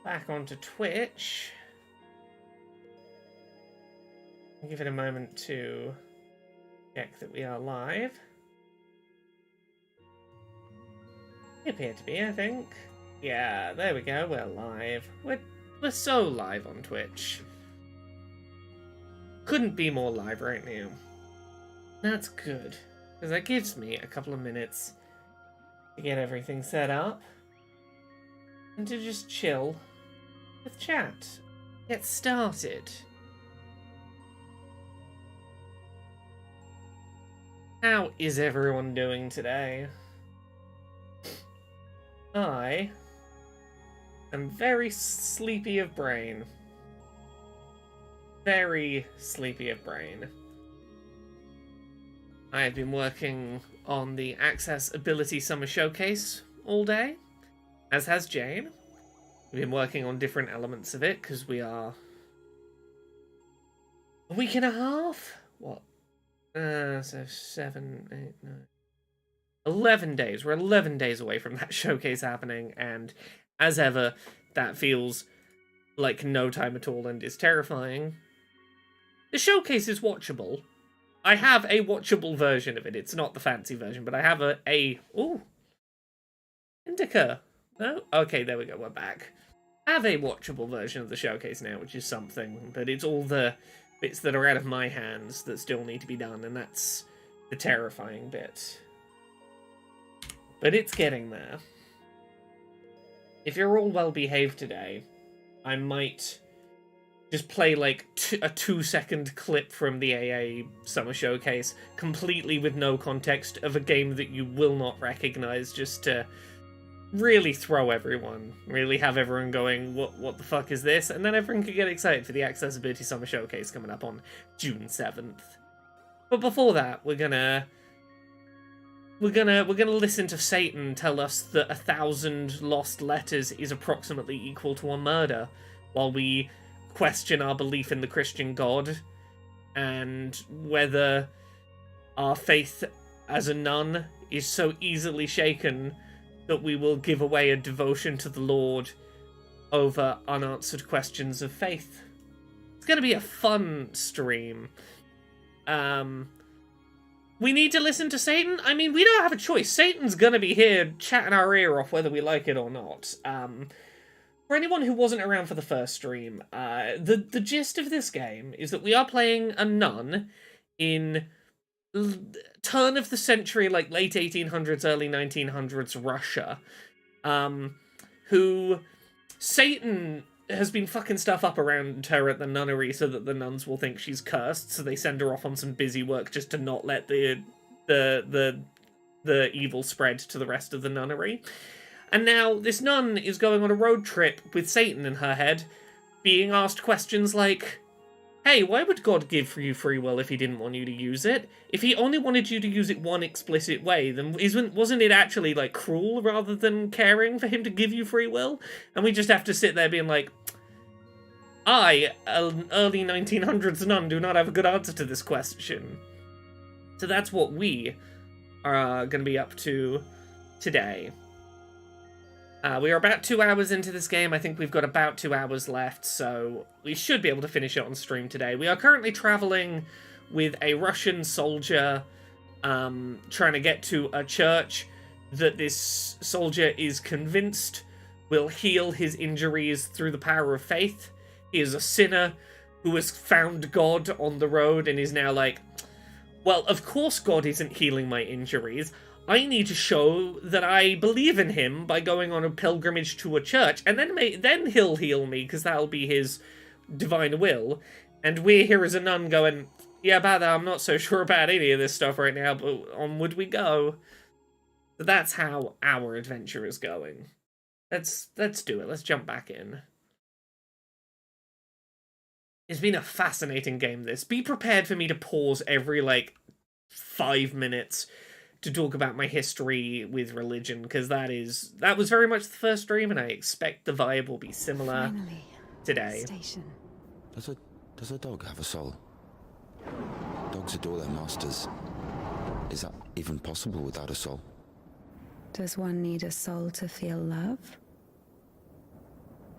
back onto Twitch. I'll give it a moment to check that we are live. We appear to be, I think. Yeah, there we go, we're live. We're so live on Twitch. Couldn't be more live right now. That's good, because that gives me a couple of minutes to get everything set up and to just chill with chat. Get started. How is everyone doing today? I am very sleepy of brain. Very sleepy of brain. I have been working on the Accessibility Summer Showcase all day, as has Jane. We've been working on different elements of it, because we are a week and a half? What? So 7, 8, 9... 11 days. We're 11 days away from that showcase happening, and as ever, that feels like no time at all and is terrifying. The showcase is watchable. I have a watchable version of it. It's not the fancy version, but I have ooh. Indika. No? Okay, there we go. We're back. I have a watchable version of the showcase now, which is something, but it's all the bits that are out of my hands that still need to be done, and that's the terrifying bit. But it's getting there. If you're all well behaved today, I might just play like a 2-second clip from the AA Summer Showcase, completely with no context, of a game that you will not recognize, just to really throw everyone, really have everyone going, what the fuck is this? And then everyone can get excited for the Accessibility Summer Showcase coming up on June 7th. But before that, we're gonna listen to Satan tell us that 1,000 lost letters is approximately equal to a murder, while we question our belief in the Christian God, and whether our faith as a nun is so easily shaken that we will give away a devotion to the Lord over unanswered questions of faith. It's going to be a fun stream. We need to listen to Satan? I mean, we don't have a choice. Satan's gonna be here chatting our ear off whether we like it or not. For anyone who wasn't around for the first stream, the gist of this game is that we are playing a nun in turn of the century, like late 1800s, early 1900s Russia, who Satan has been fucking stuff up around her at the nunnery so that the nuns will think she's cursed, so they send her off on some busy work just to not let the evil spread to the rest of the nunnery. And now this nun is going on a road trip with Satan in her head, being asked questions like, hey, why would God give you free will if he didn't want you to use it? If he only wanted you to use it one explicit way, then wasn't it actually, like, cruel rather than caring for him to give you free will? And we just have to sit there being like, I, an early 1900s nun, do not have a good answer to this question. So that's what we are going to be up to today. We are about 2 hours into this game. I think we've got about 2 hours left, so we should be able to finish it on stream today. We are currently traveling with a Russian soldier, trying to get to a church that this soldier is convinced will heal his injuries through the power of faith. He is a sinner who has found God on the road and is now like, well, of course God isn't healing my injuries. I need to show that I believe in him by going on a pilgrimage to a church, and then he'll heal me, because that'll be his divine will. And we're here as a nun going, yeah, about that, I'm not so sure about any of this stuff right now, but onward we go. So that's how our adventure is going. Let's do it. Let's jump back in. It's been a fascinating game, this. Be prepared for me to pause every, 5 minutes to talk about my history with religion, because that was very much the first stream, and I expect the vibe will be similar today. Station. Does a dog have a soul? Dogs adore their masters. Is that even possible without a soul? Does one need a soul to feel love?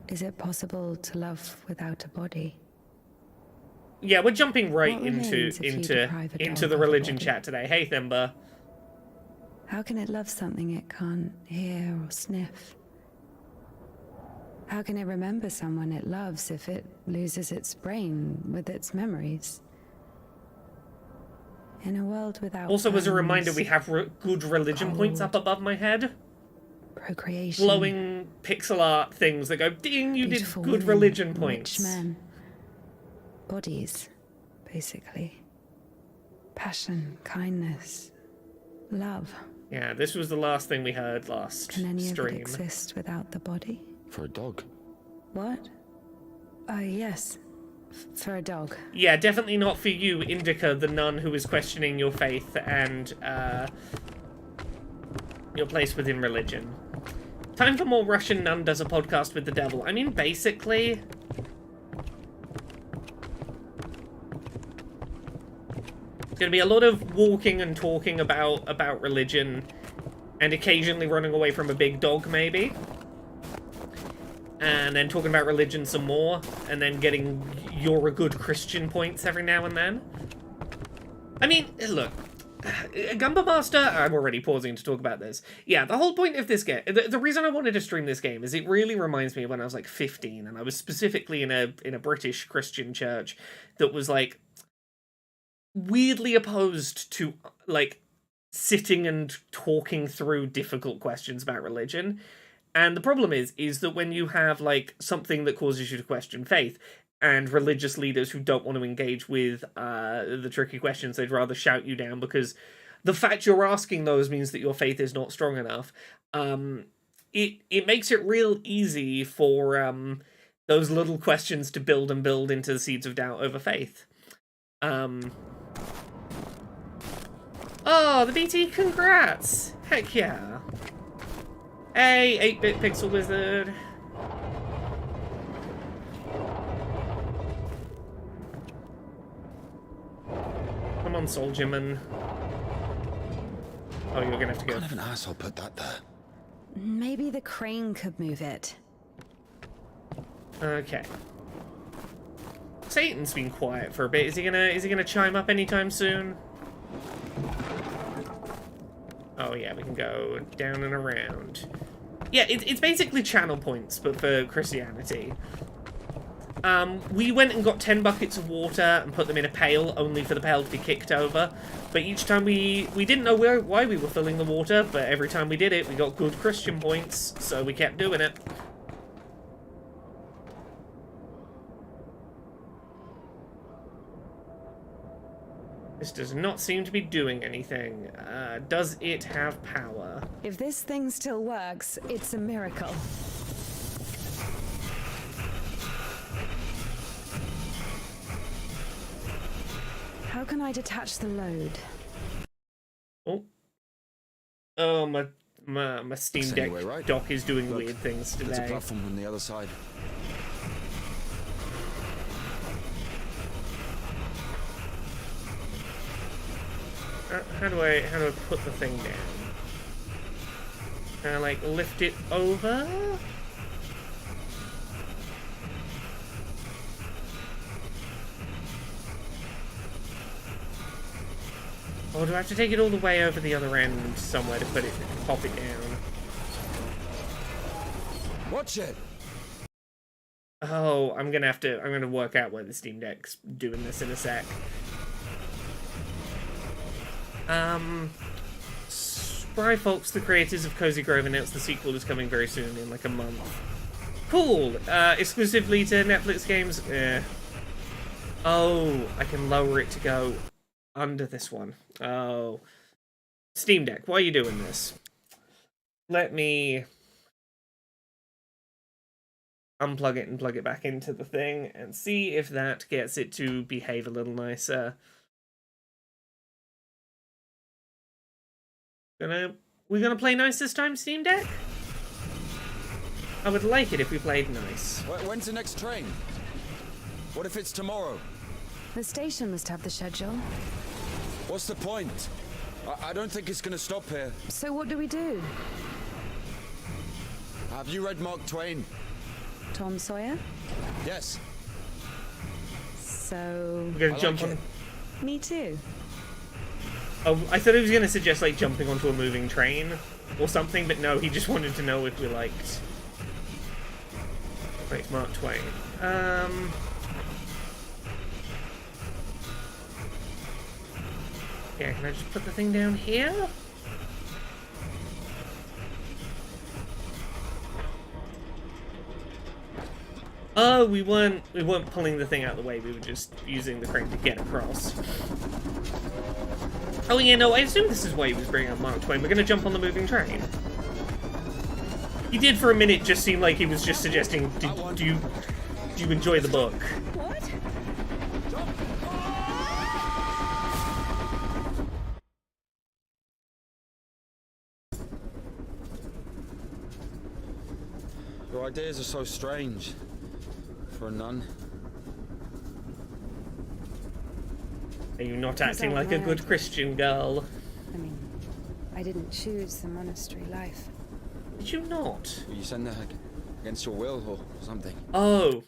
Is it possible to love without a body? Yeah, we're jumping right What into remains if you deprive a dog the of a religion body? chat today. Hey, Thimba. How can it love something it can't hear or sniff? How can it remember someone it loves if it loses its brain with its memories? In a world without Also, as a bones, reminder, we have good religion points up above my head. procreation, Glowing pixel art things that go, ding, you did beautiful good women, religion rich points. men. Bodies, basically. Passion, kindness, love. Yeah, this was the last thing we heard last Can any of it stream. exist without the body? For a dog. What? Oh, yes. For a dog. Yeah, definitely not for you, Indika, the nun who is questioning your faith and your place within religion. Time for more Russian nun does a podcast with the devil. I mean, basically... It's going to be a lot of walking and talking about religion and occasionally running away from a big dog, maybe. And then talking about religion some more, and then getting you're a good Christian points every now and then. I mean, look, Gumba Master, I'm already pausing to talk about this. Yeah, the whole point of this game, the reason I wanted to stream this game is it really reminds me of when I was like 15, and I was specifically in a British Christian church that was like weirdly opposed to like sitting and talking through difficult questions about religion. And the problem is that when you have like something that causes you to question faith and religious leaders who don't want to engage with the tricky questions, they'd rather shout you down because the fact you're asking those means that your faith is not strong enough. It makes it real easy for those little questions to build and build into the seeds of doubt over faith. Oh, the BT, congrats! Heck yeah. Hey, 8-bit pixel wizard. Come on, soldierman. Oh, you're gonna have to go. What kind of an asshole put that there? Maybe the crane could move it. Okay. Satan's been quiet for a bit. Is he gonna chime up anytime soon? Oh yeah, we can go down and around. Yeah, it's basically channel points, but for Christianity. We went and got 10 buckets of water and put them in a pail, only for the pail to be kicked over. But each time we didn't know why we were filling the water, but every time we did it, we got good Christian points, so we kept doing it. This does not seem to be doing anything. Does it have power? If this thing still works, it's a miracle. How can I detach the load? Oh. Oh, my Steam It's Deck anyway, right? dock is doing Look, weird things There's a today. platform on the other side. How do I put the thing down? Can I like lift it over? Or do I have to take it all the way over the other end somewhere to pop it down? Watch it! Oh, I'm gonna work out where the Steam Deck's doing this in a sec. Spry Folks, the creators of Cozy Grove, announced the sequel is coming very soon, in like a month. Cool! Exclusively to Netflix games? Oh, I can lower it to go under this one. Oh. Steam Deck, why are you doing this? Let me unplug it and plug it back into the thing and see if that gets it to behave a little nicer. We gonna play nice this time, Steam Deck? I would like it if we played nice. When's the next train? What if it's tomorrow? The station must have the schedule. What's the point? I don't think it's gonna stop here. So what do we do? Have you read Mark Twain? Tom Sawyer? Yes. So... We're gonna I jump like on. it. Me too. Oh, I thought he was gonna suggest like jumping onto a moving train or something, but no, he just wanted to know if we liked Mark Twain. Yeah, can I just put the thing down here? Oh, we weren't pulling the thing out of the way, we were just using the crane to get across. Oh yeah, no, I assume this is why he was bringing up Mark Twain. We're gonna jump on the moving train. He did for a minute just seem like he was just suggesting, do you enjoy the book? What? Your ideas are so strange. For a nun. Are you not These acting aren't like a my good ideas. Christian girl? I mean, I didn't choose the monastery life. Did you not? Will you send her against your will or something? Oh.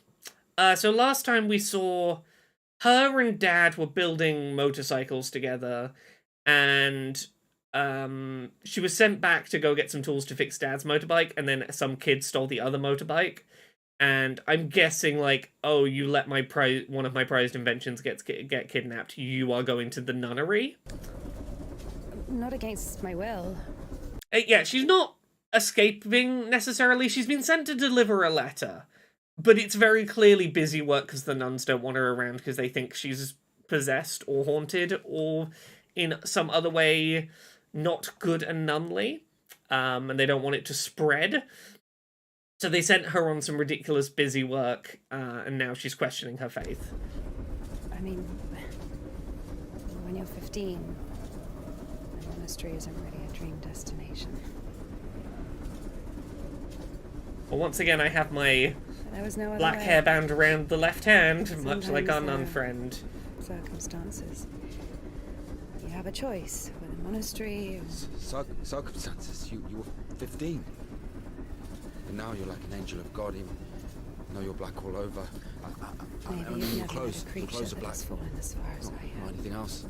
So last time we saw her and Dad were building motorcycles together, and she was sent back to go get some tools to fix Dad's motorbike, and then some kid stole the other motorbike. And I'm guessing, like, oh, you let my one of my prized inventions get kidnapped. You are going to the nunnery. Not against my will. Yeah, she's not escaping necessarily. She's been sent to deliver a letter, but it's very clearly busy work because the nuns don't want her around because they think she's possessed or haunted or in some other way not good and nunly, and they don't want it to spread. So they sent her on some ridiculous busy work, and now she's questioning her faith. I mean, when you're 15, the monastery isn't really a dream destination. Well, once again, I have my But there was no other black way. hairband around the left hand, much like our Sometimes, nun friend. Circumstances. You have a choice with a monastery or... Circumstances. You were 15. And now you're like an angel of God. Even though you're black all over. Maybe I mean, you've your never clothes. met a Your creature clothes are that black. has fallen as far as I Or have. anything else.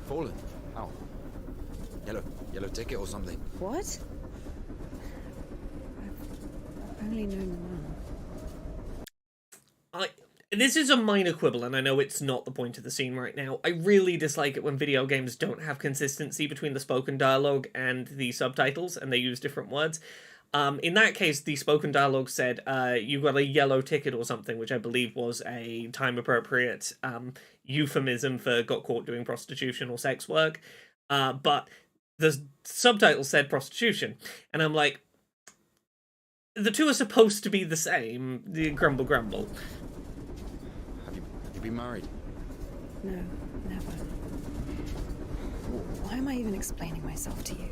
Fallen? How? Yellow ticket or something? What? I've only known the one. This is a minor quibble, and I know it's not the point of the scene right now. I really dislike it when video games don't have consistency between the spoken dialogue and the subtitles, and they use different words. In that case, the spoken dialogue said, you got a yellow ticket or something, which I believe was a time-appropriate euphemism for got caught doing prostitution or sex work. But the subtitles said prostitution, and I'm like, the two are supposed to be the same. The grumble grumble. Have you been married? No, never. Why am I even explaining myself to you?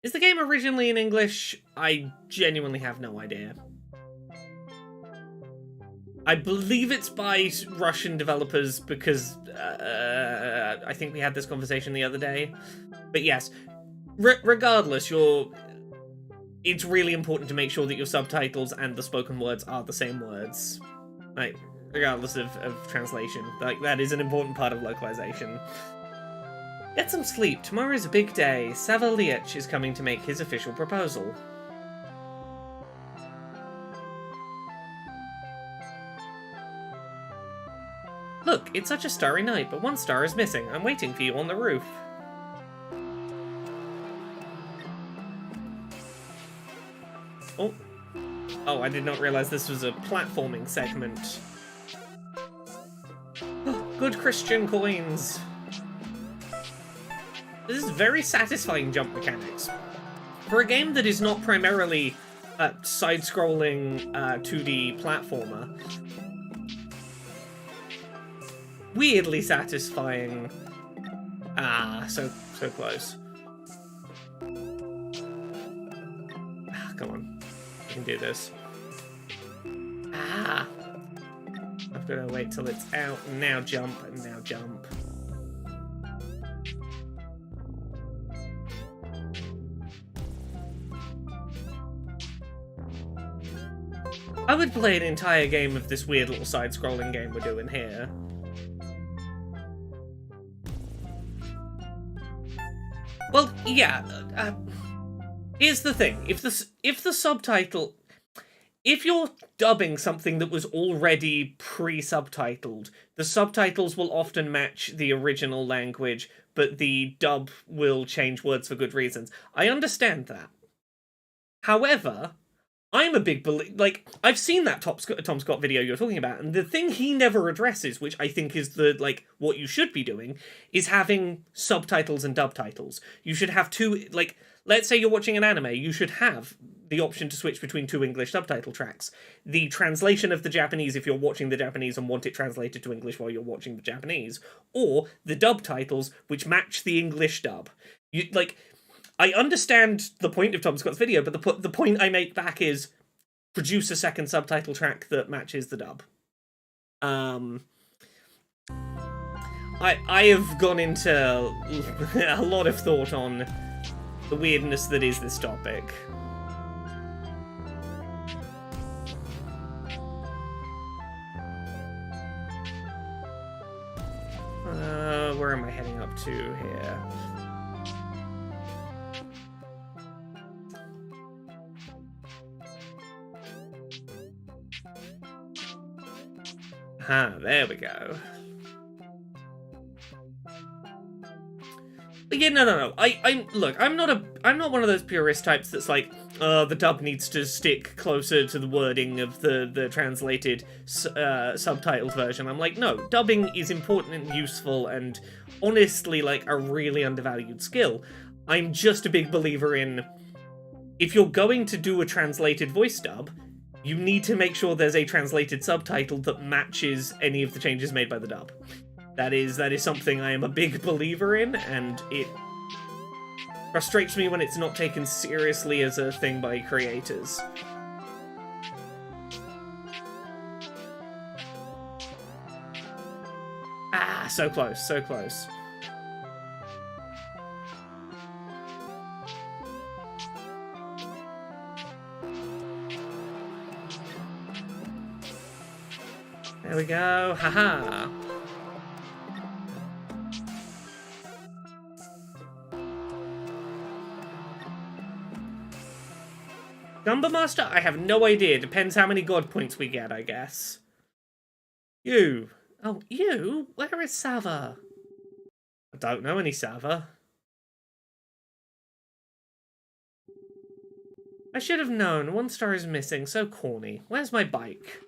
Is the game originally in English? I genuinely have no idea. I believe it's by Russian developers because I think we had this conversation the other day. But yes, regardless, it's really important to make sure that your subtitles and the spoken words are the same words. Like, regardless of translation. Like, that is an important part of localization. Get some sleep. Tomorrow is a big day. Savaliech is coming to make his official proposal. Look, it's such a starry night, but one star is missing. I'm waiting for you on the roof. Oh. Oh, I did not realize this was a platforming segment. Good Christian coins. This is very satisfying jump mechanics. For a game that is not primarily a side-scrolling 2D platformer, weirdly satisfying. Ah, so close. Ah, come on. I can do this. Ah! I've got to wait till it's out, and now jump, and now jump. I would play an entire game of this weird little side-scrolling game we're doing here. Well, yeah. Here's the thing: if the subtitle, if you're dubbing something that was already pre-subtitled, the subtitles will often match the original language, but the dub will change words for good reasons. I understand that. However, I'm a big like, I've seen that Tom Scott video you're talking about, and the thing he never addresses, which I think is like what you should be doing, is having subtitles and dub titles. You should have two, like, let's say you're watching an anime, you should have the option to switch between two English subtitle tracks. The translation of the Japanese if you're watching the Japanese and want it translated to English while you're watching the Japanese, or the dub titles which match the English dub. You, like, I understand the point of Tom Scott's video, but the point I make back is produce a second subtitle track that matches the dub. I have gone into a lot of thought on the weirdness that is this topic. Where am I heading up to here? There we go. But yeah, no. I'm not one of those purist types that's like, the dub needs to stick closer to the wording of the translated subtitled version. I'm like, no, dubbing is important and useful and honestly like a really undervalued skill. I'm just a big believer in, if you're going to do a translated voice dub, you need to make sure there's a translated subtitle that matches any of the changes made by the dub. That is something I am a big believer in, and it frustrates me when it's not taken seriously as a thing by creators. Ah, so close, so close. There we go, haha. Gumba Master? I have no idea. Depends how many god points we get, I guess. You. Oh, you? Where is Sava? I don't know any Sava. I should have known. One star is missing. So corny. Where's my bike?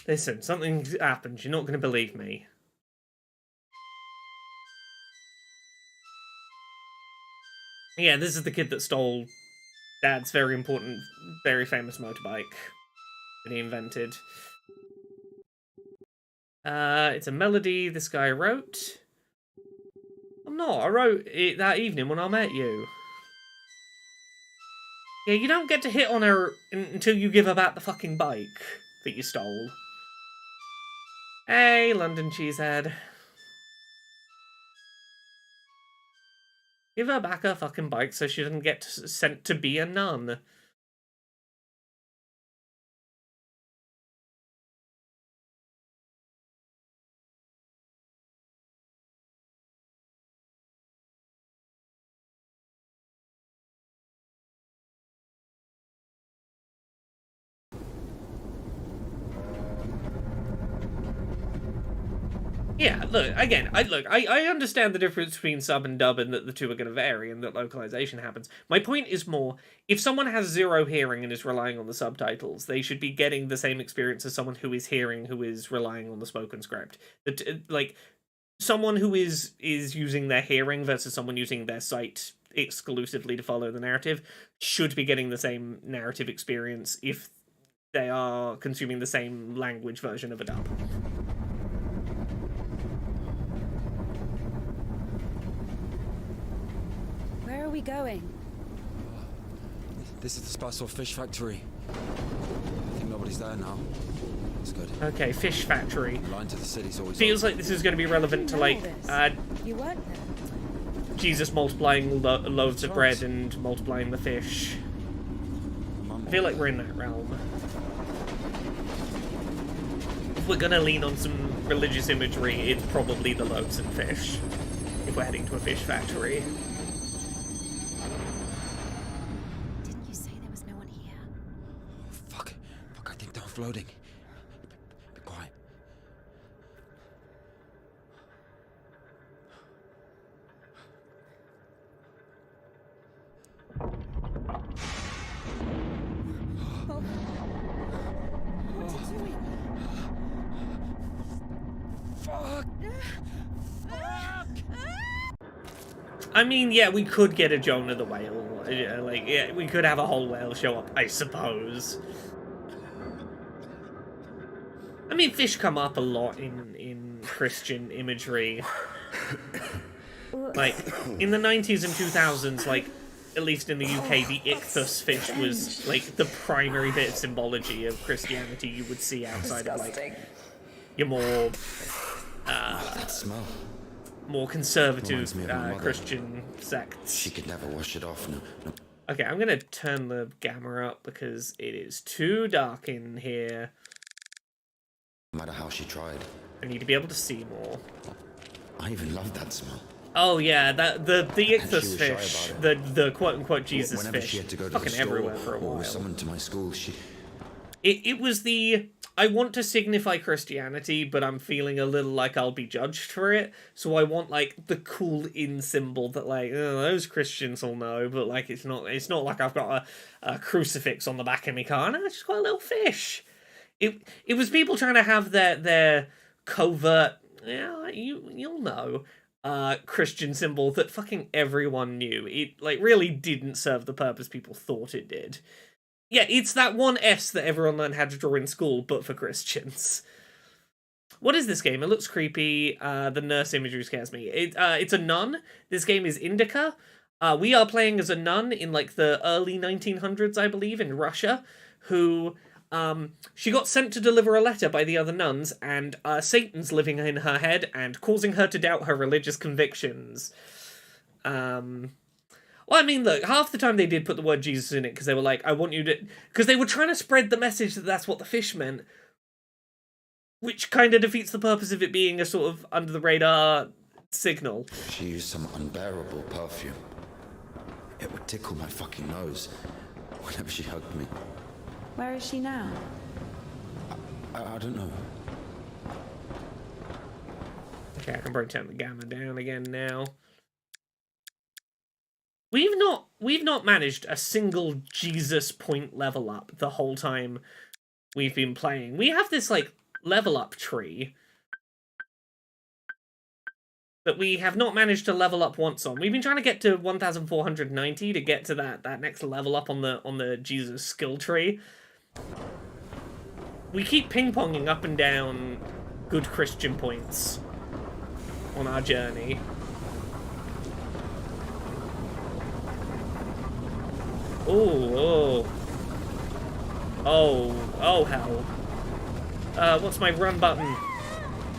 Listen, something happened. You're not going to believe me. Yeah, this is the kid that stole Dad's very important, very famous motorbike that he invented. It's a melody this guy wrote. I'm not. I wrote it that evening when I met you. Yeah, you don't get to hit on her until you give her back the fucking bike that you stole. Hey, London cheesehead. Give her back her fucking bike so she doesn't get sent to be a nun. Yeah, look, again, I understand the difference between sub and dub and that the two are going to vary and that localization happens. My point is more, if someone has zero hearing and is relying on the subtitles, they should be getting the same experience as someone who is hearing, who is relying on the spoken script. Like, someone who is using their hearing versus someone using their sight exclusively to follow the narrative should be getting the same narrative experience if they are consuming the same language version of a dub. Where are we going? This is the Spice or Fish Factory. I think nobody's there now. That's good. Okay, Fish Factory. The line to the city's always Feels like this is going to be relevant to, like, You work there? Jesus multiplying loaves of bread and multiplying the fish. Mum I feel like we're in that realm. If we're gonna lean on some religious imagery, it's probably the loaves and fish. If we're heading to a fish factory. Didn't you say there was no one here? Fuck, I think they're floating. Be quiet. What's it doing? I mean, yeah, we could get a Jonah the whale. Like, yeah, we could have a whole whale show up, I suppose. I mean, fish come up a lot in Christian imagery. Like, in the 90s and 2000s, like, at least in the UK, the ichthus fish was, like, the primary bit of symbology of Christianity you would see outside of, like, your more, That smell. more conservative Reminds me of my mother. Christian sects. She could never wash it off. No. Okay, I'm gonna turn the gamma up because it is too dark in here. No matter how she tried. I need to be able to see more. I even loved that smell. Oh yeah, that the ichthus was shy fish, about the quote unquote Jesus Whenever fish, she had to go to fucking the store everywhere for a or while. was summoned to my school, she... It was the I want to signify Christianity, but I'm feeling a little like I'll be judged for it. So I want like the cool in symbol that like those Christians will know, but like it's not like I've got a crucifix on the back of my car. No, it's just got a little fish. It was people trying to have their covert, you'll know, Christian symbol that fucking everyone knew. It like really didn't serve the purpose people thought it did. Yeah, it's that one S that everyone learned how to draw in school, but for Christians. What is this game? It looks creepy. The nurse imagery scares me. It's a nun. This game is Indika. We are playing as a nun in like the early 1900s, I believe, in Russia, who she got sent to deliver a letter by the other nuns, and Satan's living in her head and causing her to doubt her religious convictions. Well, I mean, look, half the time they did put the word Jesus in it because they were like, I want you to... Because they were trying to spread the message that that's what the fish meant, which kind of defeats the purpose of it being a sort of under-the-radar signal. She used some unbearable perfume. It would tickle my fucking nose whenever she hugged me. Where is she now? I don't know. Okay, I can probably turn the gamma down again now. We've not managed a single Jesus point level up the whole time we've been playing. We have this like level up tree that we have not managed to level up once on. We've been trying to get to 1490 to get to that next level up on the Jesus skill tree. We keep ping-ponging up and down good Christian points on our journey. Oh hell. What's my run button?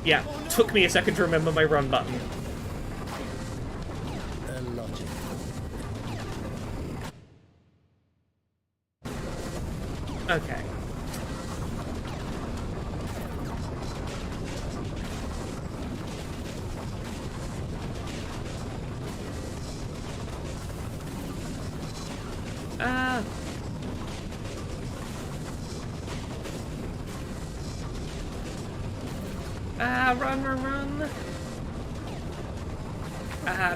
Yeah, took me a second to remember my run button. Okay. Run.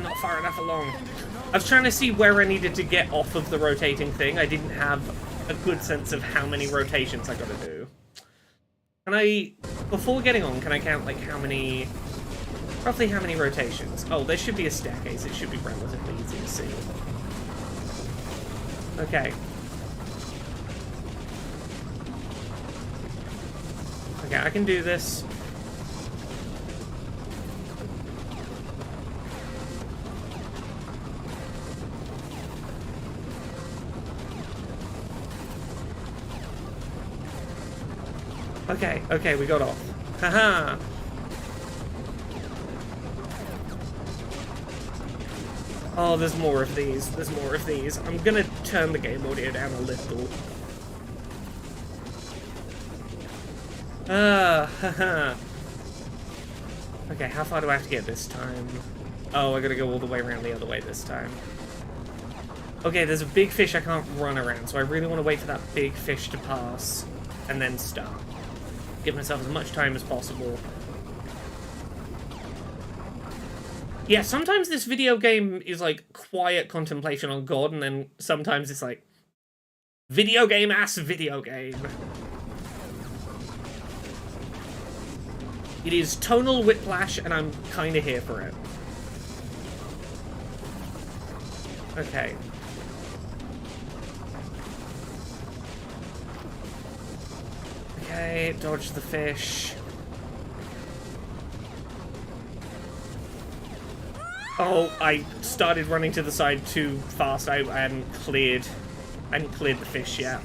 Not far enough along. I was trying to see where I needed to get off of the rotating thing. I didn't have a good sense of how many rotations I gotta do. Can I, before getting on, can I count like roughly how many rotations? Oh, there should be a staircase. It should be relatively easy to see. Okay. Okay, I can do this. Okay, we got off. Haha! Oh, there's more of these. I'm gonna turn the game audio down a little. Haha. Okay, how far do I have to get this time? Oh, I gotta go all the way around the other way this time. Okay, there's a big fish I can't run around, so I really want to wait for that big fish to pass and then start. Give myself as much time as possible. Yeah, sometimes this video game is like quiet contemplation on God, and then sometimes it's like video game ass video game. It is tonal whiplash, and I'm kind of here for it. Okay. Okay, dodge the fish. Oh, I started running to the side too fast. I hadn't cleared the fish yet.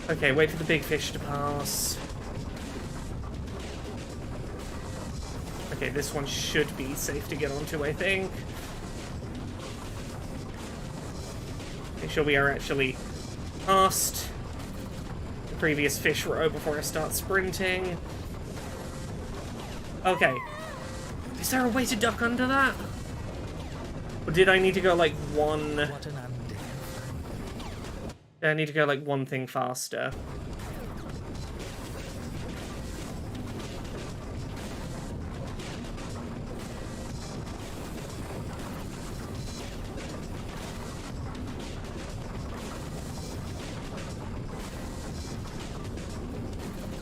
Okay, wait for the big fish to pass. Okay, this one should be safe to get onto, I think. Make sure we are actually past the previous fish row before I start sprinting. Okay. Is there a way to duck under that? Or did I need to go like one... Did I need to go like one thing faster?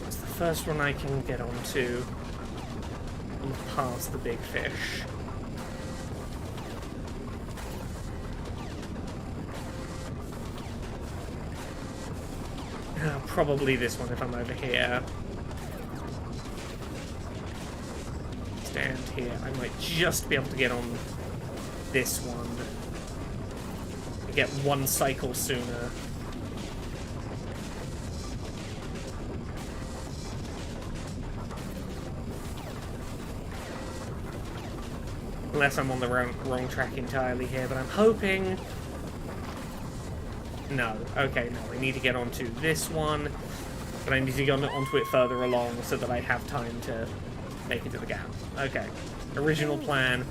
It's the first one I can get onto. Past the big fish. Probably this one if I'm over here. Stand here. I might just be able to get on this one. And get one cycle sooner. Unless I'm on the wrong track entirely here, but I'm hoping... No. Okay, no. I need to get onto this one, but I need to get onto it further along so that I have time to make it to the gap. Okay. Original plan.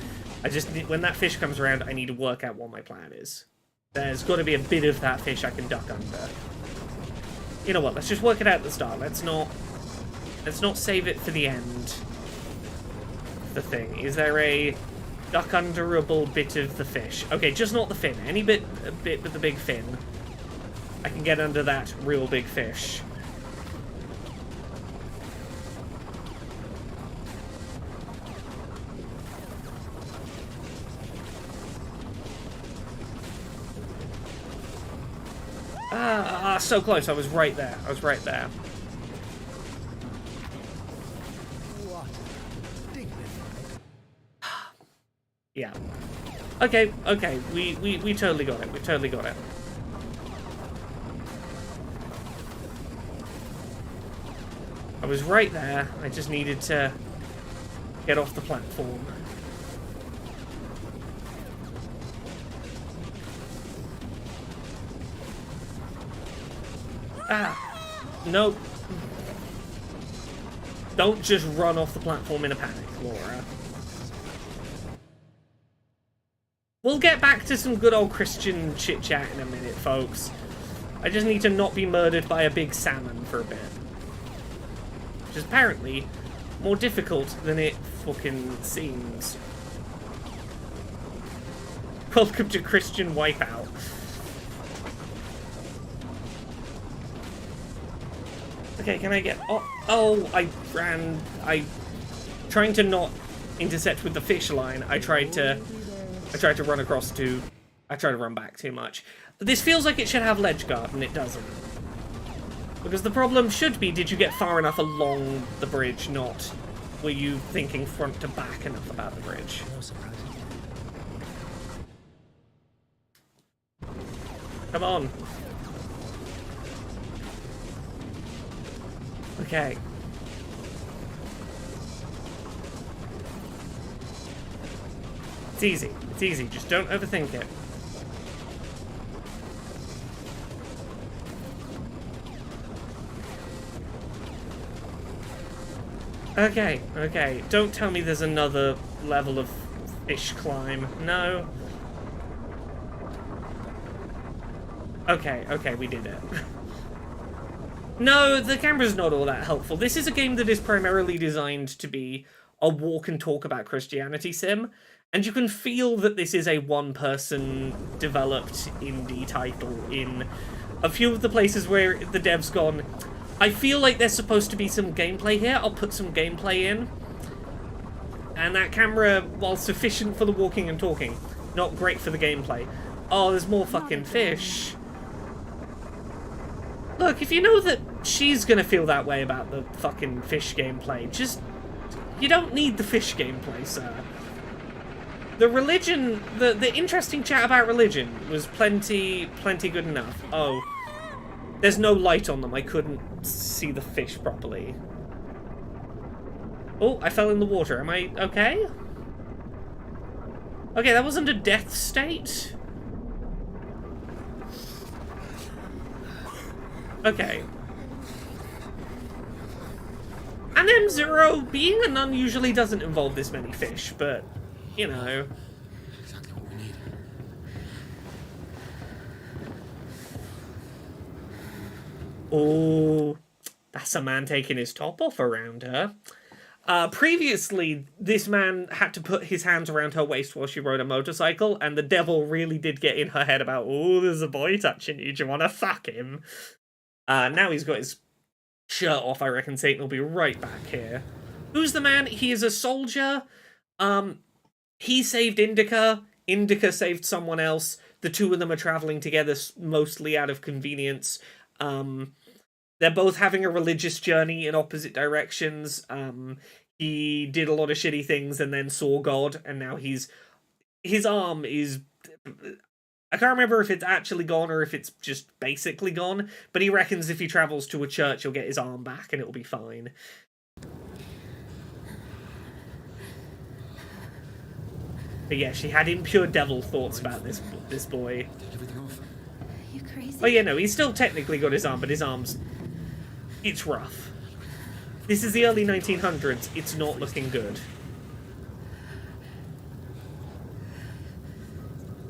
I just need, when that fish comes around, I need to work out what my plan is. There's got to be a bit of that fish I can duck under. You know what? Let's just work it out at the start. Let's not save it for the end. The thing. Is there a duck underable bit of the fish? Okay, just not the fin. Any bit with the big fin. I can get under that real big fish. So close. I was right there. I was right there. Yeah. Okay, okay. We totally got it. We totally got it. I was right there. I just needed to get off the platform. Ah! Nope. Don't just run off the platform in a panic, Laura. We'll get back to some good old Christian chit-chat in a minute, folks. I just need to not be murdered by a big salmon for a bit. Which is apparently more difficult than it fucking seems. Welcome to Christian Wipeout. Okay, can I get... Oh, I ran... Trying to not intercept with the fish line, I tried to run across to... I tried to run back too much. But this feels like it should have ledge guard, and it doesn't. Because the problem should be, did you get far enough along the bridge, not were you thinking front to back enough about the bridge? Come on. Okay. It's easy. It's easy. Just don't overthink it. Okay, okay. Don't tell me there's another level of fish climb. No. Okay, okay, we did it. No, the camera's not all that helpful. This is a game that is primarily designed to be a walk and talk about Christianity sim, and you can feel that this is a one-person developed indie title in a few of the places where the dev's gone. I feel like there's supposed to be some gameplay here. I'll put some gameplay in. And that camera, while sufficient for the walking and talking, not great for the gameplay. Oh, there's more fucking fish. Look, if you know that she's gonna feel that way about the fucking fish gameplay, just... You don't need the fish gameplay, sir. The religion... The interesting chat about religion was plenty good enough. Oh. There's no light on them. I couldn't see the fish properly. Oh, I fell in the water. Am I okay? Okay, that wasn't a death state. Okay. And M0, being a nun usually doesn't involve this many fish, but, you know. Exactly what we need. Oh, that's a man taking his top off around her. Previously, this man had to put his hands around her waist while she rode a motorcycle, and the devil really did get in her head about, oh, there's a boy touching you, do you want to fuck him? Now he's got his shirt off, I reckon Satan will be right back here. Who's the man? He is a soldier. He saved Indika. Indika saved someone else. The two of them are traveling together mostly out of convenience. They're both having a religious journey in opposite directions. He did a lot of shitty things and then saw God, and now his arm is... I can't remember if it's actually gone or if it's just basically gone, but he reckons if he travels to a church, he'll get his arm back and it'll be fine. But yeah, she had impure devil thoughts about this boy. Take everything off. You crazy? Oh yeah, no, he's still technically got his arm, but his arm's... It's rough. This is the early 1900s. It's not looking good.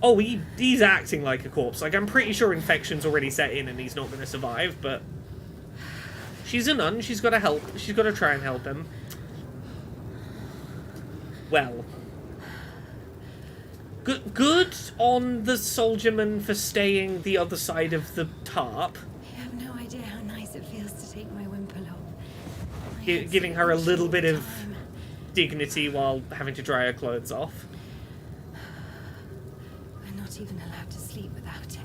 Oh, he's acting like a corpse. Like, I'm pretty sure infection's already set in and he's not going to survive, but... She's a nun. She's got to help. She's got to try and help him. Well... Good on the soldierman for staying the other side of the tarp. You have no idea how nice it feels to take my wimple off. Giving her a little bit of dignity while having to dry her clothes off. I'm not even allowed to sleep without it.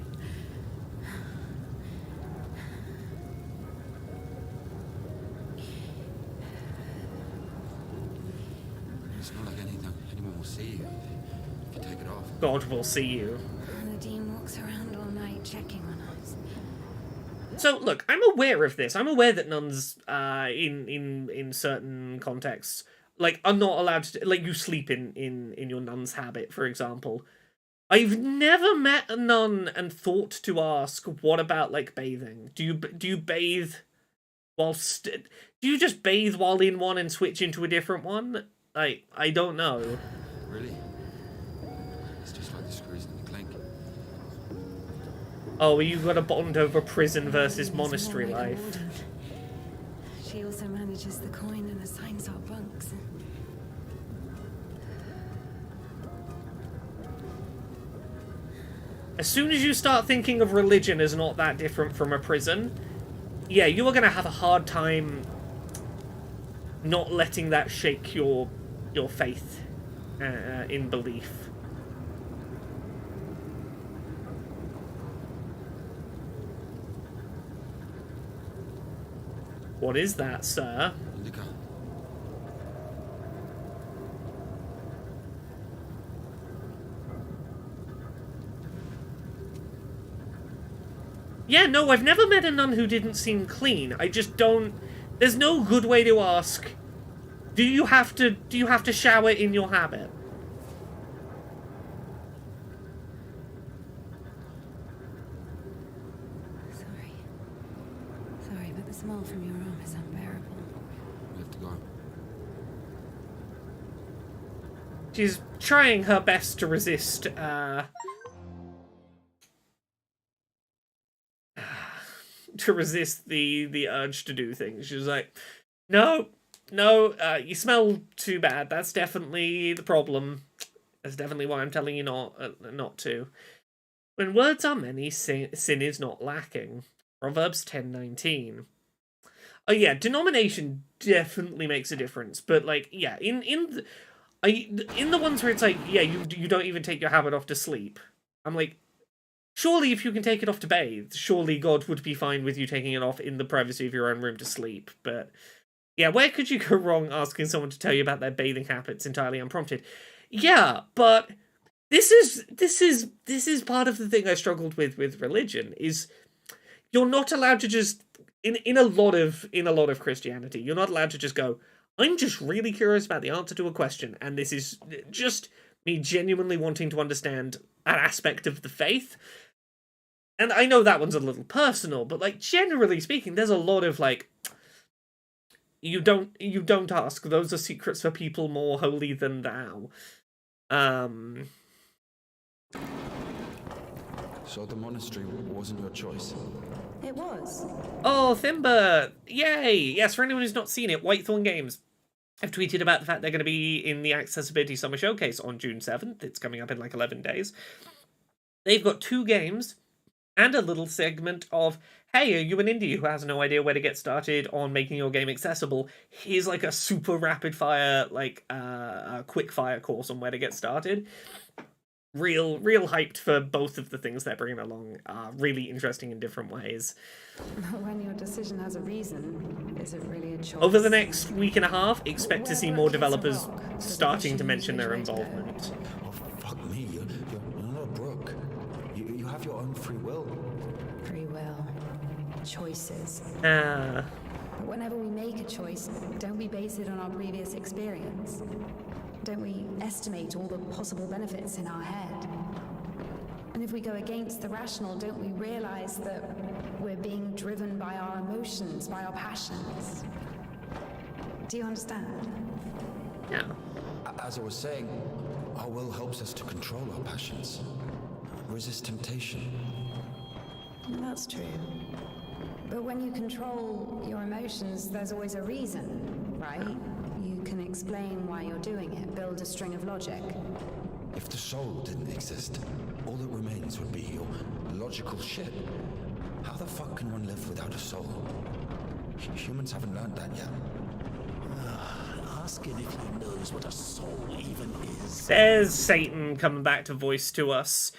It's not like anyone will see you if you take it off. God will see you. And the dean walks around all night checking on us. So, look, I'm aware of this. I'm aware that nuns, in certain contexts, like, are not allowed to... Like, you sleep in your nun's habit, for example. I've never met a nun and thought to ask, what about, like, bathing? Do you bathe whilst... Do you just bathe while in one and switch into a different one? Like, I don't know. Really? It's just like the screws in the clink. Oh, you've got a bond over prison versus monastery More like a life. warden. She also manages the coin and assigns our bunks. As soon as you start thinking of religion as not that different from a prison, yeah, you are going to have a hard time not letting that shake your faith in belief. What is that, sir? Indika. Yeah, no, I've never met a nun who didn't seem clean. I just don't... There's no good way to ask, do you have to shower in your habit? Sorry, but the smell from your arm is unbearable. We have to go. She's trying her best to resist the urge to do things. She's like, no, you smell too bad. That's definitely the problem. That's definitely why I'm telling you not to. When words are many, sin is not lacking. Proverbs 10:19. Oh yeah, denomination definitely makes a difference, but like, yeah, in the ones where it's like, yeah, you don't even take your habit off to sleep. I'm like, surely if you can take it off to bathe, surely God would be fine with you taking it off in the privacy of your own room to sleep. But yeah, where could you go wrong asking someone to tell you about their bathing habits entirely unprompted? Yeah, but this is part of the thing I struggled with religion, is you're not allowed to just in a lot of Christianity, you're not allowed to just go, I'm just really curious about the answer to a question, and this is just me genuinely wanting to understand an aspect of the faith. And I know that one's a little personal, but like, generally speaking, there's a lot of like, you don't ask. Those are secrets for people more holy than thou. So the monastery wasn't your choice? It was. Oh, Thimba! Yay! Yes, for anyone who's not seen it, Whitethorn Games have tweeted about the fact they're going to be in the Accessibility Summer Showcase on June 7th. It's coming up in like 11 days. They've got 2 games and a little segment of, hey, are you an indie who has no idea where to get started on making your game accessible? Here's like a super rapid fire, like a quick fire course on where to get started. Real hyped for both of the things they're bringing along. Really interesting in different ways. When your decision has a reason, is it really a choice? Over the next week and a half, expect to see more developers starting to mention their involvement. Oh, fuck me, you're not a brook. You have your own free will. Free will. Choices. Ah. But whenever we make a choice, don't we base it on our previous experience? Don't we estimate all the possible benefits in our head? And if we go against the rational, don't we realize that we're being driven by our emotions, by our passions? Do you understand? Yeah. As I was saying, our will helps us to control our passions, resist temptation. That's true. But when you control your emotions, there's always a reason, right? You can explain why you're doing it, build a string of logic. If the soul didn't exist, all that remains would be your logical shit. How the fuck can one live without a soul? Humans haven't learned that yet. Ask him if he knows what a soul even is. There's Satan coming back to voice to us.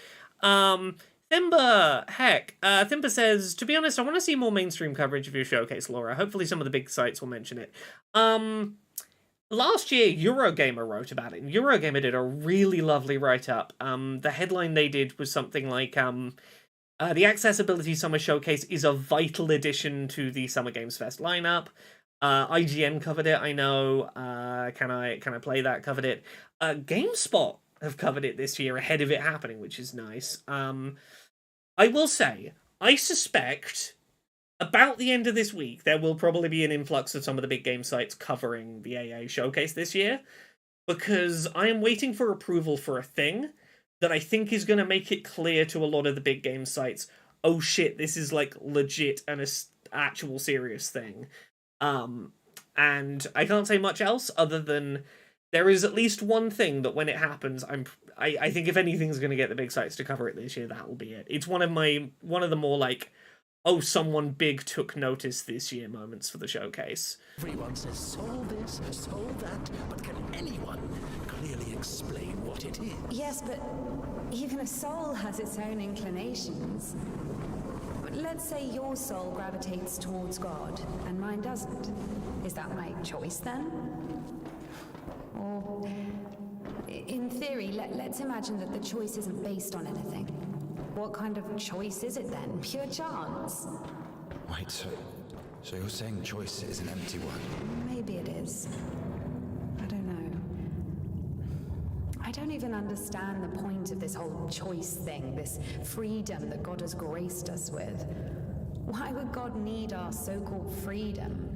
Thimba, heck. Thimba says, to be honest, I want to see more mainstream coverage of your showcase, Laura. Hopefully some of the big sites will mention it. Last year, Eurogamer wrote about it, and Eurogamer did a really lovely write-up. The headline they did was something like, the Accessibility Summer Showcase is a vital addition to the Summer Games Fest lineup. IGN covered it, I know. Can I Play That covered it. GameSpot have covered it this year ahead of it happening, which is nice. I will say, I suspect about the end of this week, there will probably be an influx of some of the big game sites covering the AA showcase this year, because I am waiting for approval for a thing that I think is going to make it clear to a lot of the big game sites, oh shit, this is like legit and an actual serious thing. And I can't say much else other than there is at least one thing that when it happens, I think if anything's going to get the big sites to cover it this year, that will be it. It's one of the more like, oh, someone big took notice this year moments for the showcase. Everyone says soul this, soul that, but can anyone clearly explain what it is? Yes, but even a soul has its own inclinations. Let's say your soul gravitates towards God, and mine doesn't. Is that my choice then? Or, in theory, let's imagine that the choice isn't based on anything. What kind of choice is it then? Pure chance? Wait, so you're saying choice is an empty one? Maybe it is. I don't know. I don't even understand the point of this whole choice thing, this freedom that God has graced us with. Why would God need our so-called freedom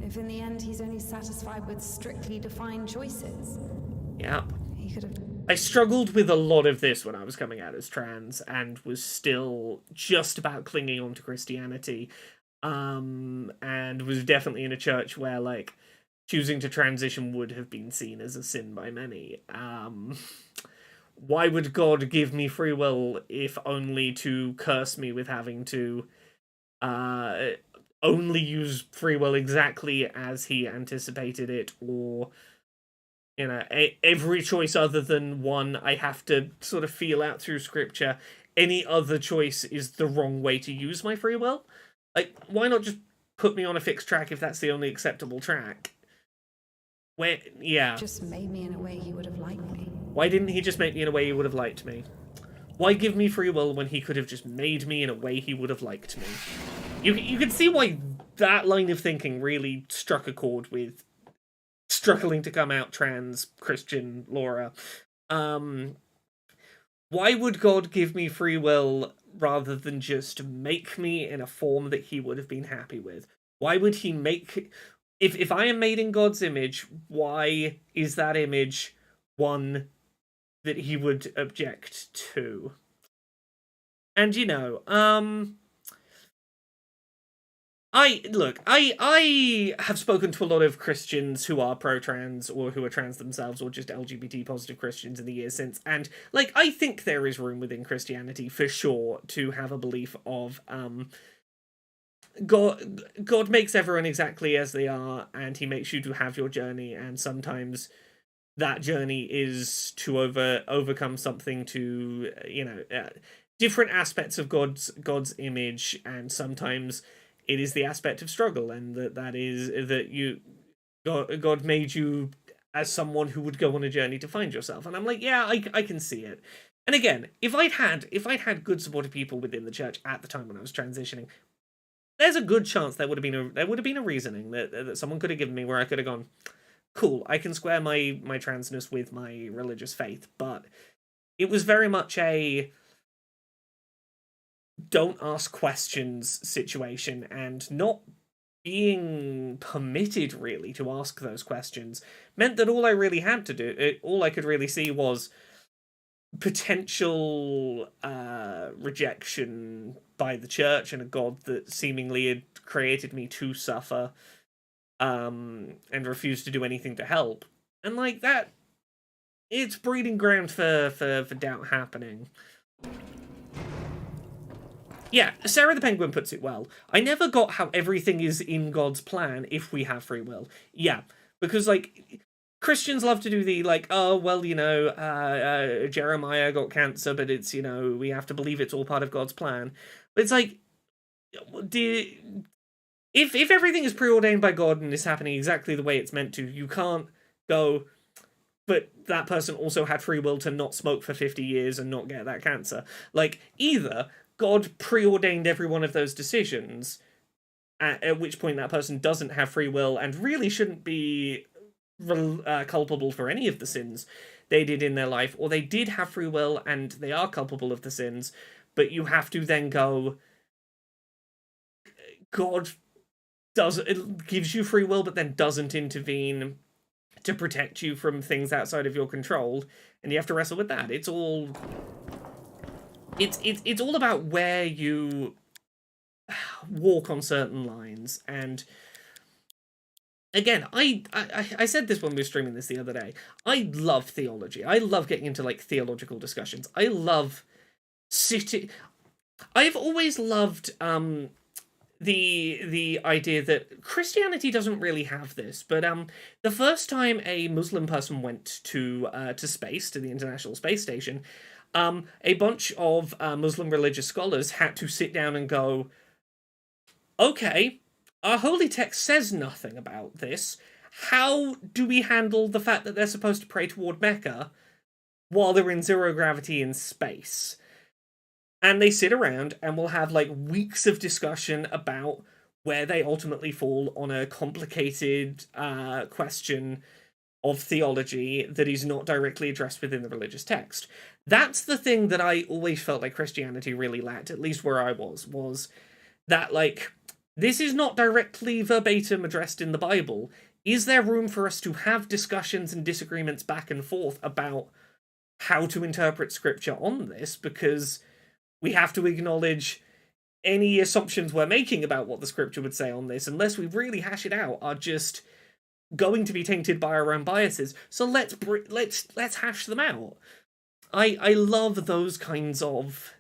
if in the end he's only satisfied with strictly defined choices? Yeah. He could have. I struggled with a lot of this when I was coming out as trans and was still just about clinging on to Christianity. And was definitely in a church where, like, choosing to transition would have been seen as a sin by many. Why would God give me free will if only to curse me with having to only use free will exactly as he anticipated it, or every choice other than one I have to sort of feel out through scripture. Any other choice is the wrong way to use my free will. Like, why not just put me on a fixed track if that's the only acceptable track? Just made me in a way he would have liked me. Why didn't he just make me in a way he would have liked me? Why give me free will when he could have just made me in a way he would have liked me? You can see why that line of thinking really struck a chord with struggling to come out trans Christian Laura. Why would God give me free will rather than just make me in a form that he would have been happy with? Why would he make... If I am made in God's image, why is that image one that he would object to? And, I have spoken to a lot of Christians who are pro-trans or who are trans themselves or just LGBT positive Christians in the years since, and, like, I think there is room within Christianity for sure to have a belief of God makes everyone exactly as they are, and he makes you to have your journey, and sometimes that journey is to overcome something to different aspects of God's image, and sometimes it is the aspect of struggle, and God made you as someone who would go on a journey to find yourself. And I'm like, yeah, I can see it. And again, if I'd had good supportive people within the church at the time when I was transitioning, there's a good chance there would have been a reasoning that someone could have given me where I could have gone, cool, I can square my transness with my religious faith. But it was very much a don't ask questions situation, and not being permitted really to ask those questions meant that all I really had to do, all I could really see was potential rejection by the church and a God that seemingly had created me to suffer, and refused to do anything to help. And like that, it's breeding ground for doubt happening. Yeah, Sarah the Penguin puts it well. I never got how everything is in God's plan if we have free will. Yeah, because, like, Christians love to do the, like, oh, well, Jeremiah got cancer, but it's, we have to believe it's all part of God's plan. But it's like, if everything is preordained by God and is happening exactly the way it's meant to, you can't go, but that person also had free will to not smoke for 50 years and not get that cancer. Like, either God preordained every one of those decisions, at which point that person doesn't have free will and really shouldn't be culpable for any of the sins they did in their life, or they did have free will and they are culpable of the sins, but you have to then go, God gives you free will but then doesn't intervene to protect you from things outside of your control, and you have to wrestle with that. It's all about where you walk on certain lines. And again, I said this when we were streaming this the other day. I love theology. I love getting into, like, theological discussions. I love I've always loved the idea that Christianity doesn't really have this, but the first time a Muslim person went to space, to the International Space Station, a bunch of Muslim religious scholars had to sit down and go, okay, our holy text says nothing about this. How do we handle the fact that they're supposed to pray toward Mecca while they're in zero gravity in space? And they sit around and will have, like, weeks of discussion about where they ultimately fall on a complicated question of theology that is not directly addressed within the religious text. That's the thing that I always felt like Christianity really lacked, at least where I was that, like, this is not directly verbatim addressed in the Bible. is there room for us to have discussions and disagreements back and forth about how to interpret scripture on this? Because we have to acknowledge any assumptions we're making about what the scripture would say on this, unless we really hash it out, are just going to be tainted by our own biases. So let's hash them out. I love those kinds of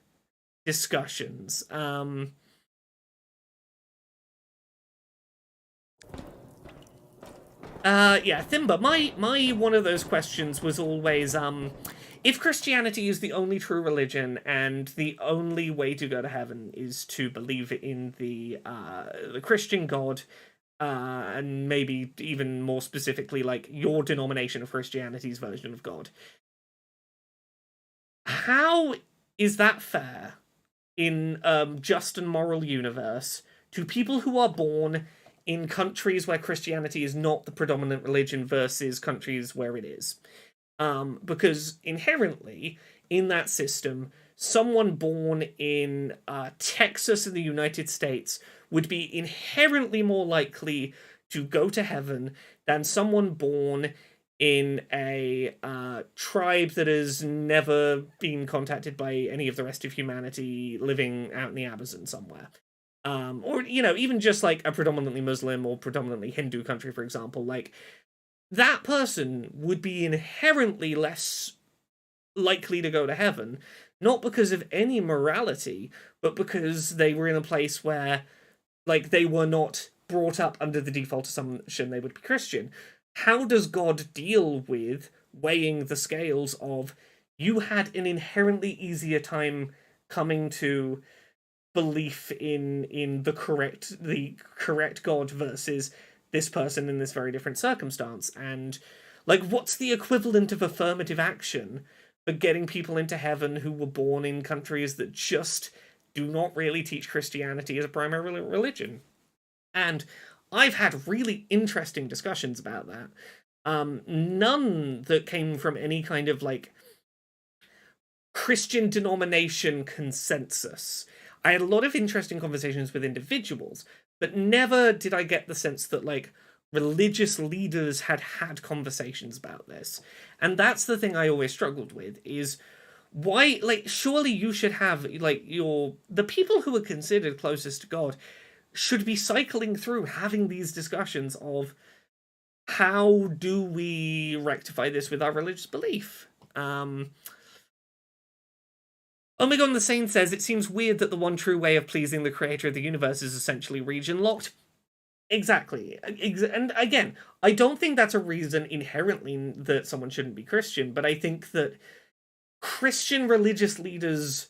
discussions. Yeah, Thimba, my one of those questions was always, if Christianity is the only true religion and the only way to go to heaven is to believe in the Christian God, and maybe even more specifically, like, your denomination of Christianity's version of God, how is that fair in just and moral universe to people who are born in countries where Christianity is not the predominant religion versus countries where it is? Because inherently, in that system, someone born in Texas in the United States would be inherently more likely to go to heaven than someone born in a tribe that has never been contacted by any of the rest of humanity living out in the Amazon somewhere. Or, you know, even just like a predominantly Muslim or predominantly Hindu country, for example. Like, that person would be inherently less likely to go to heaven, not because of any morality, but because they were in a place where, like, they were not brought up under the default assumption they would be Christian. How does God deal with weighing the scales of, you had an inherently easier time coming to belief in the correct God versus this person in this very different circumstance? And, like, what's the equivalent of affirmative action for getting people into heaven who were born in countries that just do not really teach Christianity as a primary religion? And I've had really interesting discussions about that. None that came from any kind of, like, Christian denomination consensus. I had a lot of interesting conversations with individuals, but never did I get the sense that, like, religious leaders had conversations about this. And that's the thing I always struggled with, is why, like, surely you should have, like, the people who are considered closest to God should be cycling through having these discussions of, how do we rectify this with our religious belief? Omega on the Sane says, it seems weird that the one true way of pleasing the creator of the universe is essentially region-locked. Exactly. And again, I don't think that's a reason inherently that someone shouldn't be Christian, but I think that Christian religious leaders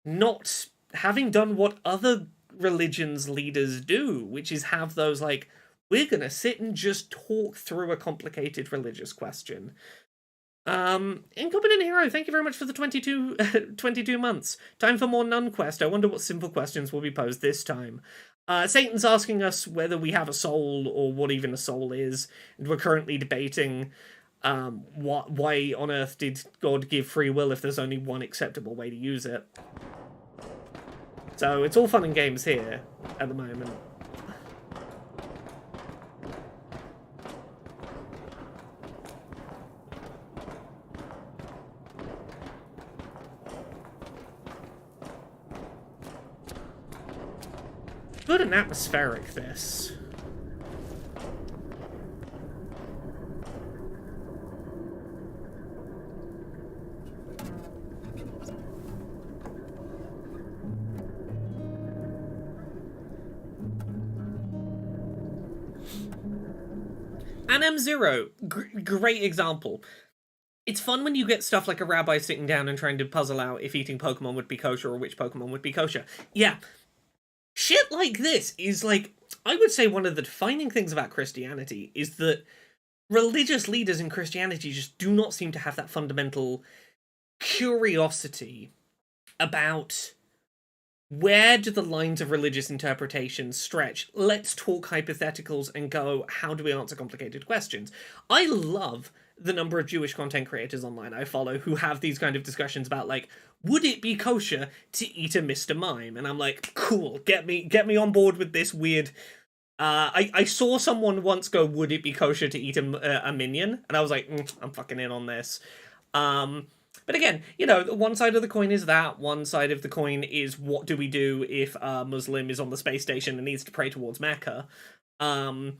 not having done what other religions leaders do, which is have those, like, we're gonna sit and just talk through a complicated religious question. Incompetent Hero, thank you very much for the 22 months. Time for more Nun Quest. I wonder what simple questions will be posed this time. Satan's asking us whether we have a soul or what even a soul is, and we're currently debating why on earth did God give free will if there's only one acceptable way to use it. So it's all fun and games here at the moment. Good and atmospheric, this. And M0, great example. It's fun when you get stuff like a rabbi sitting down and trying to puzzle out if eating Pokemon would be kosher or which Pokemon would be kosher. Yeah. Shit like this is, like, I would say one of the defining things about Christianity is that religious leaders in Christianity just do not seem to have that fundamental curiosity about where do the lines of religious interpretation stretch. Let's talk hypotheticals and go, how do we answer complicated questions? I love the number of Jewish content creators online I follow who have these kind of discussions about, like, would it be kosher to eat a Mr. Mime? And I'm like, cool, get me on board with this weird I saw someone once go, would it be kosher to eat a minion? And I was like, I'm fucking in on this. But again, you know, one side of the coin is that. One side of the coin is what do we do if a Muslim is on the space station and needs to pray towards Mecca? And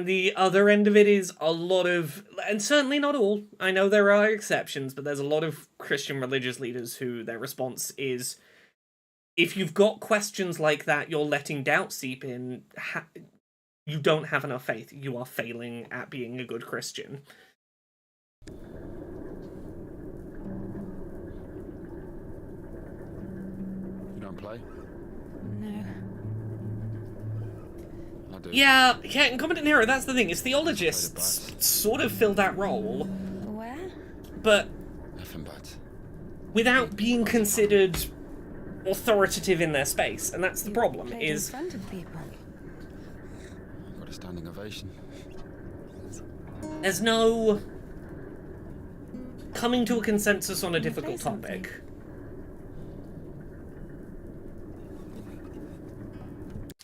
the other end of it is a lot of, and certainly not all, I know there are exceptions, but there's a lot of Christian religious leaders who their response is, if you've got questions like that, you're letting doubt seep in, you don't have enough faith. You are failing at being a good Christian. You don't play? No. I do. Yeah, in Competent Hero, that's the thing, is theologists sort of fill that role. Where? But Nothing but. without being considered authoritative in their space, and that's the problem, Played is... in front of people. Got a standing ovation. There's no coming to a consensus on a difficult Play something. topic.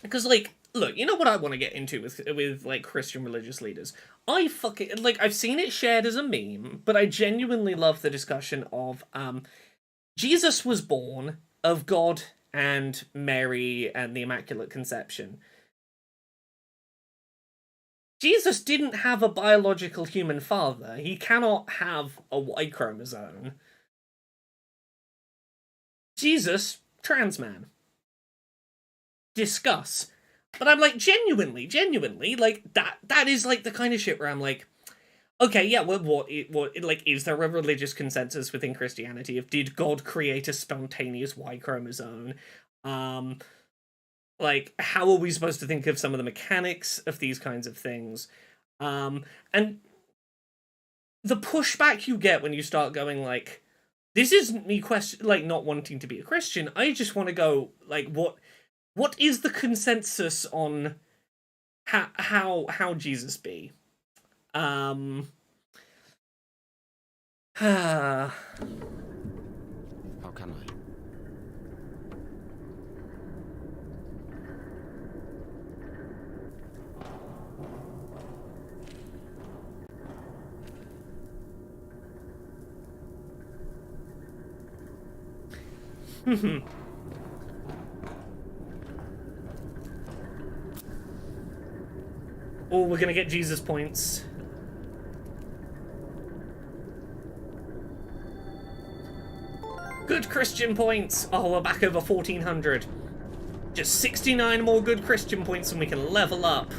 Because, like, look, you know what I want to get into with like, Christian religious leaders? I fucking, like, I've seen it shared as a meme, but I genuinely love the discussion of, Jesus was born of God and Mary and the Immaculate Conception. Jesus didn't have a biological human father. He cannot have a Y chromosome. Jesus, trans man. Discuss. But I'm like, genuinely, like, that is, like, the kind of shit where I'm like, okay, yeah, well, what, like, is there a religious consensus within Christianity of, did God create a spontaneous Y chromosome? Like, how are we supposed to think of some of the mechanics of these kinds of things? And the pushback you get when you start going, like, this isn't me like, not wanting to be a Christian, I just want to go, like, what is the consensus on how Jesus be? How can I? Oh, we're gonna get Jesus points. Good Christian points! Oh, we're back over 1400. Just 69 more good Christian points and we can level up.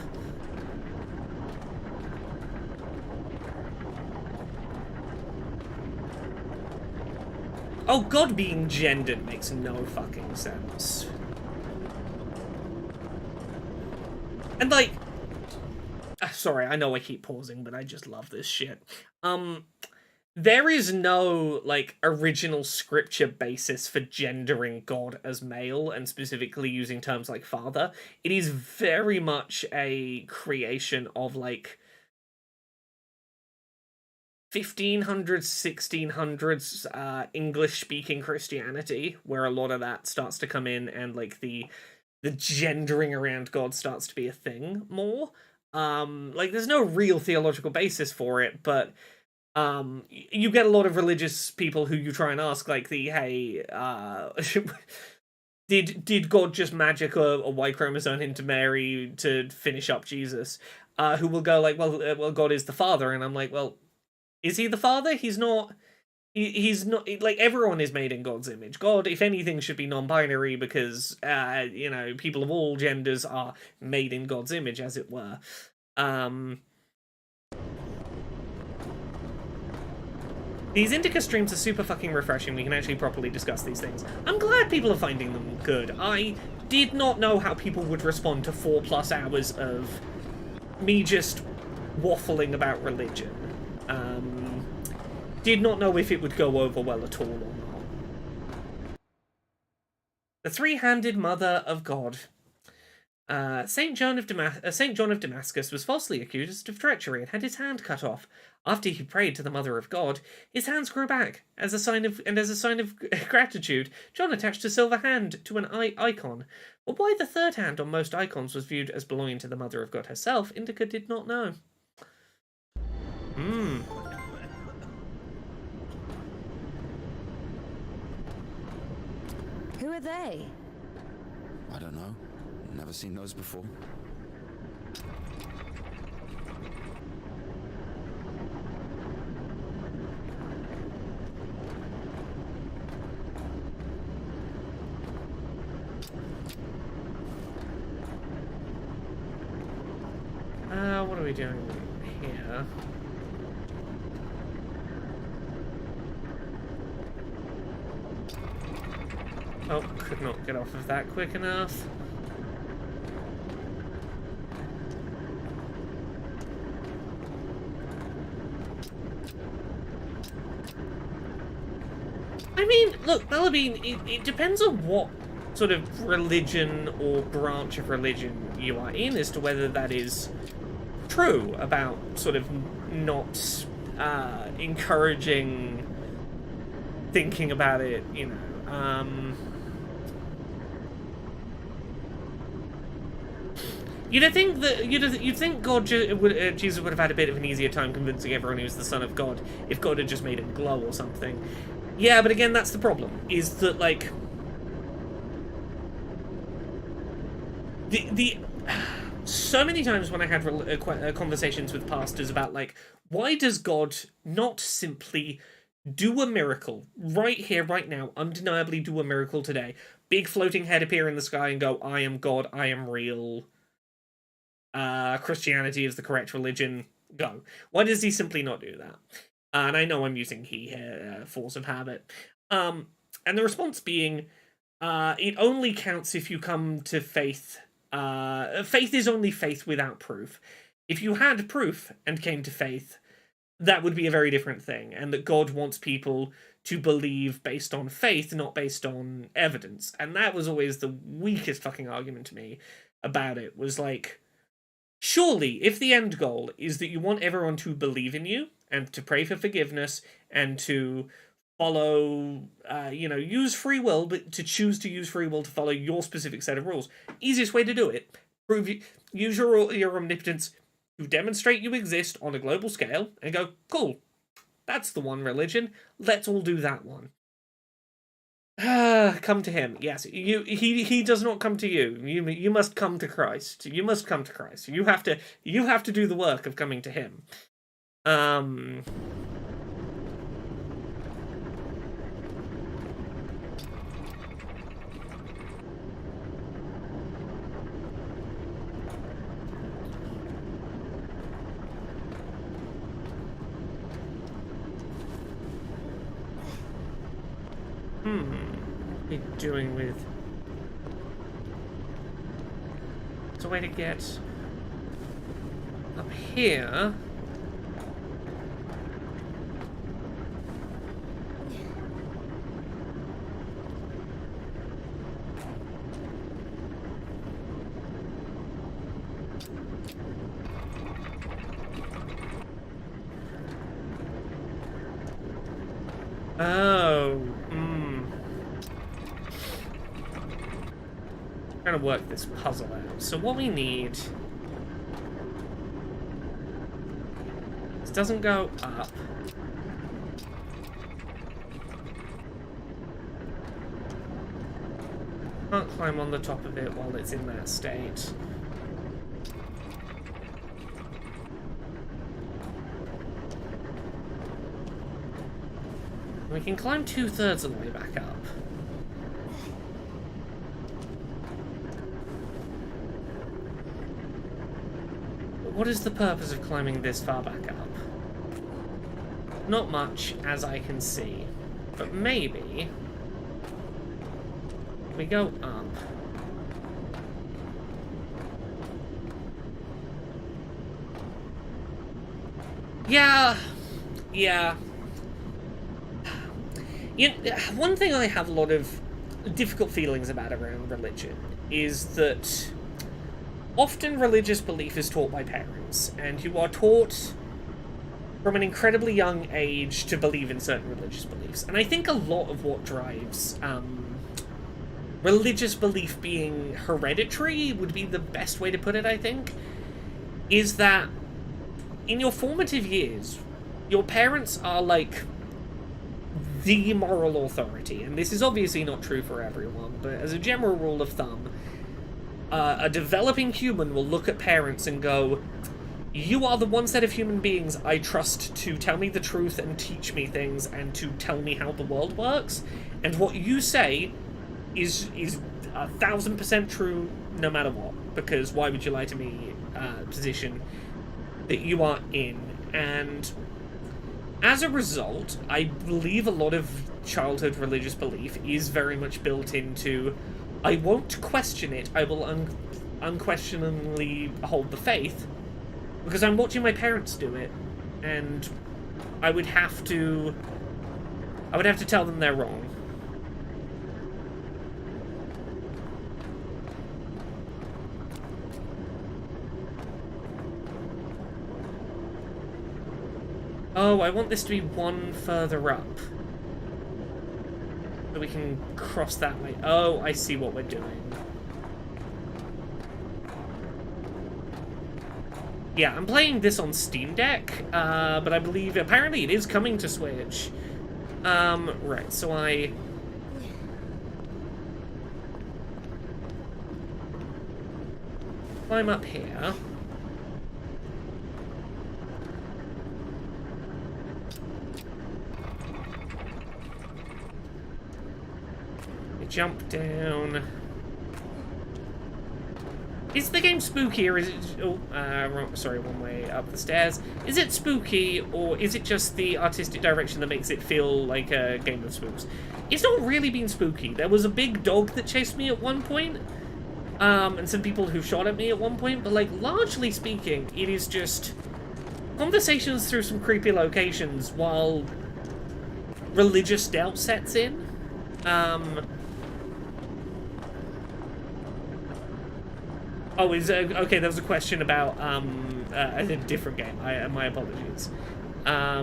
Oh, God being gendered makes no fucking sense. And, like... sorry, I know I keep pausing, but I just love this shit. There is no, like, original scripture basis for gendering God as male, and specifically using terms like father. It is very much a creation of, like, 1500s, 1600s English-speaking Christianity, where a lot of that starts to come in, and, like, the gendering around God starts to be a thing more. Like, there's no real theological basis for it, but you get a lot of religious people who you try and ask, like, hey, did God just magic a Y chromosome into Mary to finish up Jesus? Who will go like, well, God is the father, and I'm like, well, is he the father? He's not. He's not, like, everyone is made in God's image. God, if anything, should be non-binary because, you know, people of all genders are made in God's image, as it were. These Indika streams are super fucking refreshing. We can actually properly discuss these things. I'm glad people are finding them good. I did not know how people would respond to 4+ hours of me just waffling about religion. Did not know if it would go over well at all or not. The three-handed mother of God. Saint John of Damascus was falsely accused of treachery and had his hand cut off. After he prayed to the Mother of God, his hands grew back. As a sign of gratitude, John attached a silver hand to an icon. But why the third hand on most icons was viewed as belonging to the Mother of God herself, Indika did not know. Who are they? I don't know. Never seen those before. What are we doing here? Oh, could not get off of that quick enough. I mean, look, Melabine, it depends on what sort of religion or branch of religion you are in as to whether that is true about sort of not encouraging thinking about it, you know. You'd think that you'd think Jesus would have had a bit of an easier time convincing everyone he was the Son of God if God had just made him glow or something. Yeah, but again, that's the problem. Is that like the so many times when I had conversations with pastors about like, why does God not simply do a miracle right here, right now, undeniably do a miracle today, big floating head appear in the sky and go, I am God, I am real, Christianity is the correct religion, go. Why does he simply not do that? And I know I'm using he here, force of habit. And the response being, it only counts if you come to faith. Faith is only faith without proof. If you had proof and came to faith, that would be a very different thing. And that God wants people to believe based on faith, not based on evidence. And that was always the weakest fucking argument to me about it, was like, surely, if the end goal is that you want everyone to believe in you, and to pray for forgiveness, and to follow, use free will, but to choose to use free will to follow your specific set of rules. Easiest way to do it. Use your omnipotence to demonstrate you exist on a global scale, and go, cool, that's the one religion, let's all do that one. Come to him. Yes, he does not come to you. You must come to Christ. You must come to Christ. You have to do the work of coming to him. What are you doing with... It's a way to get up here. Oh, trying to work this puzzle out. So what we need... This doesn't go up. Can't climb on the top of it while it's in that state. We can climb 2/3 of the way back up. But what is the purpose of climbing this far back up? Not much, as I can see. But maybe... we go up. Yeah. One thing I have a lot of difficult feelings about around religion is that often religious belief is taught by parents, and you are taught from an incredibly young age to believe in certain religious beliefs. And I think a lot of what drives religious belief being hereditary would be the best way to put it, I think, is that in your formative years, your parents are like the moral authority. And this is obviously not true for everyone, but as a general rule of thumb, a developing human will look at parents and go, you are the one set of human beings I trust to tell me the truth and teach me things and to tell me how the world works. And what you say is 1,000% true no matter what. Because why would you lie to me? Position that you are in. And as a result, I believe a lot of childhood religious belief is very much built into, I won't question it, I will unquestioningly hold the faith, because I'm watching my parents do it, and I would have to tell them they're wrong. Oh, I want this to be one further up. So we can cross that way. Oh, I see what we're doing. Yeah, I'm playing this on Steam Deck, but I believe apparently it is coming to Switch. Right, so I climb up here. Jump down. Is the game spooky, or is it... Oh, sorry, one way up the stairs. Is it spooky, or is it just the artistic direction that makes it feel like a game of spooks? It's not really been spooky. There was a big dog that chased me at one point, and some people who shot at me at one point, but, like, largely speaking, it is just conversations through some creepy locations while religious doubt sets in. Oh, okay, there was a question about a different game. My apologies. I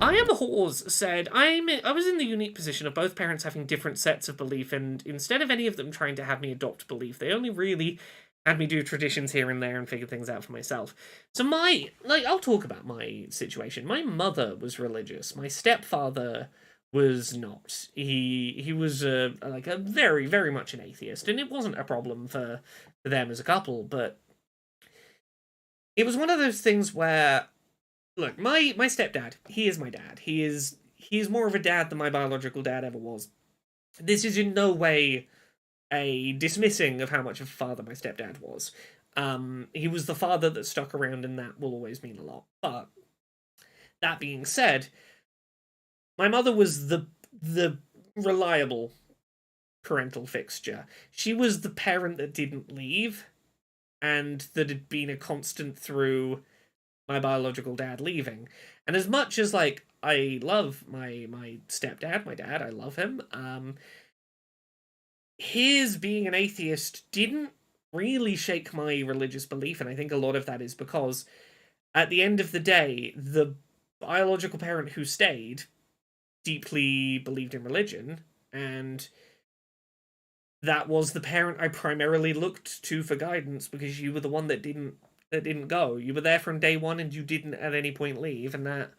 Am a Horse said, I was in the unique position of both parents having different sets of belief, and instead of any of them trying to have me adopt belief, they only really had me do traditions here and there and figure things out for myself. So I'll talk about my situation. My mother was religious. My stepfather was not. He was a very, very much an atheist, and it wasn't a problem for them as a couple, but it was one of those things where, look, my stepdad, he is my dad. He is more of a dad than my biological dad ever was. This is in no way a dismissing of how much of a father my stepdad was. He was the father that stuck around, and that will always mean a lot. But that being said, my mother was the reliable parental fixture. She was the parent that didn't leave, and that had been a constant through my biological dad leaving. And as much as, like, I love my stepdad, my dad, I love him, his being an atheist didn't really shake my religious belief, and I think a lot of that is because, at the end of the day, the biological parent who stayed deeply believed in religion, and that was the parent I primarily looked to for guidance, because you were the one that didn't go. You were there from day one, and you didn't at any point leave, and that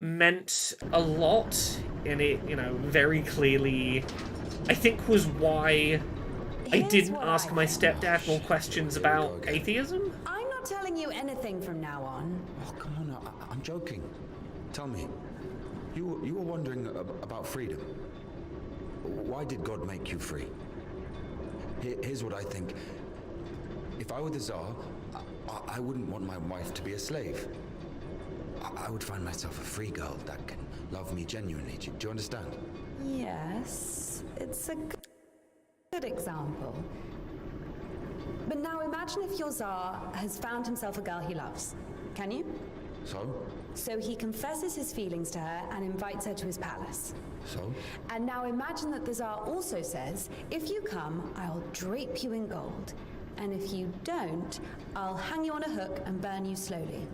meant a lot, and it, very clearly, I think, was why I didn't ask my stepdad more questions about atheism. I'm not telling you anything from now on. Oh, come on, I'm joking. Tell me, you were wondering about freedom. Why did God make you free? Here's what I think. If I were the Tsar, I wouldn't want my wife to be a slave. I would find myself a free girl that can love me genuinely. Do you understand? Yes, it's a good example. But now imagine if your Tsar has found himself a girl he loves. Can you? So? So he confesses his feelings to her and invites her to his palace. So? And now imagine that the Tsar also says, if you come, I'll drape you in gold. And if you don't, I'll hang you on a hook and burn you slowly.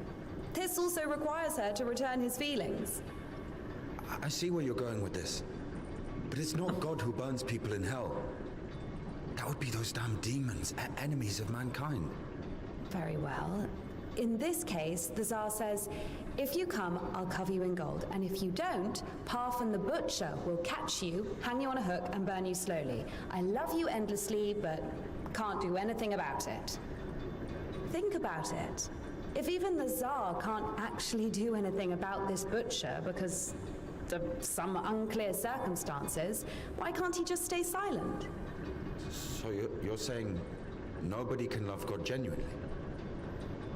This also requires her to return his feelings. I see where you're going with this. But it's not God who burns people in hell. That would be those damn demons, enemies of mankind. Very well. In this case, the Tsar says, if you come, I'll cover you in gold, and if you don't, Parfin the Butcher will catch you, hang you on a hook, and burn you slowly. I love you endlessly, but can't do anything about it. Think about it. If even the Tsar can't actually do anything about this butcher because of some unclear circumstances, why can't he just stay silent? So you're saying nobody can love God genuinely?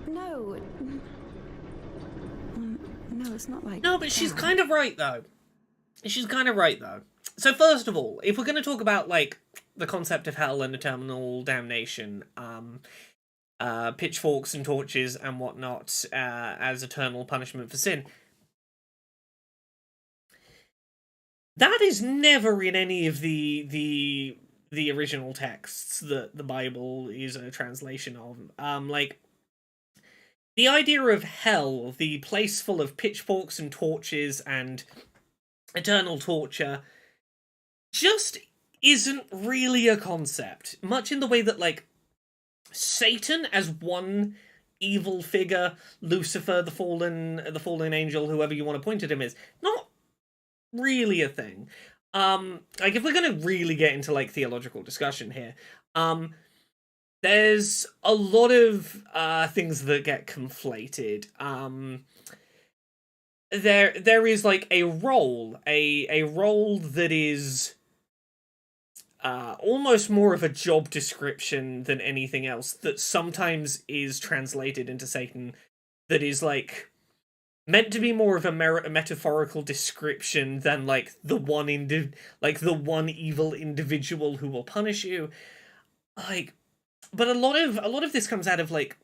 No. No, it's not like No, but she's that. kind of right, though. She's kind of right, though. So first of all, if we're going to talk about, like, the concept of hell and eternal damnation, pitchforks and torches and whatnot as eternal punishment for sin, that is never in any of the original texts that the Bible is a translation of. Like, the idea of hell, the place full of pitchforks and torches and eternal torture, just isn't really a concept. Much in the way that, like, Satan as one evil figure, Lucifer, the fallen angel, whoever you want to point at him is, not really a thing. Like, if we're gonna really get into, like, theological discussion here, there's a lot of things that get conflated. There is, like, a role that is almost more of a job description than anything else, that sometimes is translated into Satan, that is, like, meant to be more of a metaphorical description than, like, the one evil individual who will punish you. Like, but a lot of this comes out of, like,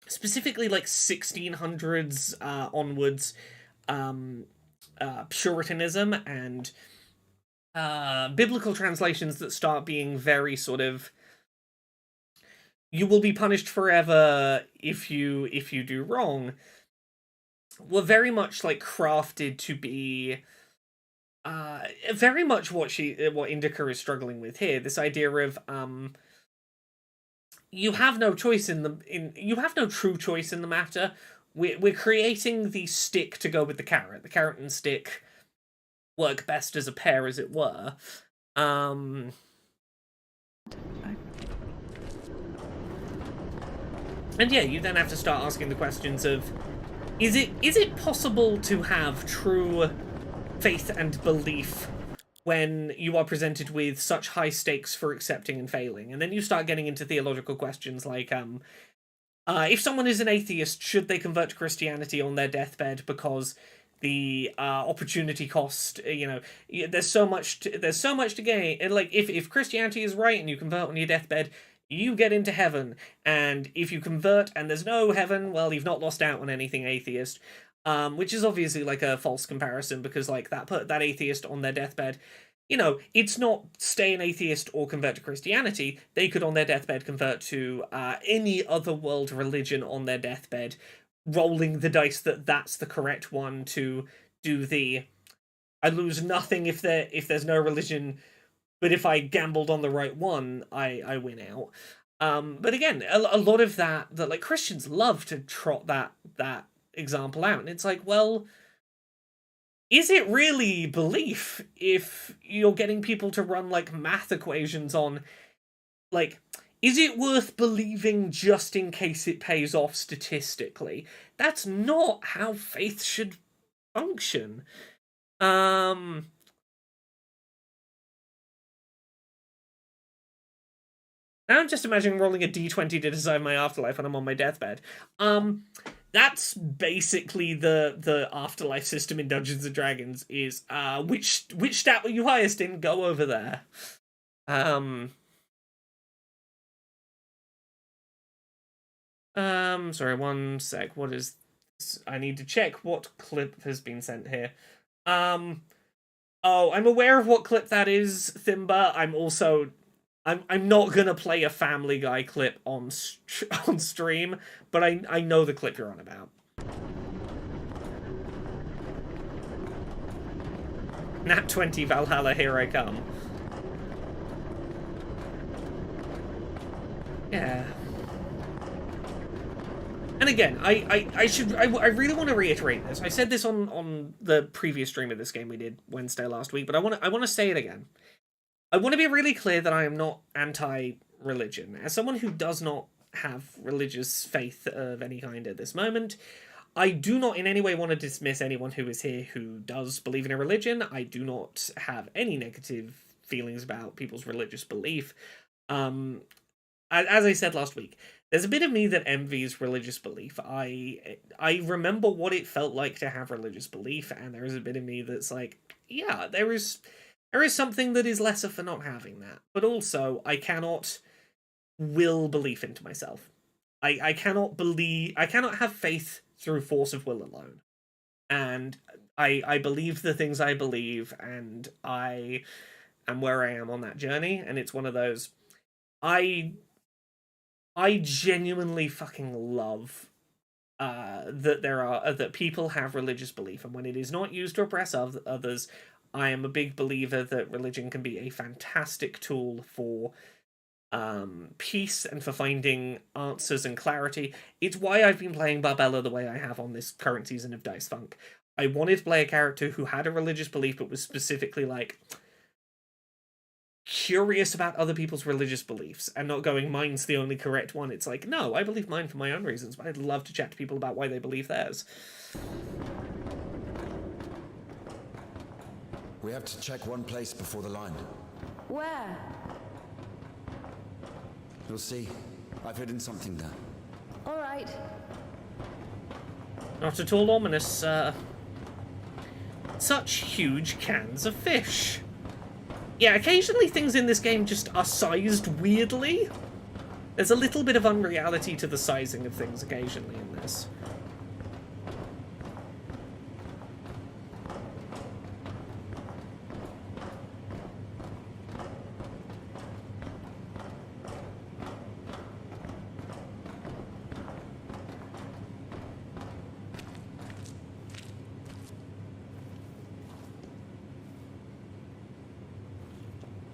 specifically, like, 1600s onwards, Puritanism and biblical translations that start being very sort of, you will be punished forever if you do wrong, were very much, like, crafted to be very much what Indika is struggling with here. This idea of you have no choice you have no true choice in the matter. We're creating the stick to go with the carrot. The carrot and stick work best as a pair, as it were. And yeah, you then have to start asking the questions of, is it possible to have true faith and belief when you are presented with such high stakes for accepting and failing? And then you start getting into theological questions like, if someone is an atheist, should they convert to Christianity on their deathbed because the opportunity cost, there's so much to gain. And, like, if Christianity is right and you convert on your deathbed, you get into heaven, and if you convert and there's no heaven, well, you've not lost out on anything, atheist. Which is obviously, like, a false comparison, because, like, that atheist on their deathbed, it's not stay an atheist or convert to Christianity. They could on their deathbed convert to any other world religion on their deathbed, rolling the dice that that's the correct one to do the, I lose nothing if there's no religion, but if I gambled on the right one, I win out. But again, a lot of that like, Christians love to trot that example out, and it's like, well, is it really belief if you're getting people to run, like, math equations on, like, is it worth believing just in case it pays off statistically? That's not how faith should function. I'm just imagining rolling a d20 to decide my afterlife when I'm on my deathbed. That's basically the afterlife system in Dungeons and Dragons, is which stat were you highest in? Go over there. Sorry, one sec. What is I need to check what clip has been sent here. Oh, I'm aware of what clip that is, Thimba. I'm not gonna play a Family Guy clip on stream, but I know the clip you're on about. Nat 20 Valhalla, here I come. Yeah. And again, I really want to reiterate this. I said this on the previous stream of this game we did Wednesday last week, but I want to say it again. I want to be really clear that I am not anti-religion. As someone who does not have religious faith of any kind at this moment, I do not in any way want to dismiss anyone who is here who does believe in a religion. I do not have any negative feelings about people's religious belief. As I said last week, there's a bit of me that envies religious belief. I remember what it felt like to have religious belief, and there is a bit of me that's like, yeah, there is something that is lesser for not having that. But also, I cannot will belief into myself. I cannot have faith through force of will alone. And I believe the things I believe, and I am where I am on that journey, and it's one of those... I genuinely fucking love that people have religious belief, and when it is not used to oppress others, I am a big believer that religion can be a fantastic tool for peace and for finding answers and clarity. It's why I've been playing Barbella the way I have on this current season of Dice Funk. I wanted to play a character who had a religious belief but was specifically like curious about other people's religious beliefs and not going, mine's the only correct one. It's like, no, I believe mine for my own reasons, but I'd love to chat to people about why they believe theirs. We have to check one place before the line. Where? You'll see. I've hidden something there. All right. Not at all ominous, such huge cans of fish. Yeah, occasionally things in this game just are sized weirdly. There's a little bit of unreality to the sizing of things occasionally in this.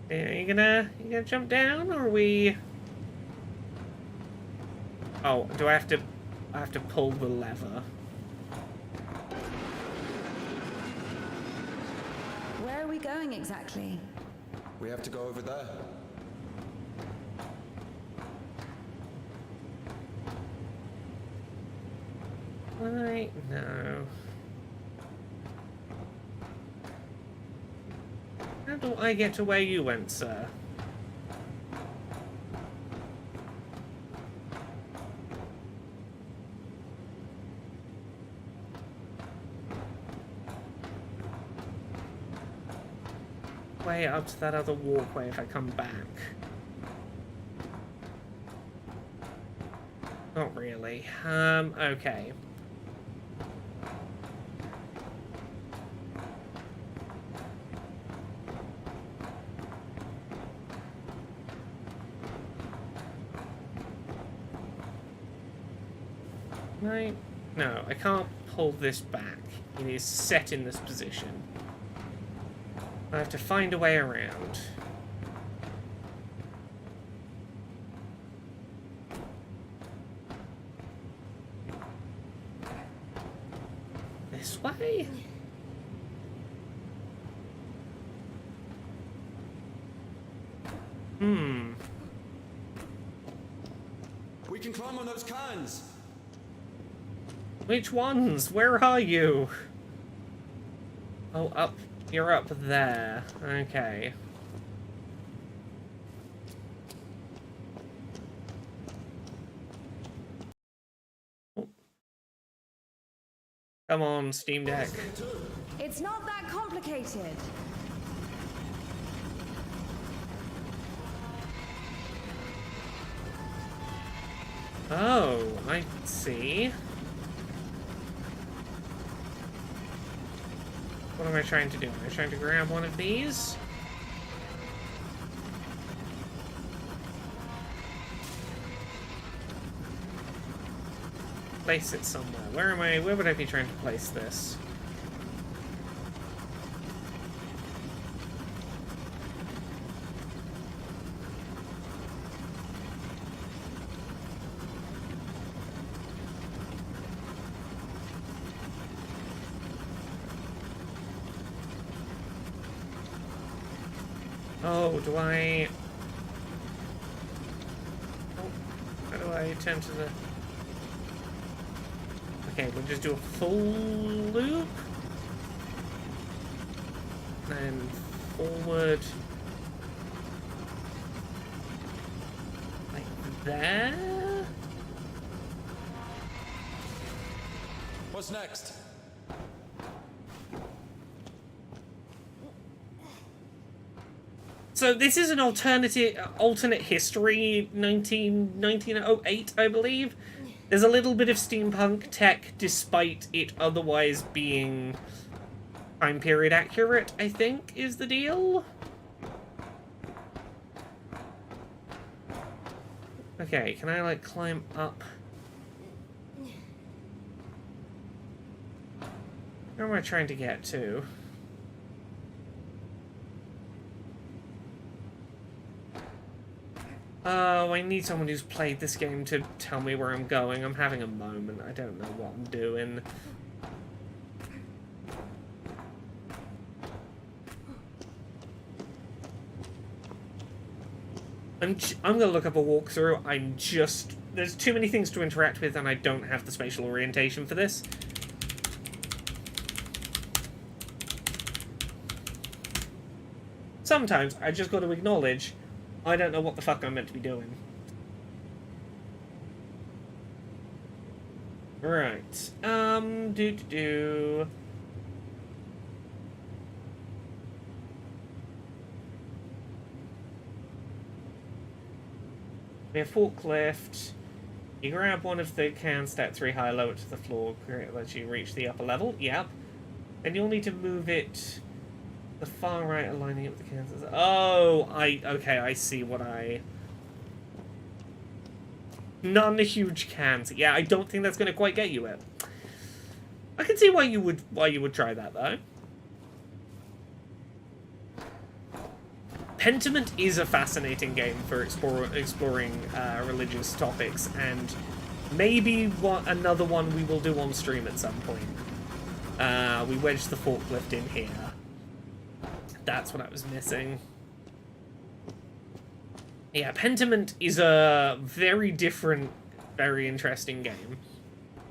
Are you gonna jump down, or are we... Oh, do I have to pull the lever? Where are we going exactly? We have to go over there. Right, no. How do I get to where you went, sir? Way up to that other walkway if I come back. Not really. Okay. Right? No, I can't pull this back. It is set in this position. I have to find a way around. This way? We can climb on those cans. Which ones? Where are you? Oh, up. You're up there. Okay. Oh. Come on, Steam Deck. It's not that complicated. Oh, I see. What am I trying to do? Am I trying to grab one of these? Place it somewhere. Where am I? Where would I be trying to place this? Oh, do I... Oh, how do I attend to the... Okay, we'll just do a full loop. Then forward. Like there? What's next? So this is an alternate history, 1908, I believe. There's a little bit of steampunk tech, despite it otherwise being time period accurate, I think, is the deal. Okay, can I, like, climb up? Where am I trying to get to? Oh, I need someone who's played this game to tell me where I'm going. I'm having a moment. I don't know what I'm doing. I'm gonna look up a walkthrough. There's too many things to interact with and I don't have the spatial orientation for this. Sometimes I just gotta acknowledge I don't know what the fuck I'm meant to be doing. Right. We have forklift. You grab one of the cans, stat 3 high, lower it to the floor, lets you reach the upper level. Yep. Then you'll need to move it the far right, aligning it with the cans. Oh, okay, I see what None huge cans. Yeah, I don't think that's going to quite get you it. I can see why you would try that, though. Pentiment is a fascinating game for exploring religious topics, and maybe another one we will do on stream at some point. We wedged the forklift in here. That's what I was missing. Yeah, Pentiment is a very different, very interesting game.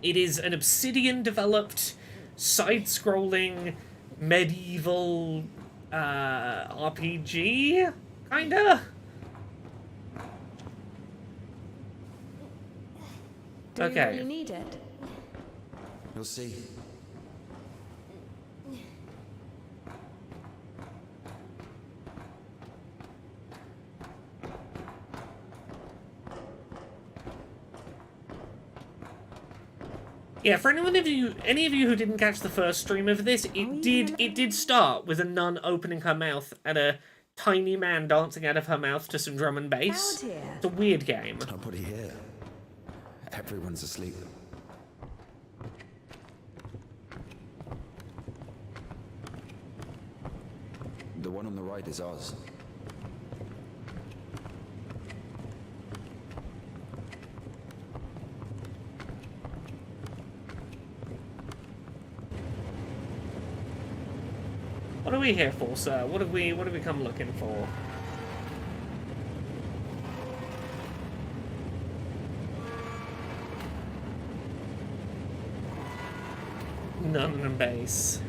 It is an Obsidian-developed, side-scrolling, medieval RPG, kinda? Do you really need it? You'll see. Yeah, for any of you who didn't catch the first stream of this, it did start with a nun opening her mouth and a tiny man dancing out of her mouth to some drum and bass. It's a weird game. Nobody here. Everyone's asleep. The one on the right is ours. What are we here for, sir? What have we come looking for? Nun and base.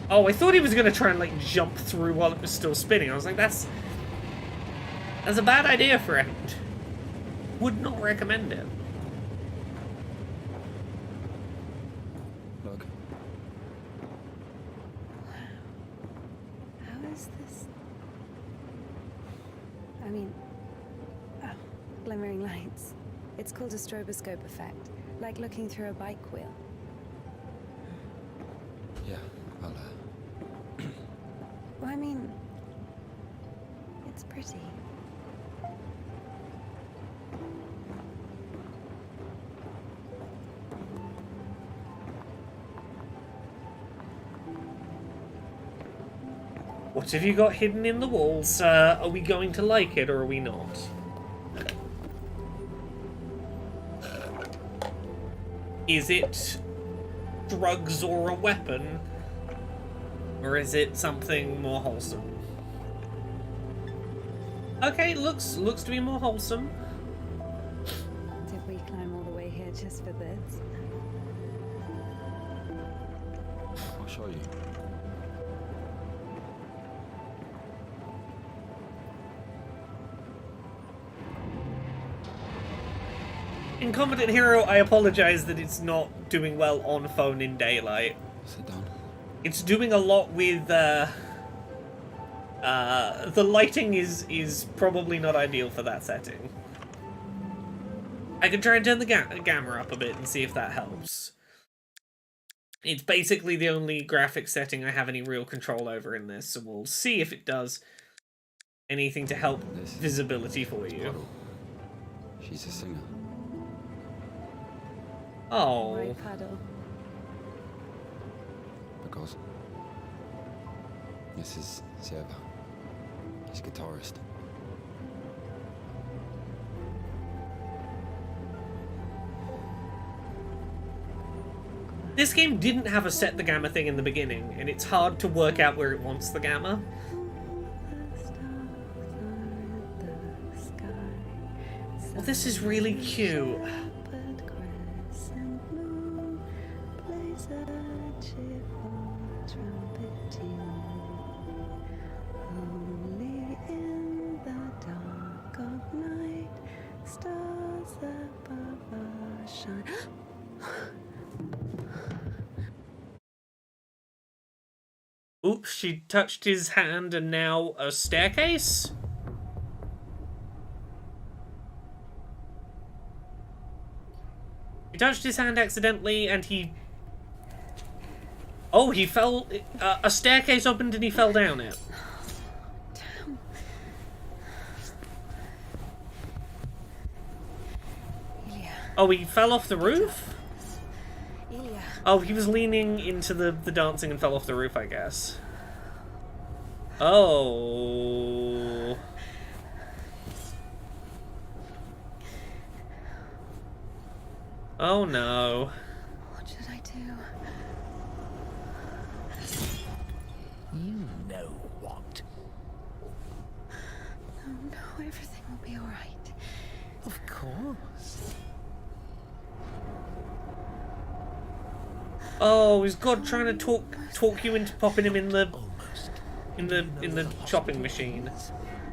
Oh, I thought he was gonna try and like jump through while it was still spinning. I was like, that's a bad idea, friend. Would not recommend it. Look. How is this? I mean, oh, glimmering lights. It's called a stroboscope effect, like looking through a bike wheel. Yeah, well, Well, I mean, it's pretty. What have you got hidden in the walls? Are we going to like it or are we not? Is it drugs or a weapon? Or is it something more wholesome? Okay, looks to be more wholesome. Did we climb all the way here just for this? I'll show you. Incompetent Hero, I apologize that it's not doing well on phone in daylight. Sit down. It's doing a lot with, the lighting is probably not ideal for that setting. I can try and turn the gamma up a bit and see if that helps. It's basically the only graphic setting I have any real control over in this, so we'll see if it does anything to help visibility for you. Bottle. She's a singer. Oh. Why paddle? Because this is Seba. He's guitarist. This game didn't have a set the gamma thing in the beginning, and it's hard to work out where it wants the gamma. Well, this is really cute. Oops, she touched his hand and now a staircase? He touched his hand accidentally and he... Oh, he fell... a staircase opened and he fell down it. Damn. Ilya. Oh, he fell off the roof? Ilya. Oh, he was leaning into the dancing and fell off the roof, I guess. Oh. Oh no. What should I do? You know what? Oh no, everything will be alright. Of course. Oh, is God trying to talk you into popping him in the Almost. in the shopping machine?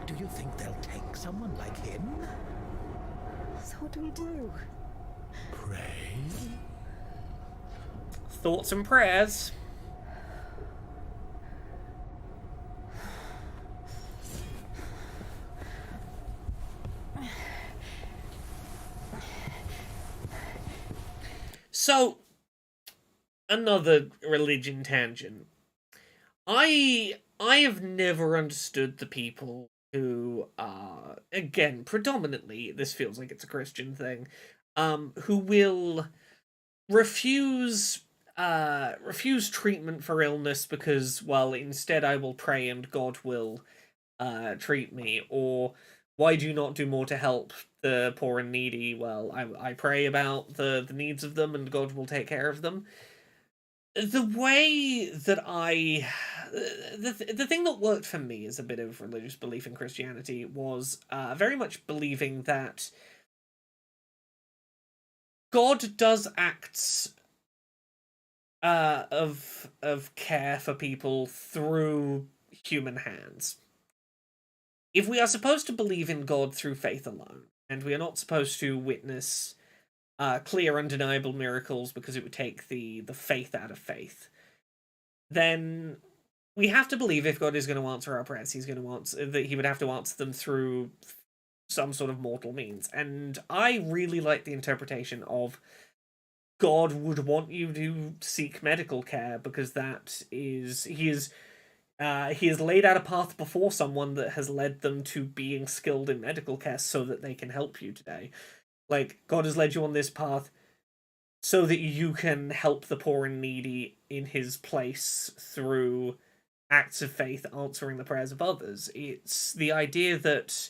Do you think they'll take someone like him? So what do we do? Pray? Thoughts and prayers. So, another religion tangent. I have never understood the people who are, again, predominantly, this feels like it's a Christian thing, who will refuse treatment for illness because, well, instead I will pray and God will treat me, or why do you not do more to help the poor and needy? Well, I pray about the needs of them and God will take care of them. The way that the thing that worked for me as a bit of religious belief in Christianity was very much believing that God does acts of care for people through human hands. If we are supposed to believe in God through faith alone, and we are not supposed to witness clear, undeniable miracles because it would take the faith out of faith, then we have to believe if God is going to answer our prayers, he's going to answer that he would have to answer them through some sort of mortal means. And I really like the interpretation of God would want you to seek medical care because he has laid out a path before someone that has led them to being skilled in medical care so that they can help you today. Like, God has led you on this path so that you can help the poor and needy in his place through acts of faith, answering the prayers of others. It's the idea that,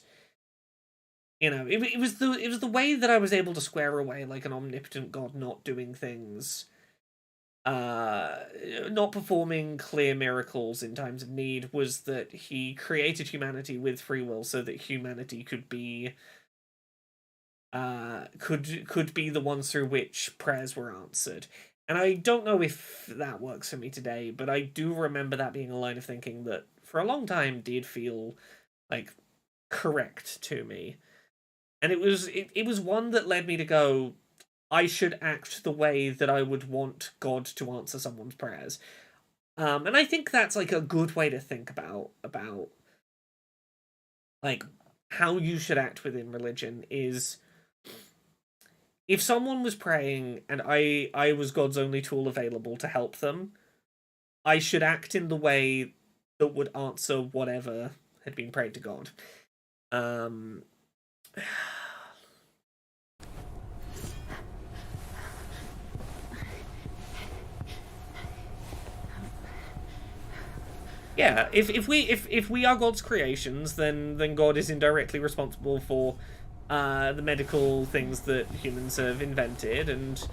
it was the way that I was able to square away like an omnipotent God not doing things, not performing clear miracles in times of need, was that he created humanity with free will so that humanity could be the ones through which prayers were answered. And I don't know if that works for me today, but I do remember that being a line of thinking that for a long time did feel like correct to me. And it was one that led me to go, I should act the way that I would want God to answer someone's prayers. And I think that's like a good way to think about like how you should act within religion is, if someone was praying and I was God's only tool available to help them, I should act in the way that would answer whatever had been prayed to God. Yeah, if we are God's creations, then God is indirectly responsible for the medical things that humans have invented, and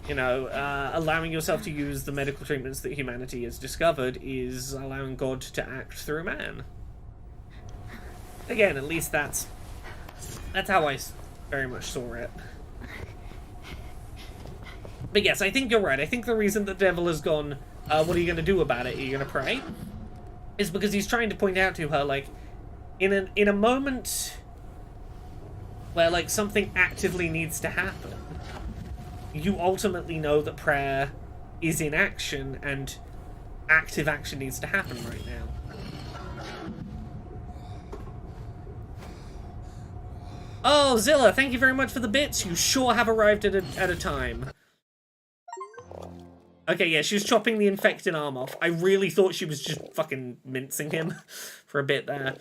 allowing yourself to use the medical treatments that humanity has discovered is allowing God to act through man. Again, at least that's how I very much saw it. But yes, I think you're right. I think the reason the devil has gone, what are you going to do about it? Are you going to pray? Is because he's trying to point out to her, like, in a moment where, like, something actively needs to happen, you ultimately know that prayer is in action, and active action needs to happen right now. Oh, Zilla, thank you very much for the bits. You sure have arrived at a time. Okay, yeah, she was chopping the infected arm off. I really thought she was just fucking mincing him for a bit there.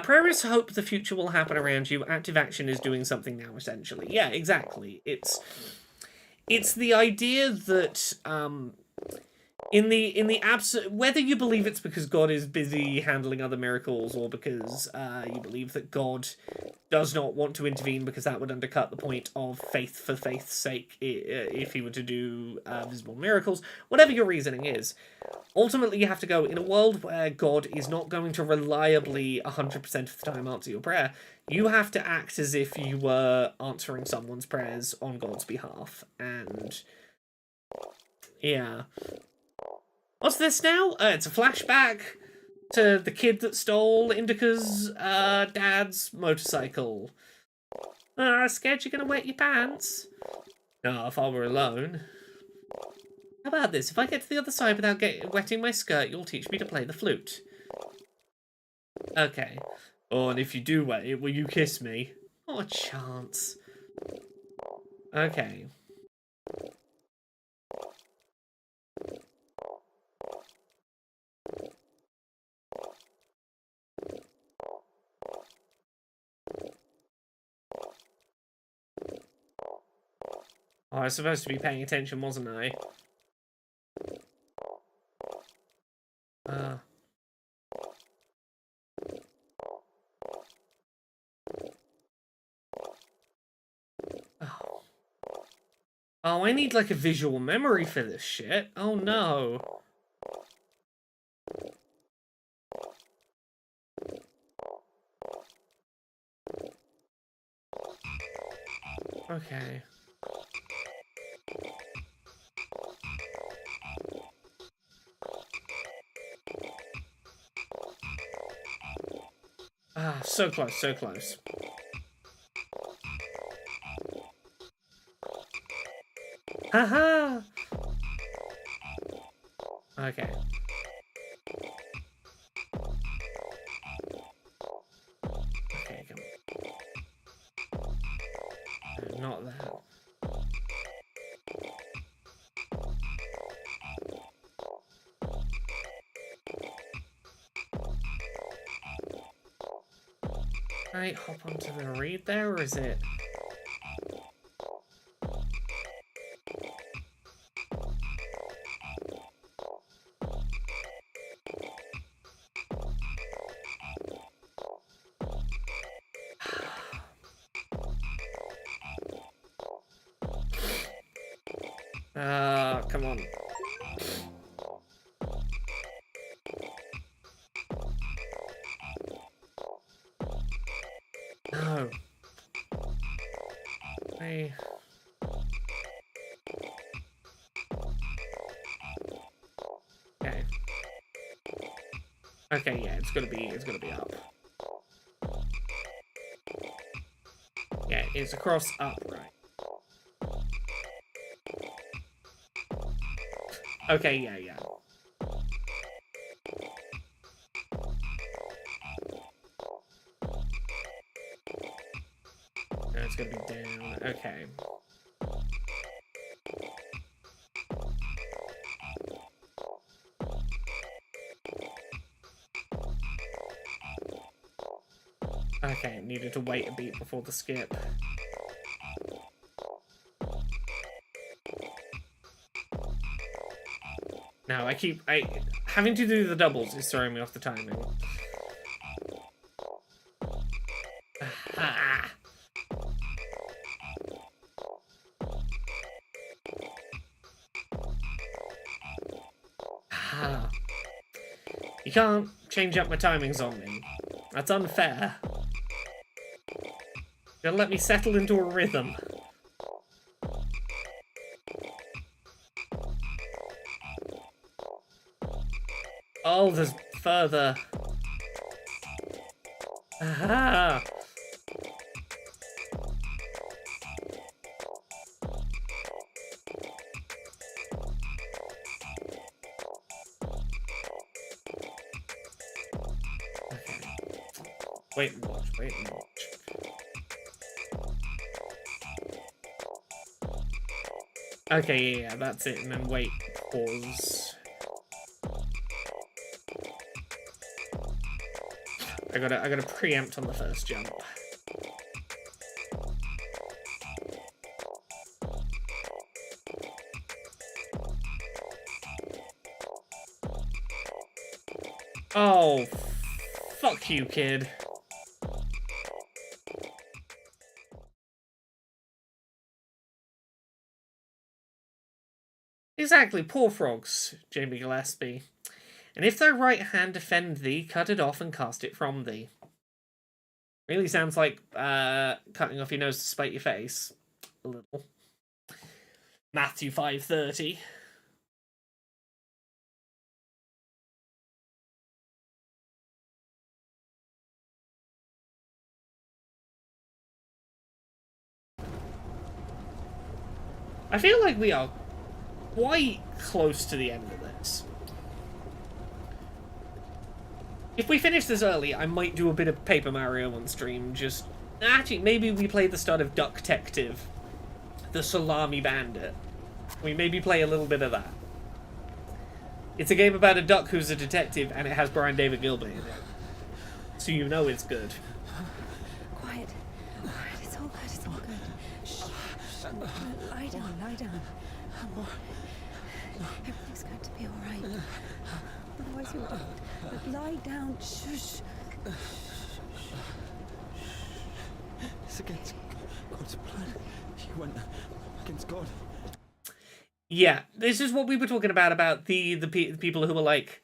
Prayer is hope the future will happen around you. Active action is doing something now, essentially. Yeah, exactly. It's the idea that, in the whether you believe it's because God is busy handling other miracles, or because you believe that God does not want to intervene because that would undercut the point of faith for faith's sake if he were to do visible miracles, whatever your reasoning is, ultimately you have to go, in a world where God is not going to reliably 100% of the time answer your prayer, you have to act as if you were answering someone's prayers on God's behalf. And yeah. What's this now? It's a flashback to the kid that stole Indika's dad's motorcycle. Scared you're gonna wet your pants? No, if I were alone. How about this? If I get to the other side without wetting my skirt, you'll teach me to play the flute. Okay. Oh, and if you do wet it, will you kiss me? Not a chance. Okay. Oh, I was supposed to be paying attention, wasn't I? Oh, I need like a visual memory for this shit. Oh no. Okay. Ah, so close, so close. Haha! Okay. Okay, come on. not that. Can I hop onto the reed there, or is it? Come on. No. Hey. Okay. Okay, yeah, it's gonna be up. Yeah, it's across up, right. Okay, yeah. No, it's gonna be down. Okay. Okay, needed to wait a beat before the skip. No, having to do the doubles is throwing me off the timing. Ah. Ah. You can't change up my timings on me. That's unfair. You gotta let me settle into a rhythm. Oh, there's further. Aha! Okay. Wait and watch, wait and watch. Okay, yeah, that's it, and then wait, pause. I gotta preempt on the first jump. Oh, fuck you, kid. Exactly, poor frogs, Jamie Gillespie. And if thy right hand defend thee, cut it off and cast it from thee. Really sounds like cutting off your nose to spite your face. A little. Matthew 5:30. I feel like we are quite close to the end of this. If we finish this early, I might do a bit of Paper Mario on stream. Just actually, maybe we play the start of Duck Detective, the Salami Bandit. We maybe play a little bit of that. It's a game about a duck who's a detective, and it has Brian David Gilbert in it, so you know it's good. Quiet. Quiet. It's all good. It's all good. Shh. Lie down. Lie down. Everything's going to be all right. Otherwise you won't. But lie down. Shush. It's against God's plan. You went against God. Yeah, this is what we were talking about the people who were like,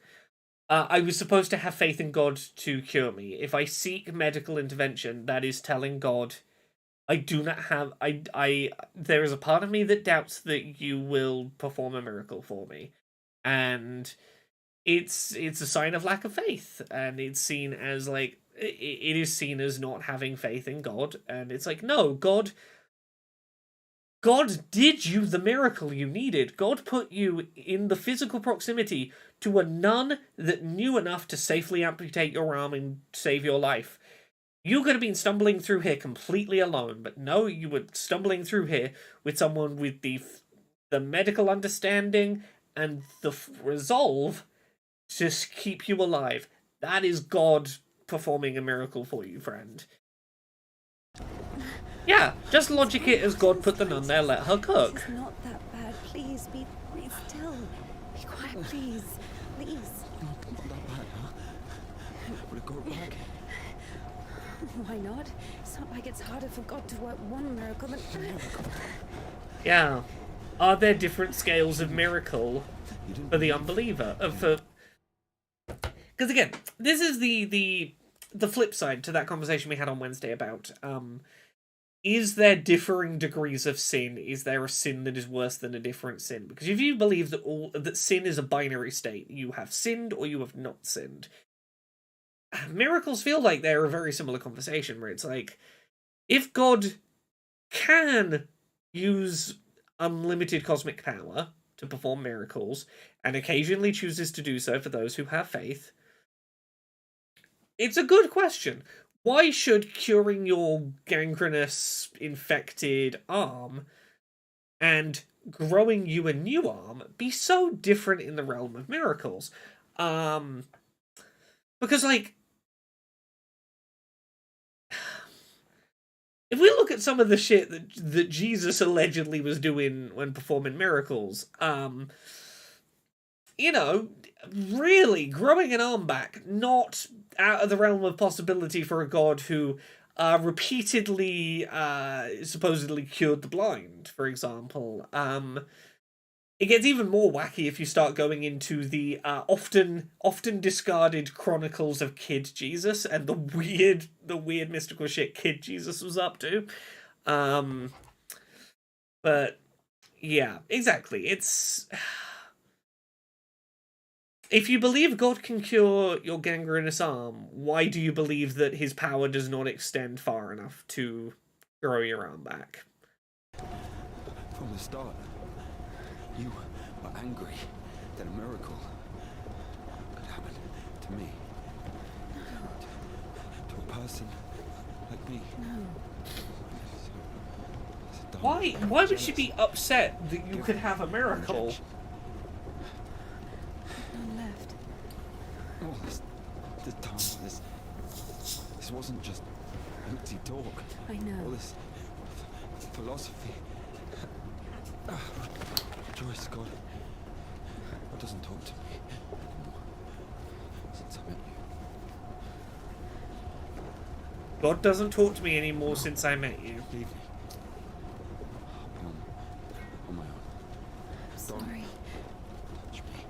I was supposed to have faith in God to cure me. If I seek medical intervention, that is telling God, I do not have, there is a part of me that doubts that you will perform a miracle for me. And it's a sign of lack of faith, and it's seen as like, it is seen as not having faith in God, and it's like, no, God did you the miracle you needed. God put you in the physical proximity to a nun that knew enough to safely amputate your arm and save your life. You could have been stumbling through here completely alone, but no, you were stumbling through here with someone with the medical understanding and the resolve to keep you alive. That is God performing a miracle for you, friend. Yeah, just logic it as God put the nun there, let her cook. It's not that bad. Please, be still. Be quiet, please. Please. Not that bad, huh? Will it go back? Why not? It's not like it's harder for God to work one miracle than... Yeah. Are there different scales of miracle for the unbeliever? Because again, this is the flip side to that conversation we had on Wednesday about is there differing degrees of sin? Is there a sin that is worse than a different sin? Because if you believe that sin is a binary state, you have sinned or you have not sinned. Miracles feel like they're a very similar conversation where it's like, if God can use unlimited cosmic power to perform miracles and occasionally chooses to do so for those who have faith, it's a good question. Why should curing your gangrenous infected arm and growing you a new arm be so different in the realm of miracles? Because, like, if we look at some of the shit that Jesus allegedly was doing when performing miracles, you know, really growing an arm back, not out of the realm of possibility for a god who repeatedly supposedly cured the blind, for example. It gets even more wacky if you start going into the often discarded chronicles of Kid Jesus and the weird mystical shit Kid Jesus was up to. But yeah, exactly. It's if you believe God can cure your gangrenous arm, why do you believe that his power does not extend far enough to grow your arm back? From the start, you were angry that a miracle could happen to me. To a person like me. Why would she be upset that you could have a miracle? None left. All this time, this wasn't just empty talk. I know. All this philosophy. Joyce, God doesn't talk to me anymore since I met you. God doesn't talk to me anymore since I met you. Leave me. I'll be on my own. Sorry. Touch me.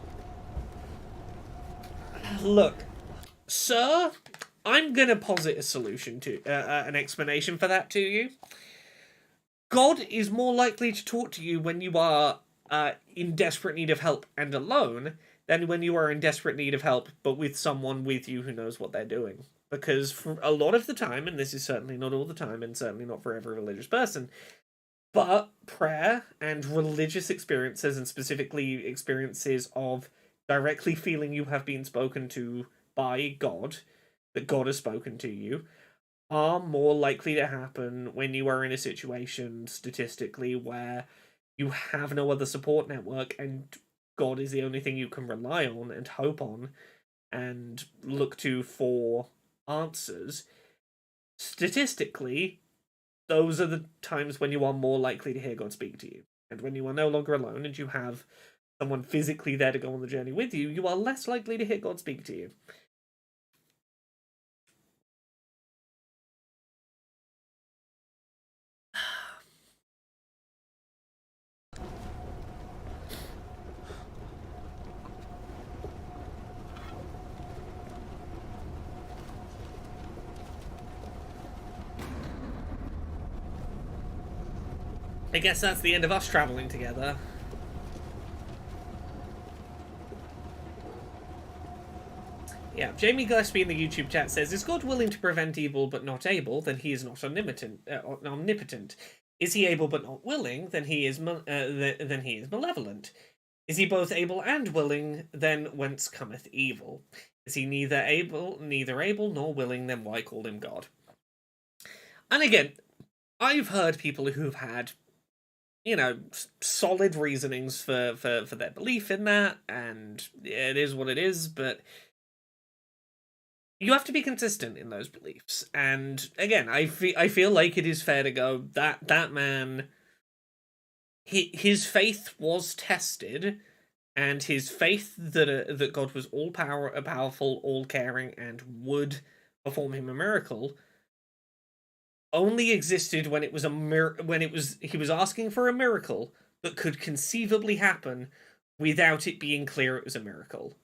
Look, sir, I'm gonna posit a solution to an explanation for that to you. God is more likely to talk to you when you are in desperate need of help and alone than when you are in desperate need of help but with someone with you who knows what they're doing. Because for a lot of the time, and this is certainly not all the time and certainly not for every religious person, but prayer and religious experiences, and specifically experiences of directly feeling you have been spoken to by God, that God has spoken to you, are more likely to happen when you are in a situation, statistically, where you have no other support network and God is the only thing you can rely on and hope on and look to for answers. Statistically, those are the times when you are more likely to hear God speak to you. And when you are no longer alone and you have someone physically there to go on the journey with you, you are less likely to hear God speak to you. I guess that's the end of us traveling together. Yeah, Jamie Gillespie in the YouTube chat says, is God willing to prevent evil but not able? Then he is not omnipotent. Is he able but not willing? Then he is malevolent. Is he both able and willing? Then whence cometh evil? Is he neither able nor willing? Then why call him God? And again, I've heard people who've had, you know, solid reasonings for their belief in that, and it is what it is, but you have to be consistent in those beliefs. And again, I feel like it is fair to go that man, his faith was tested, and his faith that God was powerful, all caring, and would perform him a miracle only existed when it was he was asking for a miracle that could conceivably happen without it being clear it was a miracle.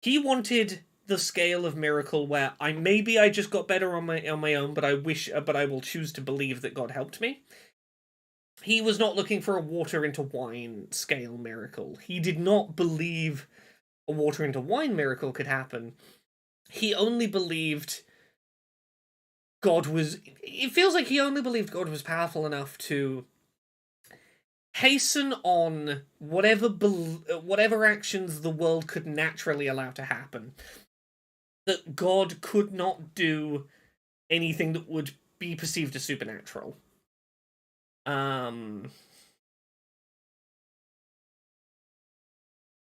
He wanted the scale of miracle where I just got better on my own, but I will choose to believe that God helped me. He was not looking for a water into wine scale miracle. He did not believe a water into wine miracle could happen. He only believed it feels like he only believed God was powerful enough to hasten on whatever actions the world could naturally allow to happen. That God could not do anything that would be perceived as supernatural.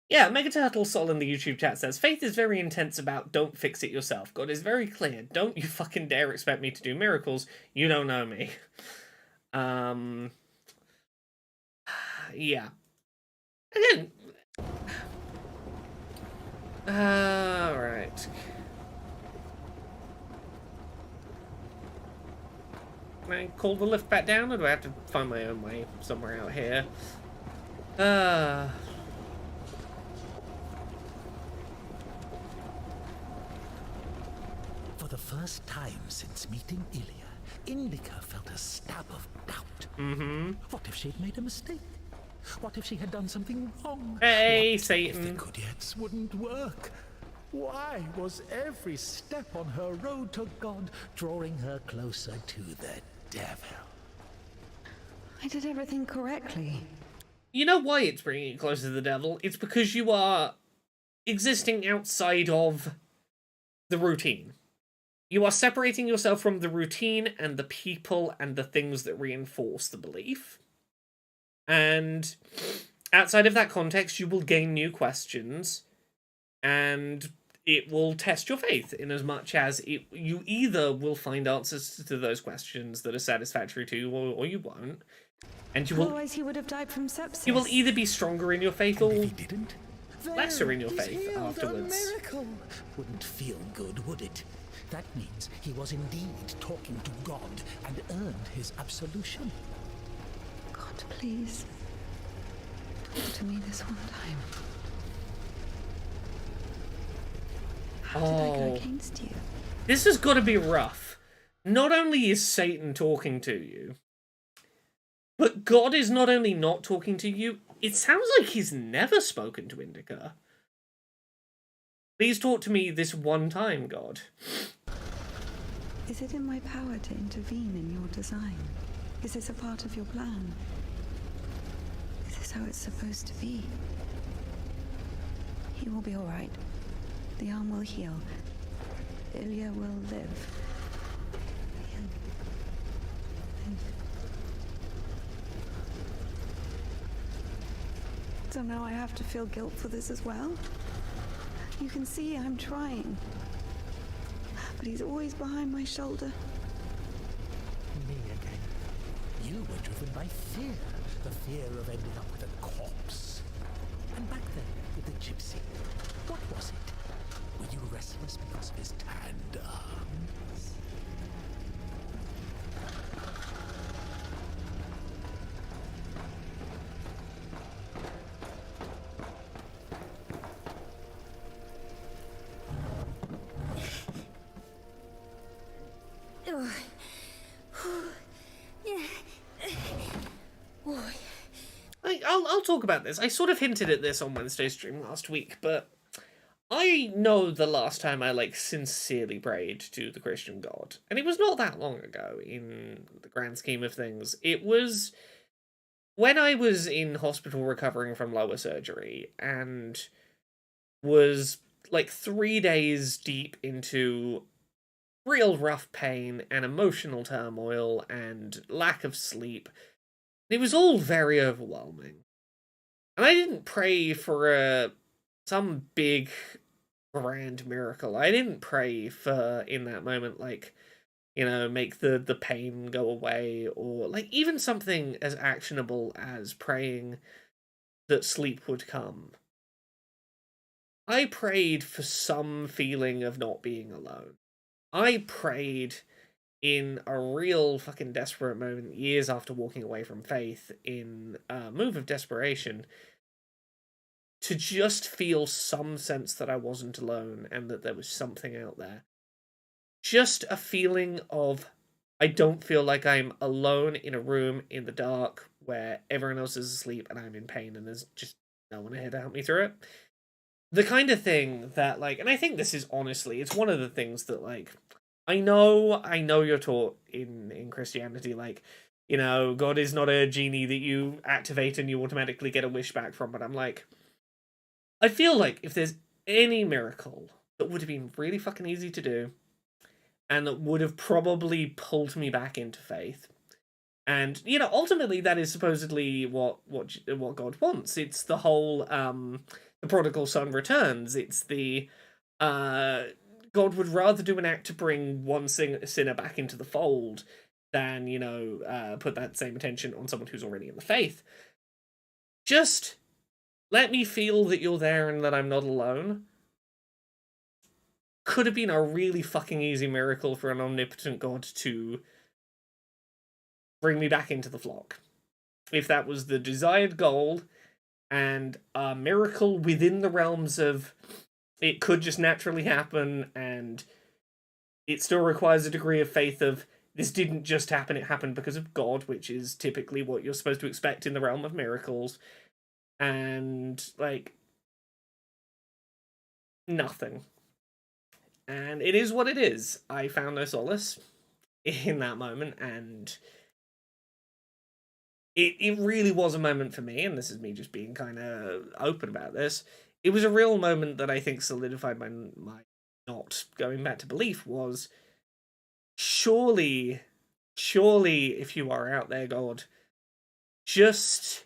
Yeah, Mega Turtle Sol in the YouTube chat says, faith is very intense about don't fix it yourself. God is very clear. Don't you fucking dare expect me to do miracles. You don't know me. Yeah. Again. Alright. Can I call the lift back down, or do I have to find my own way somewhere out here? For the first time since meeting Ilya, Indika felt a stab of doubt. Mm-hmm. What if she'd made a mistake? What if she had done something wrong? Hey, what Satan. If the Kudyets wouldn't work? Why was every step on her road to God drawing her closer to the devil? I did everything correctly. You know why it's bringing you closer to the devil? It's because you are existing outside of the routine. You are separating yourself from the routine and the people and the things that reinforce the belief. And outside of that context, you will gain new questions, and it will test your faith in as much as you either will find answers to those questions that are satisfactory to you, or you won't. And you will. Otherwise, he would have died from sepsis. You will either be stronger in your faith or If he didn't, lesser in your he's faith healed, afterwards. A miracle. Wouldn't feel good, would it? That means he was indeed talking to God and earned his absolution. God, please. Talk to me this one time. How did I go against you? This has got to be rough. Not only is Satan talking to you, but God is not only not talking to you, it sounds like he's never spoken to Indika. Please talk to me this one time, God. Is it in my power to intervene in your design? Is this a part of your plan? Is this how it's supposed to be? He will be all right. The arm will heal. Ilya will live. So now I have to feel guilt for this as well? You can see I'm trying. But he's always behind my shoulder. Me again. You were driven by fear. The fear of ending up with a corpse. And back then, with the gypsy, what was it? Were you restless because of his tanned arms? I'll talk about this. I sort of hinted at this on Wednesday's stream last week, but I know the last time I, sincerely prayed to the Christian God, and it was not that long ago in the grand scheme of things. It was when I was in hospital recovering from lower surgery, and was, 3 days deep into real rough pain and emotional turmoil and lack of sleep. It was all very overwhelming. And I didn't pray for some big grand miracle. I didn't pray for, in that moment, like, make the pain go away, or like even something as actionable as praying that sleep would come. I prayed for some feeling of not being alone. I prayed in a real fucking desperate moment, years after walking away from faith, in a move of desperation, to just feel some sense that I wasn't alone and that there was something out there. Just a feeling of, I don't feel like I'm alone in a room in the dark where everyone else is asleep and I'm in pain and there's just no one here to help me through it. The kind of thing that, like, and I think this is honestly, it's one of the things that, like, I know you're taught in Christianity, like, God is not a genie that you activate and you automatically get a wish back from, but I'm like, I feel like if there's any miracle that would have been really fucking easy to do, and that would have probably pulled me back into faith, and ultimately that is supposedly what God wants. It's the whole the prodigal son returns. It's the God would rather do an act to bring one sinner back into the fold than put that same attention on someone who's already in the faith. Just let me feel that you're there and that I'm not alone. Could have been a really fucking easy miracle for an omnipotent God to bring me back into the flock. If that was the desired goal, and a miracle within the realms of it could just naturally happen, and it still requires a degree of faith of this didn't just happen, it happened because of God, which is typically what you're supposed to expect in the realm of miracles, and, like, nothing. And it is what it is. I found no solace in that moment, and it really was a moment for me, and this is me just being kind of open about this. It was a real moment that I think solidified my not going back to belief. Was surely, if you are out there, God, just...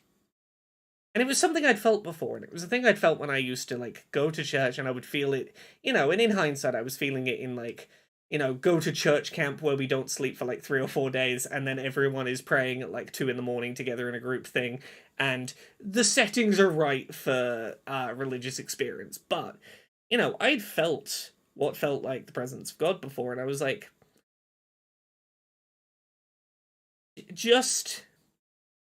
And it was something I'd felt before, and it was a thing I'd felt when I used to, like, go to church, and I would feel it, and in hindsight, I was feeling it in, like, go to church camp where we don't sleep for, like, 3 or 4 days, and then everyone is praying at, like, 2 a.m. together in a group thing, and the settings are right for religious experience. But, I'd felt what felt like the presence of God before, and I was like, just...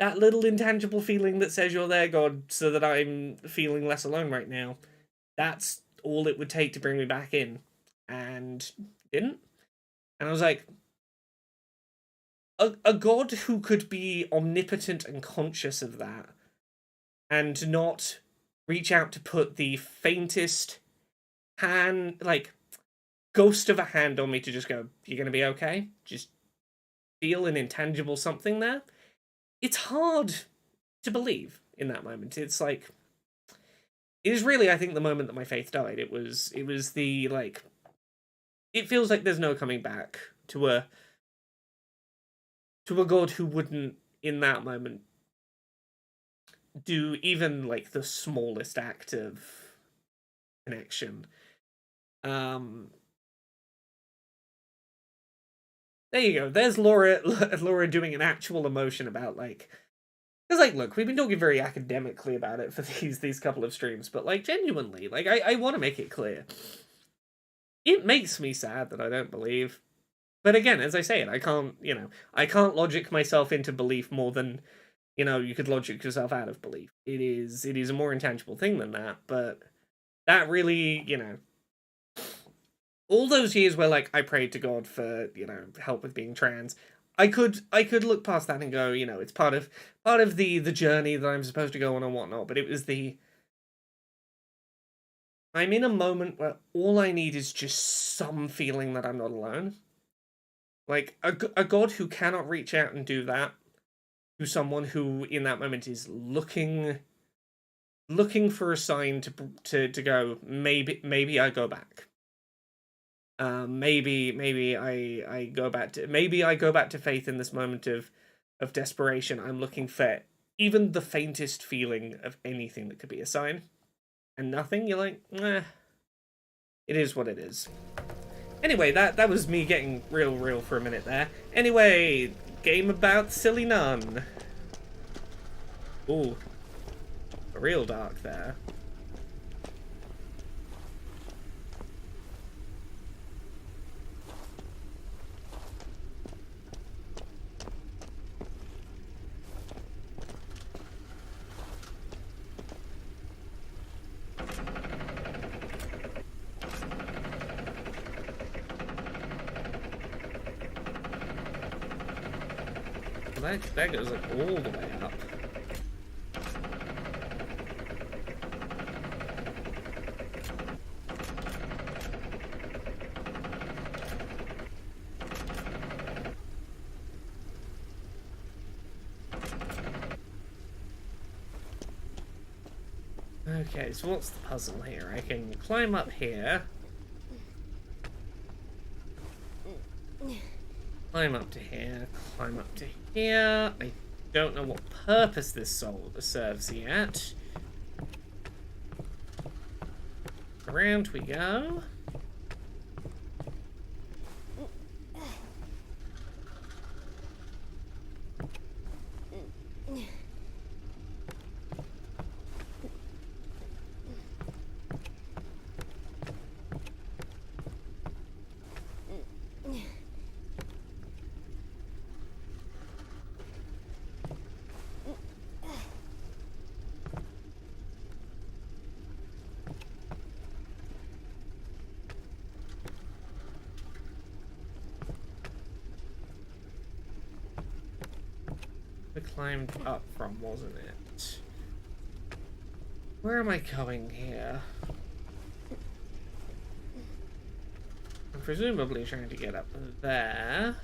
that little intangible feeling that says you're there, God, so that I'm feeling less alone right now. That's all it would take to bring me back in. And didn't. And I was like, a God who could be omnipotent and conscious of that, and not reach out to put the faintest hand, like, ghost of a hand on me to just go, you're gonna be okay? Just feel an intangible something there. It's hard to believe in that moment. It's like, it is really, I think, the moment that my faith died. It was the, like, it feels like there's no coming back to a God who wouldn't, in that moment, do even, like, the smallest act of connection. There you go. There's Laura doing an actual emotion about, like... Because, like, look, we've been talking very academically about it for these couple of streams, but, like, genuinely, like, I want to make it clear. It makes me sad that I don't believe. But again, as I say it, I can't logic myself into belief more than, you could logic yourself out of belief. It is a more intangible thing than that, but that really, all those years where, like, I prayed to God for, help with being trans, I could look past that and go, it's part of the journey that I'm supposed to go on and whatnot, but it was I'm in a moment where all I need is just some feeling that I'm not alone. Like, a God who cannot reach out and do that to someone who, in that moment, is looking for a sign to go, maybe I go back. Maybe I go back to faith in this moment of desperation. I'm looking for even the faintest feeling of anything that could be a sign, and nothing. You're like, it is what it is. Anyway, that was me getting real for a minute there. Anyway, game about Silly Nun. Ooh, real dark there. That goes like all the way up. Okay, so what's the puzzle here? I can climb up here. Climb up to here, climb up to here. I don't know what purpose this soul serves yet. Around we go. We climbed up from, wasn't it? Where am I going here? I'm presumably trying to get up there.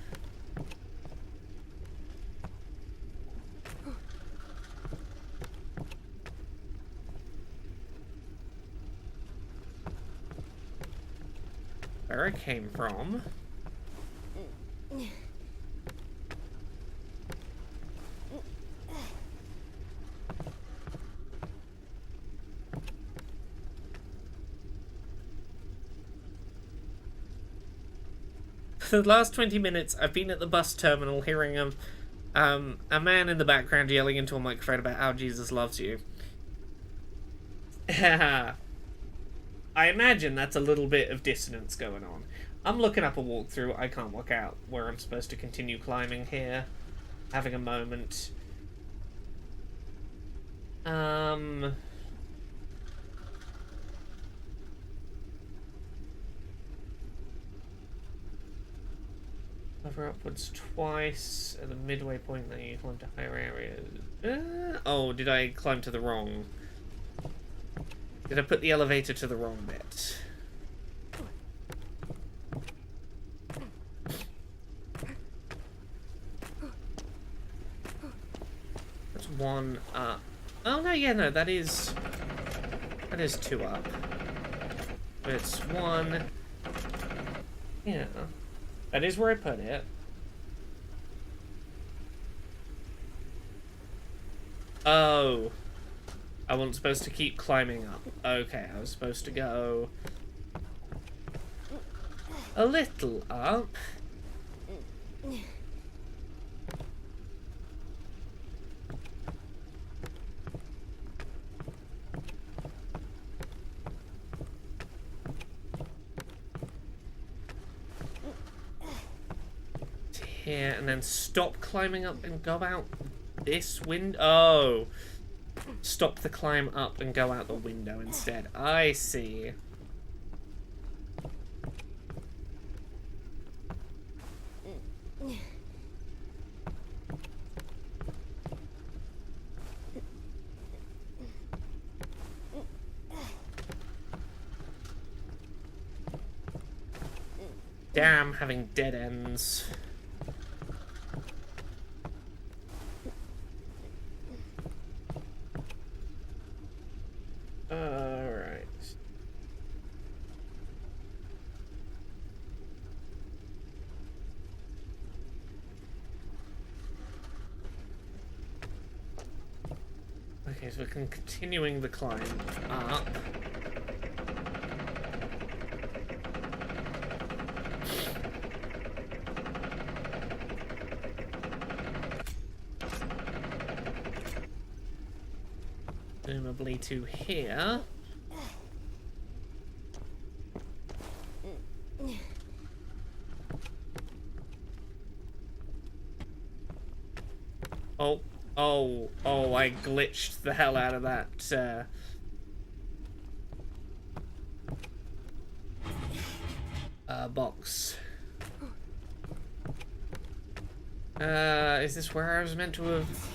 Where I came from. For the last 20 minutes, I've been at the bus terminal hearing a man in the background yelling into a microphone about how Jesus loves you. I imagine that's a little bit of dissonance going on. I'm looking up a walkthrough. I can't work out where I'm supposed to continue climbing here. Having a moment. Hover upwards twice at the midway point, then you climb to higher areas. Oh, did I climb to the wrong? Did I put the elevator to the wrong bit? That's one up. Oh no, yeah, no, that is two up. But it's one. Yeah. That is where I put it. Oh. I wasn't supposed to keep climbing up. Okay, I was supposed to go a little up. Here, and then stop climbing up and go out this window. Oh. Stop the climb up and go out the window instead. I see. Damn, having dead ends. Okay, so we're continuing the climb up. Presumably to here. Oh, I glitched the hell out of that, box. Is this where I was meant to have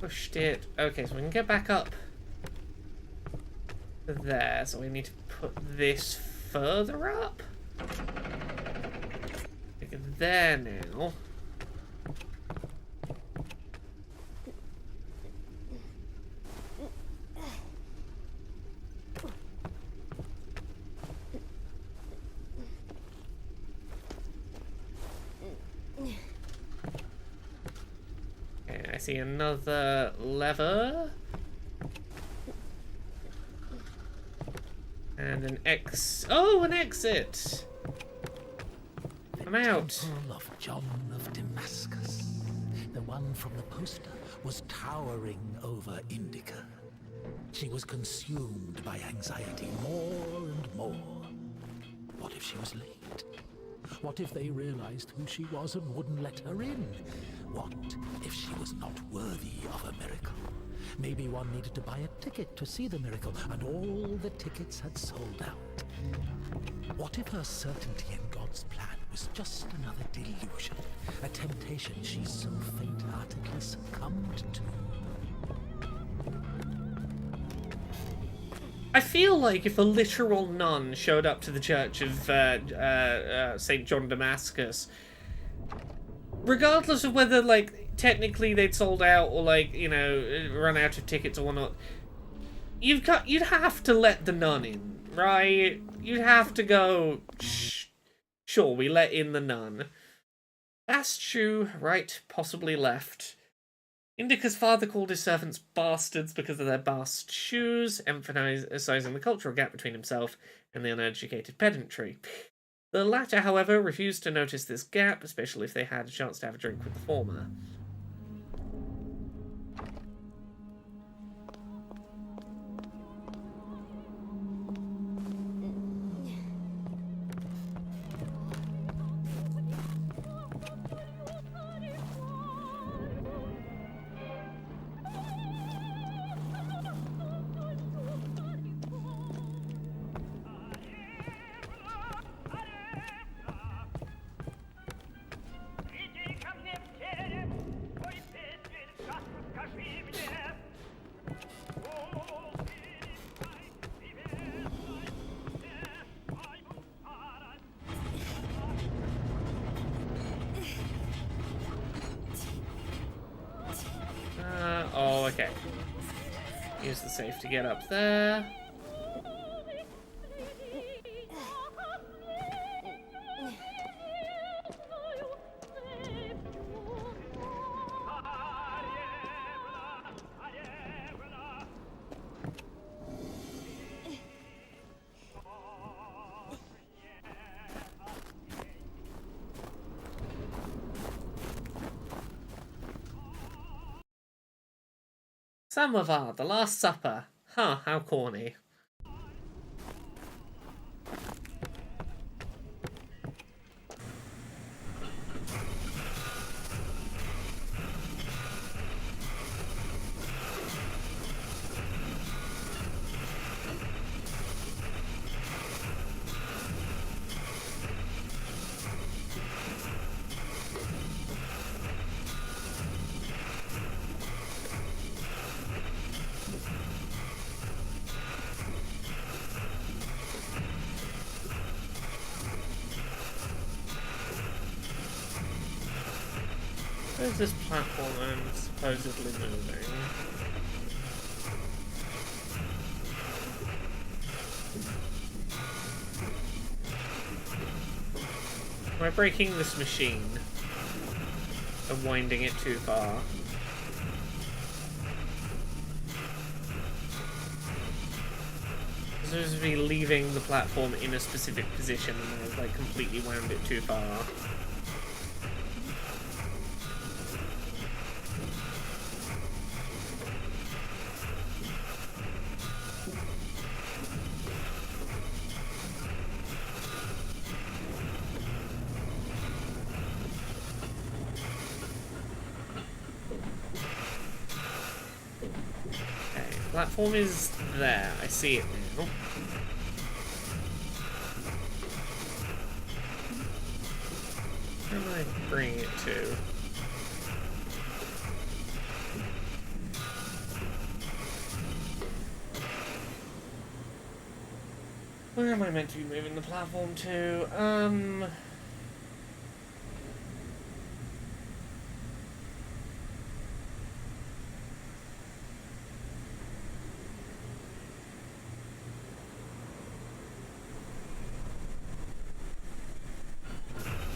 pushed it? Okay, so we can get back up to there, so we need to put this further up? Like there now. I see another lever. And an an exit! I'm out. Temple of John of Damascus. The one from the poster was towering over Indika. She was consumed by anxiety more and more. What if she was late? What if they realized who she was and wouldn't let her in? What if she was not worthy of a miracle? Maybe one needed to buy a ticket to see the miracle, and all the tickets had sold out. What if her certainty in God's plan was just another delusion, a temptation she so faint-heartedly succumbed to? I feel like if a literal nun showed up to the church of St. John Damascus, regardless of whether, like, technically they'd sold out or, like, you know, run out of tickets or whatnot, you'd have to let the nun in, right? You'd have to go, sure, we let in the nun. That's true, right, possibly left. Indika's father called his servants bastards because of their bast shoes, emphasizing the cultural gap between himself and the uneducated pedantry. The latter, however, refused to notice this gap, especially if they had a chance to have a drink with the former. Oh, okay. Use the safe to get up there. Samovar, the Last Supper. Huh, how corny. Where's this platform I'm supposedly moving? Am I breaking this machine? And winding it too far? supposed to be leaving the platform in a specific position, and I've like completely wound it too far. Platform is there. I see it now. Where am I bringing it to? Where am I meant to be moving the platform to?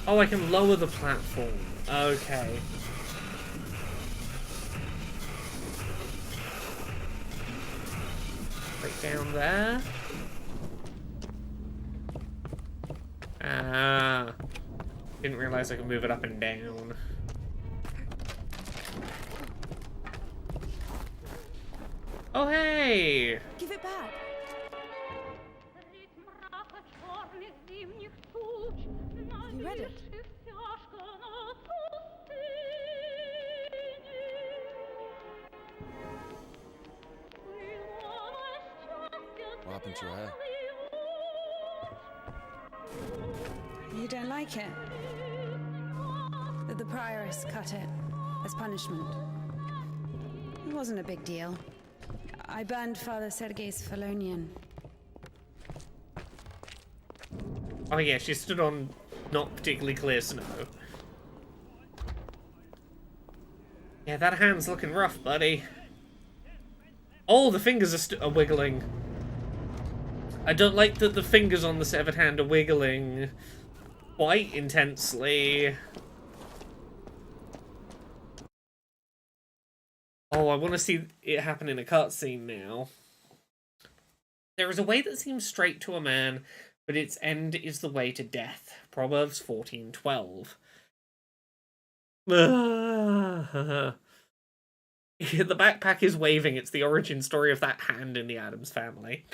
Oh, I can lower the platform. Okay. Right down there. Ah. Didn't realize I could move it up and down. Oh, hey! Give it back. You read it? What happened to your hair? You don't like it? The prioress cut it as punishment. It wasn't a big deal. I burned Father Sergei's Felonian. Oh yeah, she stood on not particularly clear snow. Yeah, that hand's looking rough, buddy. Oh, the fingers are wiggling. I don't like that the fingers on the severed hand are wiggling quite intensely. Oh, I want to see it happen in a cutscene now. There is a way that seems straight to a man, but its end is the way to death. Proverbs 14:12. The backpack is waving. It's the origin story of that hand in the Addams Family.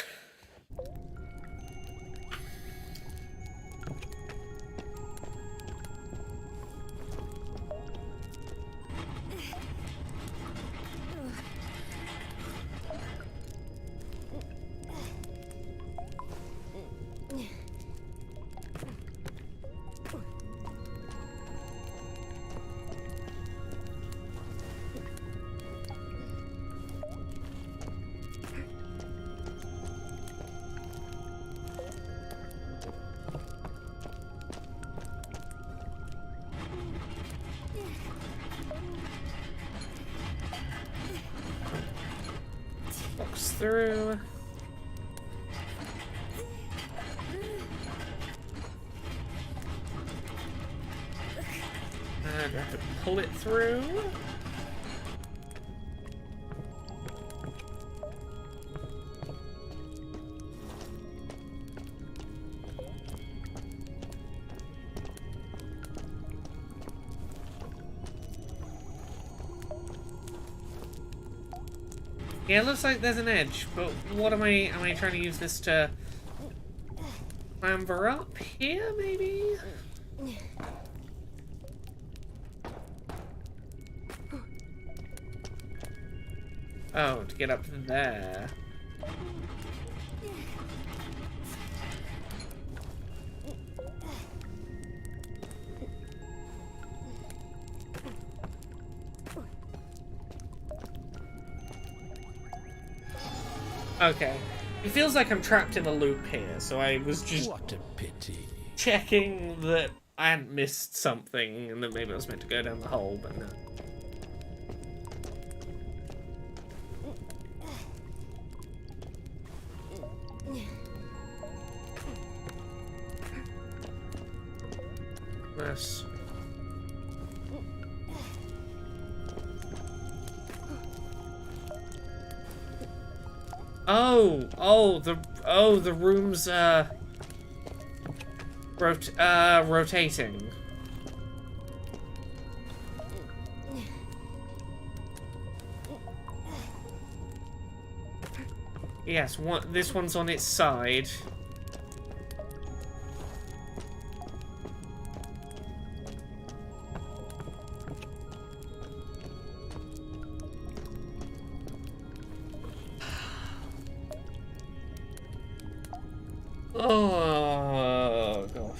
Walks through. And I have to pull it through. Yeah, it looks like there's an edge, but what am I trying to use this to clamber up here, maybe? Oh, to get up there. Okay. It feels like I'm trapped in a loop here, so I was just What a pity. checking that I hadn't missed something and that maybe I was meant to go down the hole, but no. Yes. Oh, the room's, rotating. Yes, this one's on its side. Oh, gosh.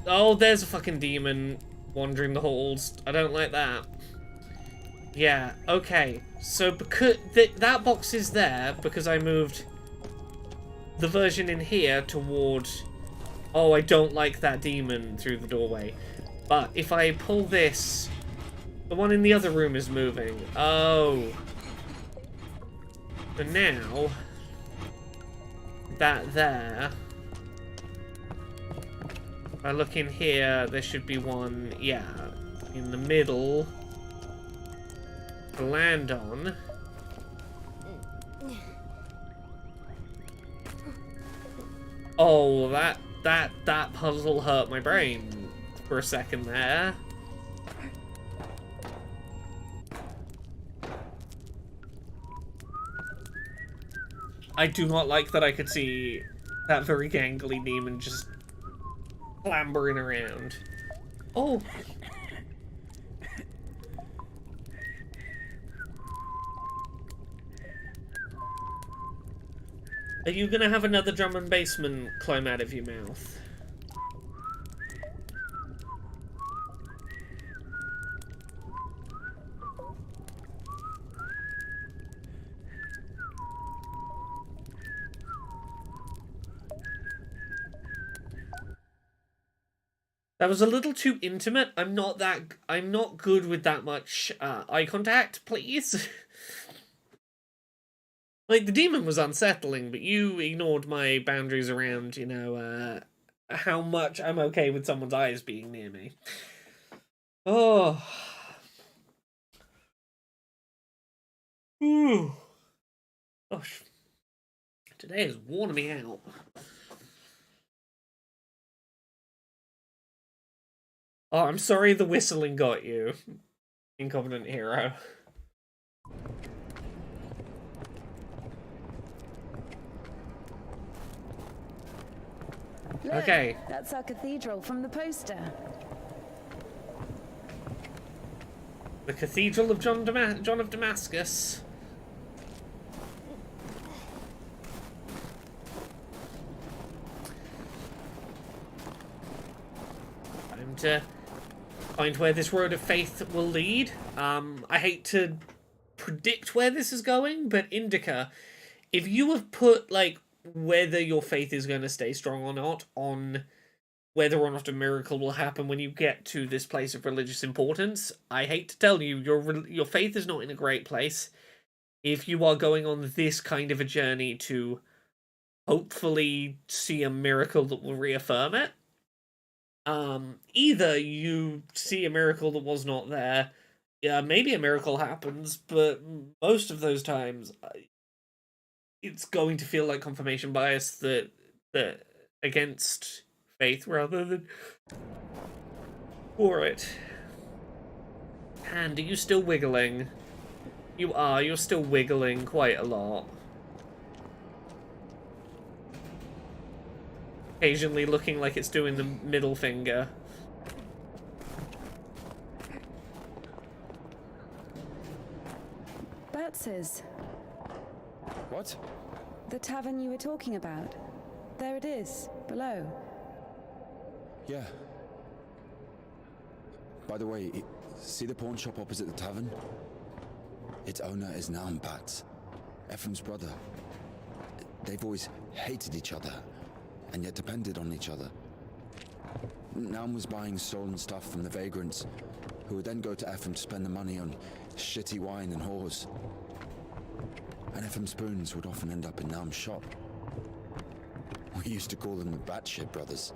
Oh, there's a fucking demon wandering the halls. I don't like that. Yeah, okay. So because that box is there because I moved the version in here toward... Oh, I don't like that demon through the doorway. But if I pull this, the one in the other room is moving. Oh. So now, that there... If I look in here, there should be one, yeah, in the middle to land on. Oh, that puzzle hurt my brain for a second there. I do not like that I could see that very gangly demon just clambering around. Oh. Are you gonna have another drum and bassman climb out of your mouth? That was a little too intimate. I'm not good with that much eye contact, please. Like, the demon was unsettling, but you ignored my boundaries around, you know, how much I'm okay with someone's eyes being near me. Oh. Ooh. Gosh. Today is worn me out. Oh, I'm sorry the whistling got you, Incompetent Hero. Look, okay. That's our cathedral from the poster. The Cathedral of John of Damascus. Time to find where this road of faith will lead. I hate to predict where this is going, but Indika, if you have put, like, whether your faith is going to stay strong or not on whether or not a miracle will happen when you get to this place of religious importance, I hate to tell you, your faith is not in a great place. If you are going on this kind of a journey to hopefully see a miracle that will reaffirm it, either you see a miracle that was not there, yeah, maybe a miracle happens, but most of those times, it's going to feel like confirmation bias that against faith rather than for it. Hand, are you still wiggling? You are. You're still wiggling quite a lot. Occasionally looking like it's doing the middle finger. Batz's. What? The tavern you were talking about. There it is, below. Yeah. By the way, see the pawn shop opposite the tavern? Its owner is Naum Batz, Ephraim's brother. They've always hated each other, and yet depended on each other. Naum was buying stolen stuff from the vagrants, who would then go to Ephraim to spend the money on shitty wine and whores. And Ephraim's spoons would often end up in Naum's shop. We used to call them the Batshit Brothers.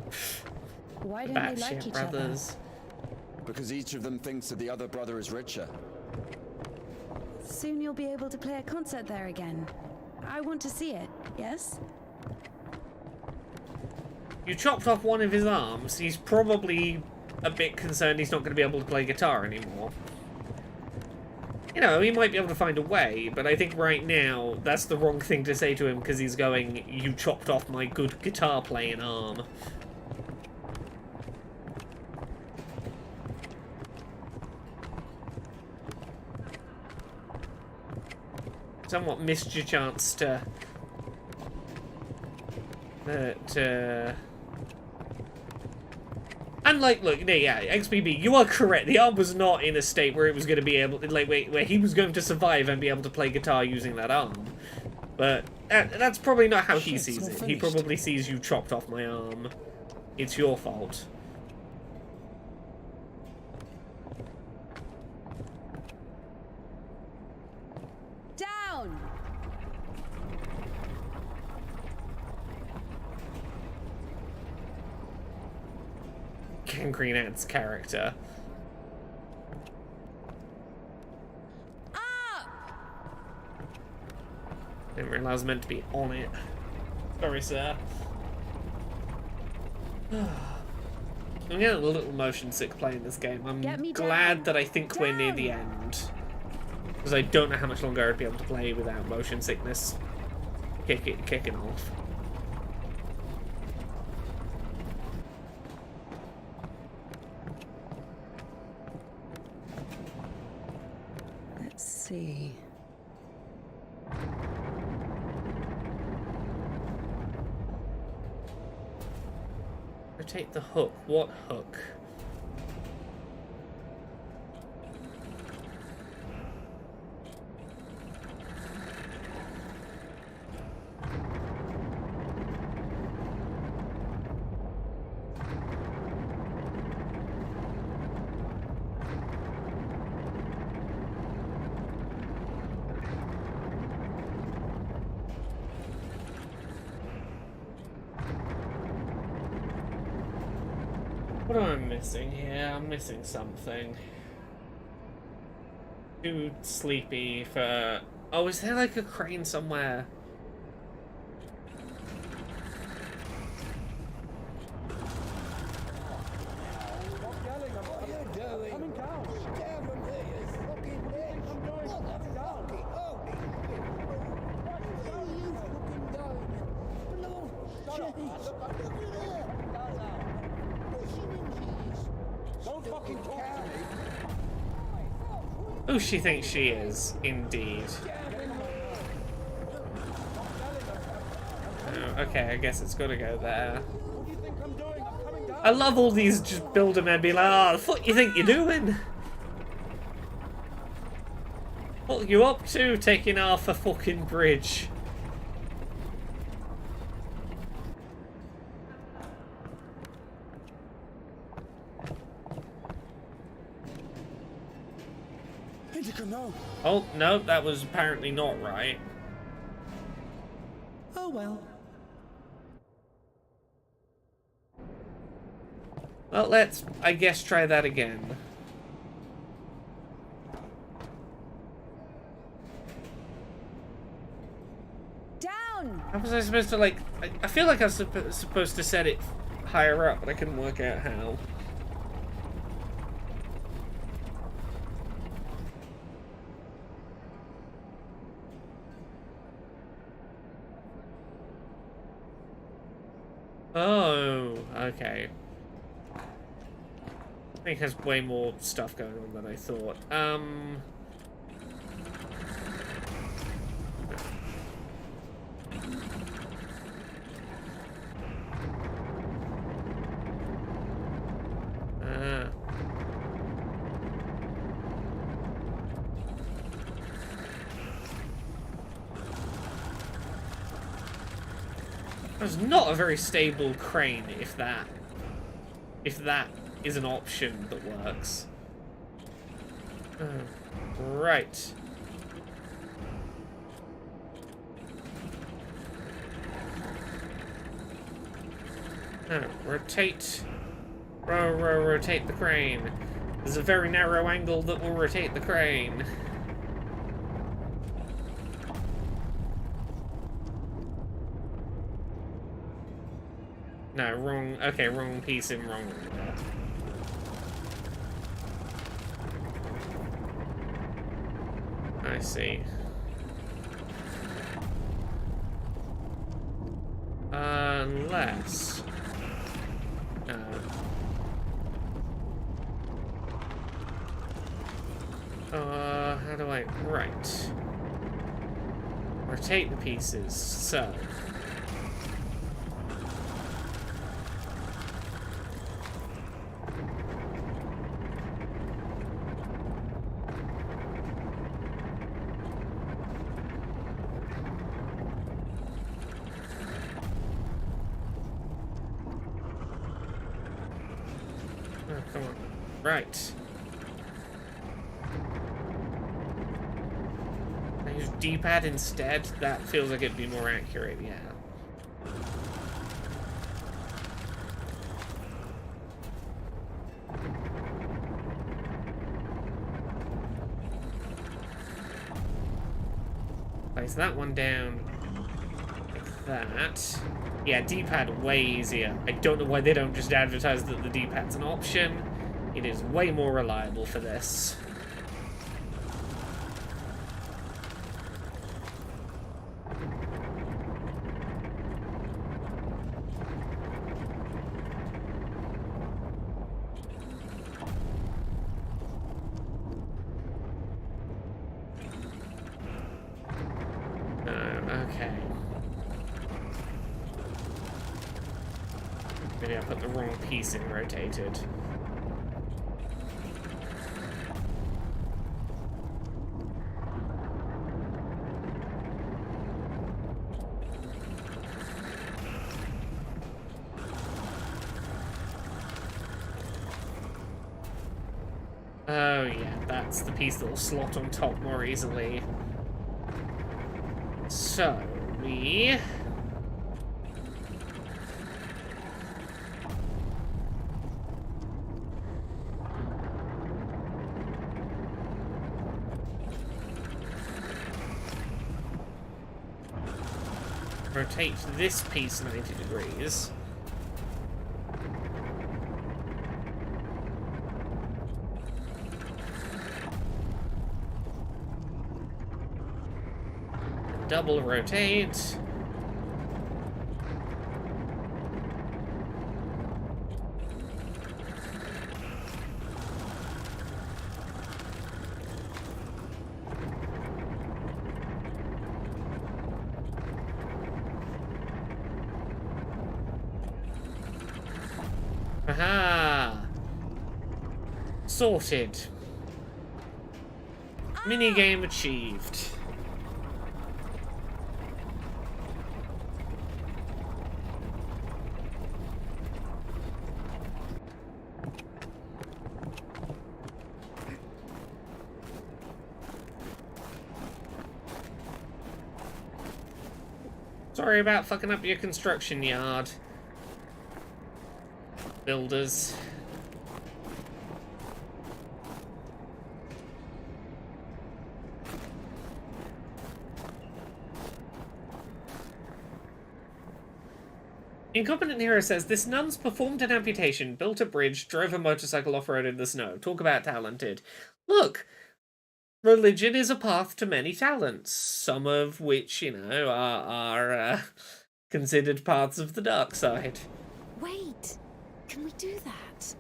Why don't they like Batshit each brothers. Because each of them thinks that the other brother is richer. other? Soon you'll be able to play a concert there again. I want to see it, yes? You chopped off one of his arms. He's probably a bit concerned he's not going to be able to play guitar anymore. You know, he might be able to find a way, but I think right now that's the wrong thing to say to him because he's going, you chopped off my good guitar playing arm. Somewhat missed your chance to and like, look, yeah, XBB, you are correct. The arm was not in a state where it was going to be able, like, where he was going to survive and be able to play guitar using that arm. But that's probably not how he sees it. He probably sees you chopped off my arm. It's your fault. Down! Gangrene Ant's character. Didn't realise I was meant to be on it. Sorry, sir. I'm getting a little motion sick playing this game. I'm Get me glad down. that I think we're near the end. Because I don't know how much longer I'd be able to play without motion sickness kicking off. Let's see. Rotate the hook. What hook? What am I missing here? I'm missing something. Too sleepy for... Oh, is there like a crane somewhere? Who she thinks she is, indeed. Oh, okay, I guess it's gotta go there. I love all these just builder men being like, oh, the fuck you think you're doing? What are you up to, taking half a fucking bridge? Indika, no! Oh, no, that was apparently not right. Oh well. Well, let's, I guess, try that again. Down! How was I supposed to, like... I feel like I was supposed to set it higher up, but I couldn't work out how. Oh, okay. I think there's way more stuff going on than I thought. That's not a very stable crane, if that is an option that works. Right. Rotate. Rotate the crane. There's a very narrow angle that will rotate the crane. No, wrong. Okay, wrong piece in wrong order. I see. Unless... how do I... Right. Rotate the pieces, so... Oh, come on. Right. Can I use D-pad instead? That feels like it'd be more accurate, yeah. Place that one down like that. Yeah, D-pad way easier. I don't know why they don't just advertise that the D-pad's an option. It is way more reliable for this. Okay. Maybe I put the wrong piece in rotated. Oh yeah, that's the piece that will slot on top more easily. So, we... rotate this piece 90 degrees. Double rotate. Aha! Sorted. Minigame achieved. Sorry about fucking up your construction yard, builders. Incompetent Hero says, this nun's performed an amputation, built a bridge, drove a motorcycle off-road in the snow. Talk about talented. Look, religion is a path to many talents, some of which, you know, are considered paths of the dark side. Wait, can we do that?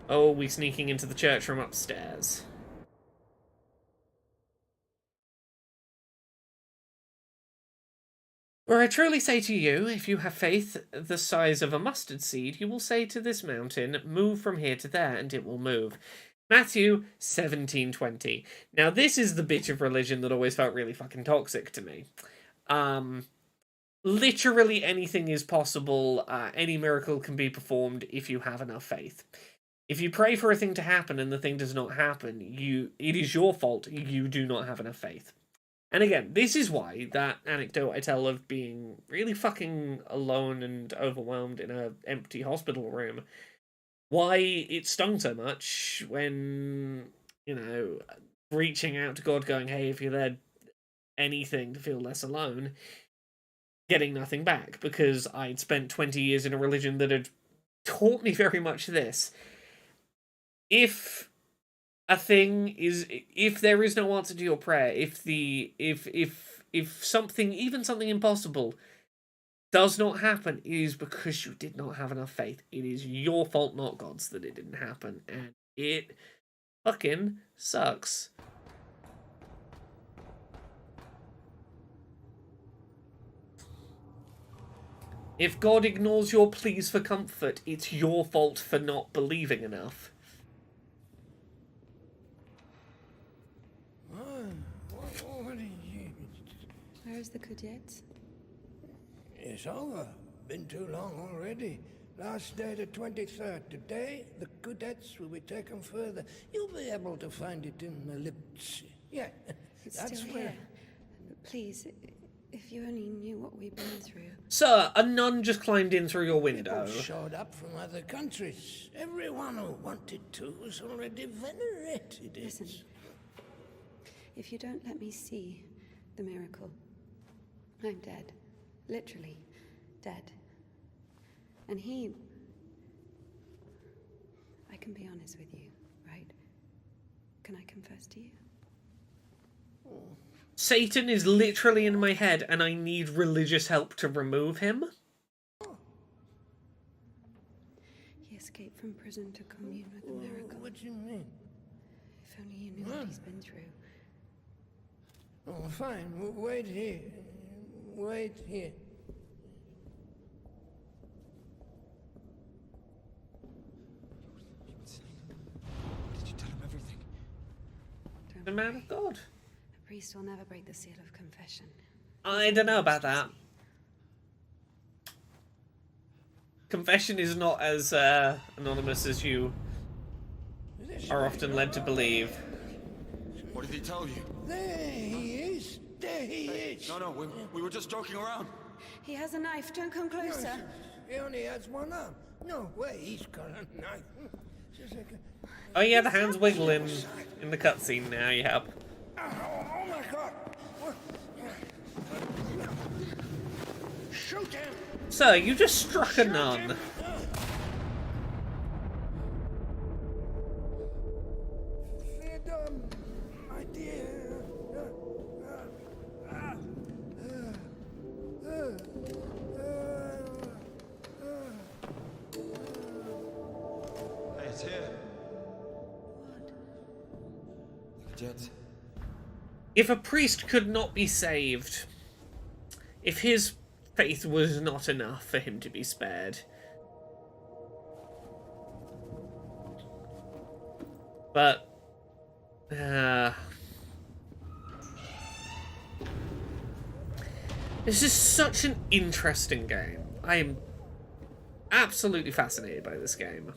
Oh, we sneaking into the church from upstairs. Where I truly say to you, if you have faith the size of a mustard seed, you will say to this mountain, move from here to there, and it will move. Matthew 17:20. Now, this is the bit of religion that always felt really fucking toxic to me. Literally anything is possible. Any miracle can be performed if you have enough faith. If you pray for a thing to happen and the thing does not happen, it is your fault. You do not have enough faith. And again, this is why that anecdote I tell of being really fucking alone and overwhelmed in an empty hospital room, why it stung so much when, reaching out to God going, hey, if you're there, anything to feel less alone, getting nothing back, because I'd spent 20 years in a religion that had taught me very much this. If there is no answer to your prayer, if something, even something impossible, does not happen, it is because you did not have enough faith. It is your fault, not God's, that it didn't happen. And it fucking sucks. If God ignores your pleas for comfort, it's your fault for not believing enough. Where's the cadets? It's over. Been too long already. Last day the 23rd. Today, the cadets will be taken further. You'll be able to find it in the lips. Yeah, It's that's still where... here. Please, if you only knew what we've been through. Sir, a nun just climbed in through your window. People showed up from other countries. Everyone who wanted to was already venerated. Listen, if you don't let me see the miracle, I'm dead. Literally dead. And I can be honest with you, right? Can I confess to you? Satan is literally in my head and I need religious help to remove him? He escaped from prison to commune with the miracle. What do you mean? If only you knew what he's been through. Oh, fine. Wait here. Wait here. Did you tell him everything? Don't The man worry. of God. A priest will never break the seal of confession. I don't know about that. Confession is not as anonymous as you are often led to believe. What did he tell you? There he is. There he is. No, we were just joking around. He has a knife. Don't come closer. He only has one arm. No way, he's got a knife. Just like a... Oh yeah, the hand's wiggling in the cutscene now, yep. Oh my God! Shoot him! Sir, you just struck a nun. Freedom, my dear. Hey, it's here. The cadets. If a priest could not be saved, if his faith was not enough for him to be spared, but this is such an interesting game. I am absolutely fascinated by this game.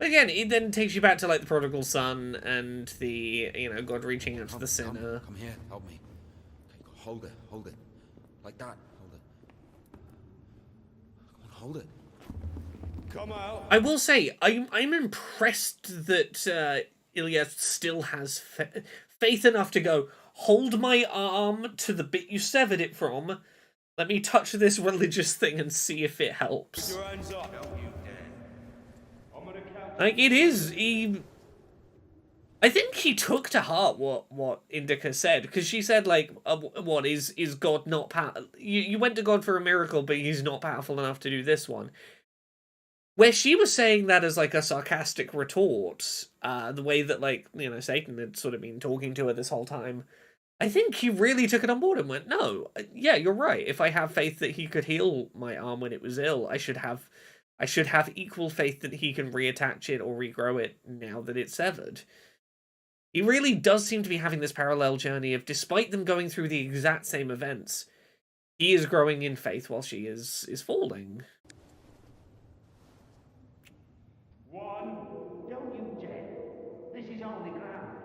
Again, it then takes you back to like the prodigal son and the, God reaching out to the sinner. Come here, help me. Okay, hold it. Like that, hold it. Come on, hold it. Come out. I will say, I'm impressed that Ilya still has faith enough to go, hold my arm to the bit you severed it from. Let me touch this religious thing and see if it helps. Your hands up. Like, it is, I think he took to heart what Indika said, because she said, like, what, is God not powerful? You went to God for a miracle, but he's not powerful enough to do this one. Where she was saying that as, like, a sarcastic retort, the way that, like, Satan had sort of been talking to her this whole time, I think he really took it on board and went, no, yeah, you're right. If I have faith that he could heal my arm when it was ill, I should have I should have equal faith that he can reattach it or regrow it now that it's severed. He really does seem to be having this parallel journey of, despite them going through the exact same events, he is growing in faith while she is falling. One, don't you dare. This is only ground.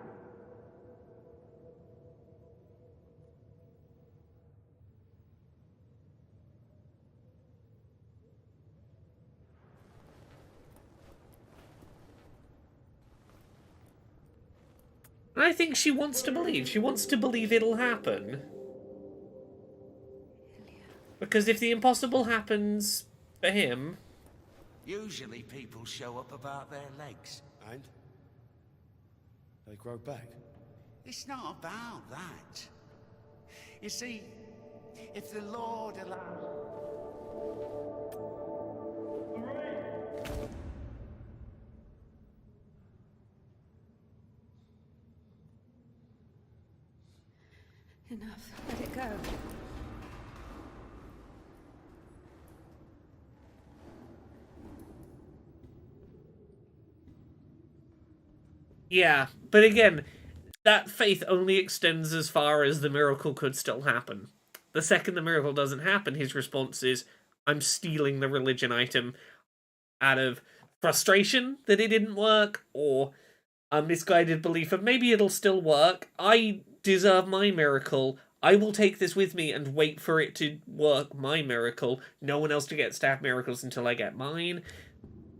And I think she wants to believe. She wants to believe it'll happen. Because if the impossible happens for him... Usually people show up about their legs. And? They grow back? It's not about that. You see, if the Lord allows... Enough. Let it go. Yeah, but again, that faith only extends as far as the miracle could still happen. The second the miracle doesn't happen, his response is, I'm stealing the religion item out of frustration that it didn't work, or a misguided belief of maybe it'll still work. I deserve my miracle. I will take this with me and wait for it to work my miracle. No one else to get to have miracles until I get mine.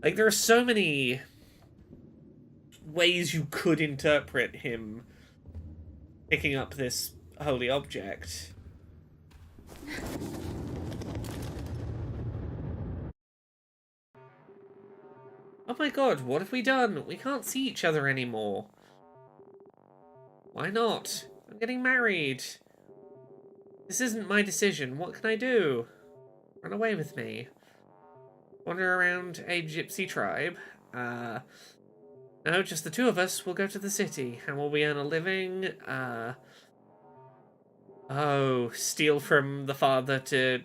Like, there are so many ways you could interpret him picking up this holy object. Oh my god, what have we done? We can't see each other anymore. Why not? I'm getting married. This isn't my decision. What can I do? Run away with me. Wander around a gypsy tribe. No, just the two of us. We'll go to the city. How will we earn a living? Oh, steal from the father to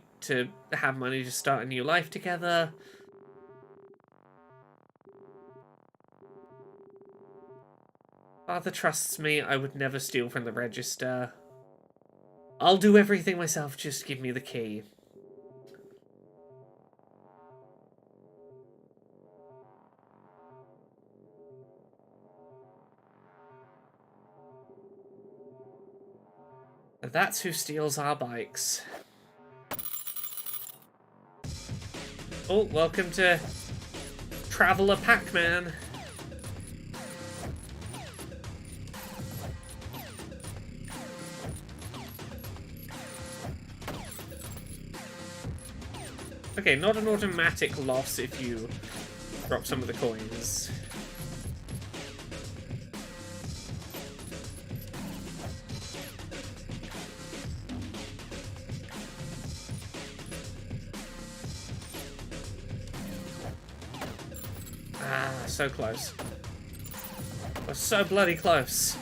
have money to start a new life together. Father trusts me. I would never steal from the register. I'll do everything myself. Just give me the key. And that's who steals our bikes. Oh, welcome to Traveler Pac-Man. Okay, not an automatic loss if you drop some of the coins. Ah, so close. We're so bloody close.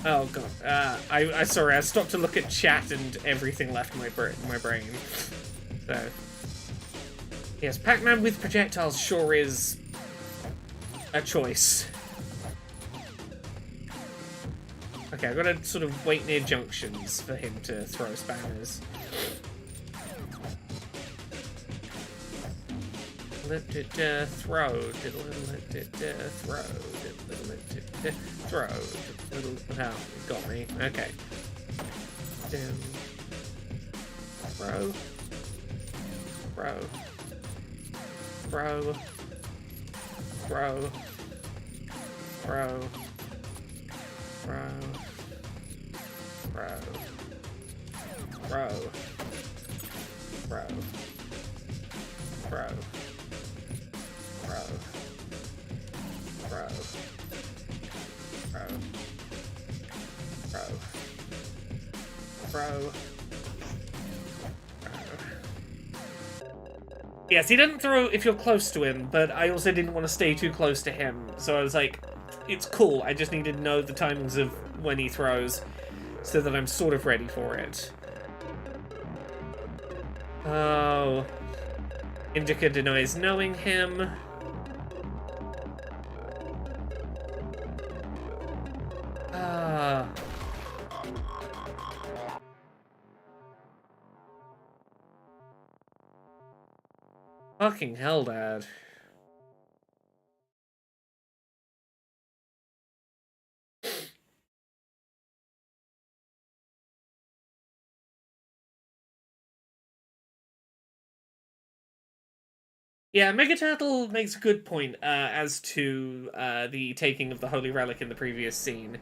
Oh god. I sorry, I stopped to look at chat and everything left my brain. So yes, Pac-Man with projectiles sure is a choice. Okay, I've got to sort of wait near junctions for him to throw spanners. Throw, oh, got me. Okay. Throw. Throw. Throw. Throw. Throw. Throw. Throw. Throw. Throw. Throw. Bro. Yes, he didn't throw if you're close to him, but I also didn't want to stay too close to him. So I was like, it's cool. I just need to know the timings of when he throws so that I'm sort of ready for it. Oh. Indika denies knowing him. Fucking hell, Dad. Yeah, Megaturtle makes a good point as to the taking of the Holy Relic in the previous scene.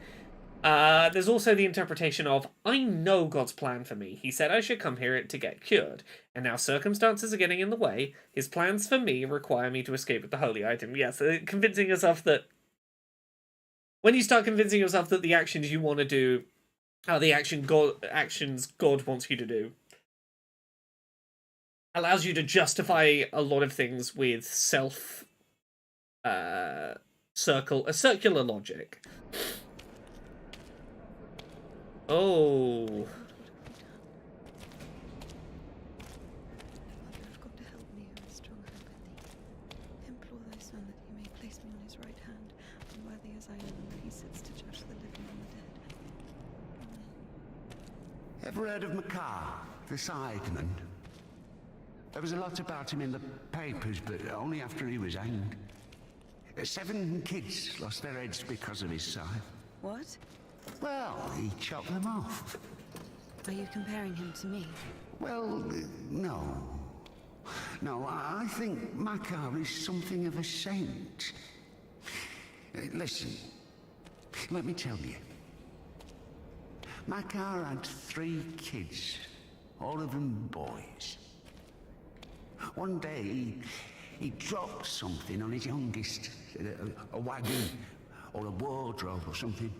There's also the interpretation of, I know God's plan for me. He said I should come here to get cured, and now circumstances are getting in the way. His plans for me require me to escape with the holy item. Yes, convincing yourself that... When you start convincing yourself that the actions you want to do are the actions God wants you to do, allows you to justify a lot of things with circular logic. Oh. Mother, have got to help me who is strong hope in thee. Implore thy son that he may place me on his right hand, unworthy as I am, when he sits to judge the living and the dead. Amen. Ever heard of Makar, the Sideman? There was a lot about him in the papers, but only after he was hanged. 7 kids lost their heads because of his scythe. What? Well, he chopped them off. Are you comparing him to me? Well, no. No, I think Makar is something of a saint. Listen, let me tell you. Makar had 3 kids, all of them boys. One day, he dropped something on his youngest, a wagon or a wardrobe or something.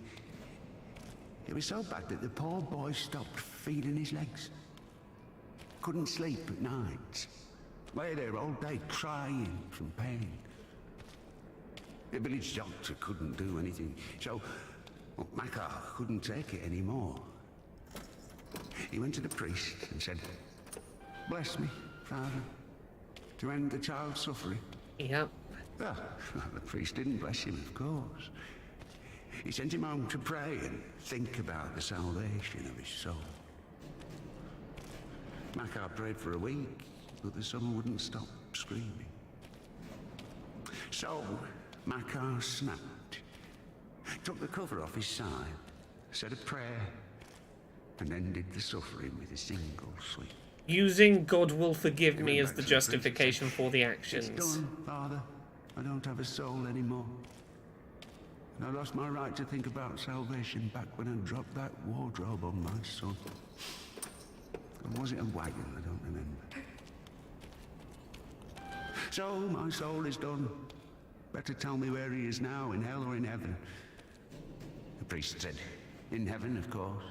It was so bad that the poor boy stopped feeding his legs. Couldn't sleep at night. Lay there all day crying from pain. The village doctor couldn't do anything, so Makar couldn't take it anymore. He went to the priest and said, "Bless me, Father, to end the child's suffering." Yep. Well, the priest didn't bless him, of course. He sent him home to pray and think about the salvation of his soul. Makar prayed for a week, but the son wouldn't stop screaming. So, Makar snapped, took the cover off his side, said a prayer, and ended the suffering with a single sweep. Using God will forgive me as the justification for the actions. It's done, Father. I don't have a soul anymore. And I lost my right to think about salvation back when I dropped that wardrobe on my son. Or was it a wagon? I don't remember. So, my soul is done. Better tell me where he is now, in hell or in heaven. The priest said, in heaven, of course.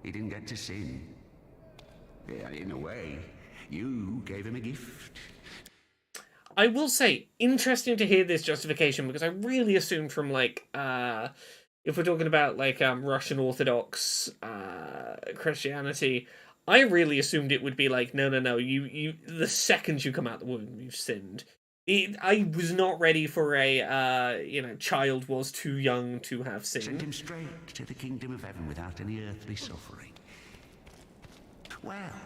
He didn't get to sin. Yeah, in a way, you gave him a gift. I will say, interesting to hear this justification, because I really assumed from, like, if we're talking about, like, Russian Orthodox Christianity, I really assumed it would be like, no, you the second you come out the womb, you've sinned. I was not ready for a, child was too young to have sinned. Send him straight to the kingdom of heaven without any earthly suffering. Well,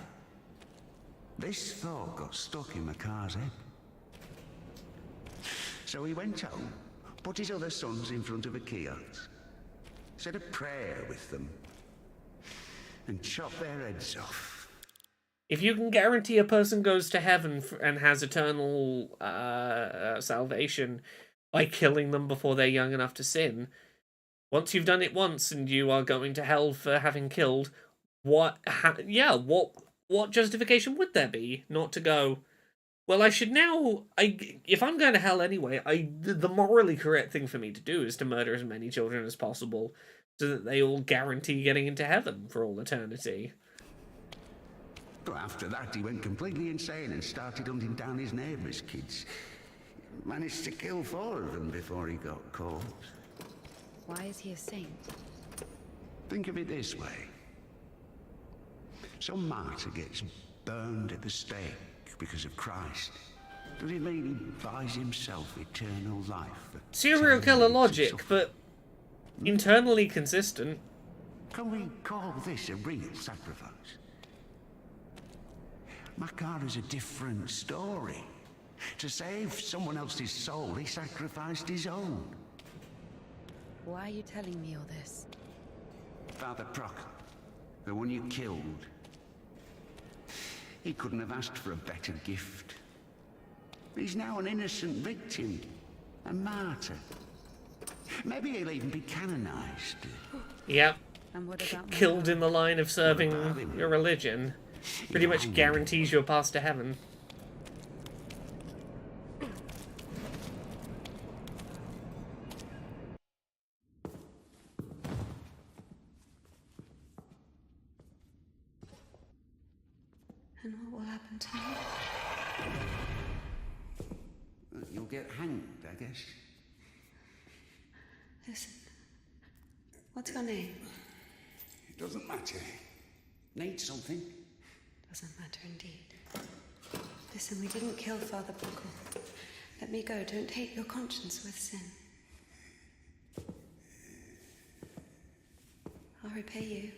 this thought got stuck in Makar's head. So he went home, put his other sons in front of a kiosk, said a prayer with them, and chopped their heads off. If you can guarantee a person goes to heaven and has eternal salvation by killing them before they're young enough to sin, once you've done it once and you are going to hell for having killed, what justification would there be not to go, well, I should now, if I'm going to hell anyway, the morally correct thing for me to do is to murder as many children as possible so that they all guarantee getting into heaven for all eternity. But after that, he went completely insane and started hunting down his neighbours' kids. Managed to kill 4 of them before he got caught. Why is he a saint? Think of it this way. Some martyr gets burned at the stake because of Christ. Does it mean he buys himself eternal life? Serial killer logic, but internally consistent. Can we call this a real sacrifice? Makara's a different story. To save someone else's soul, he sacrificed his own. Why are you telling me all this? Father Proctor, the one you killed. He couldn't have asked for a better gift. He's now an innocent victim, a martyr. Maybe he'll even be canonized. Yep. And what about Killed in the line of serving your religion. Pretty much guarantees you a pass to heaven. And what will happen to me? You'll get hanged, I guess. Listen. What's your name? It doesn't matter. Need something? Doesn't matter indeed. Listen, we didn't kill Father Buckle. Let me go. Don't taint your conscience with sin. I'll repay you.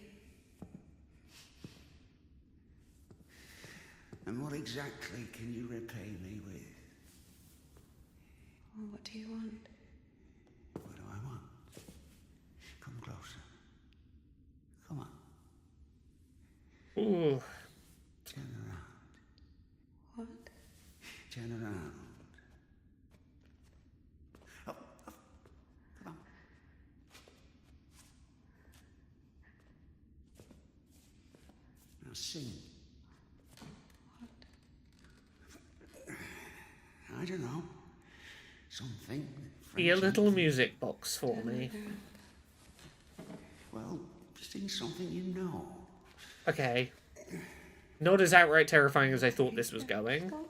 And what exactly can you repay me with? Well, what do you want? What do I want? Come closer. Come on. Ooh. Turn around. What? Turn around. Up, up. Come on. Now sing. I don't know. Something. Be a little music box for me. Well, sing something you know. Okay. Not as outright terrifying as I thought this was going. All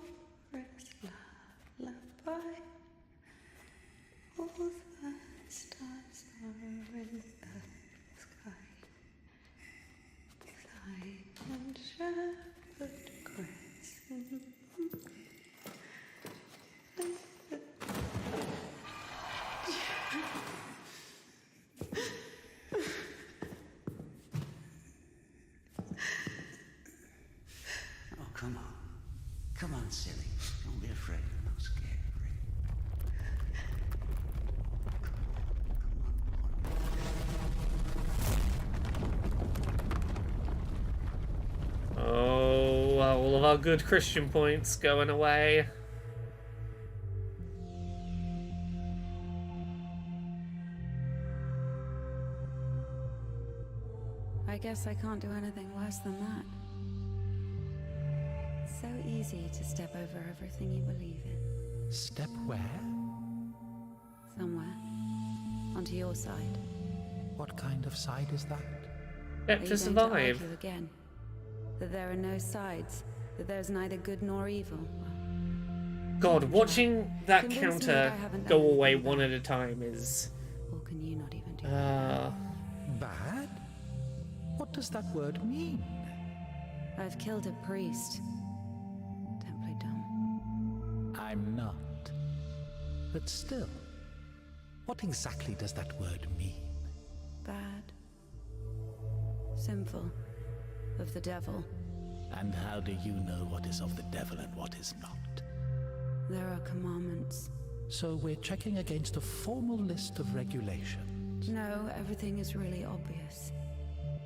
the stars are in the sky. Silent shepherd grace. Oh, come on. Come on, silly. Don't be afraid. I'm not scared. Oh, all of our good Christian points going away. I guess I can't do anything worse than that. It's so easy to step over everything you believe in. Step where? Somewhere. Onto your side. What kind of side is that? Step Are to you going to survive. argue again? That there are no sides. That there's neither good nor evil. God, watching that Convince me counter that I haven't go done away anything one bad. at a time is... Or can you not even do that? Bad? What does that word mean? I've killed a priest. Don't play dumb. I'm not. But still, what exactly does that word mean? Bad. Sinful. Of the devil. And how do you know what is of the devil and what is not? There are commandments. So we're checking against a formal list of regulations. No, everything is really obvious.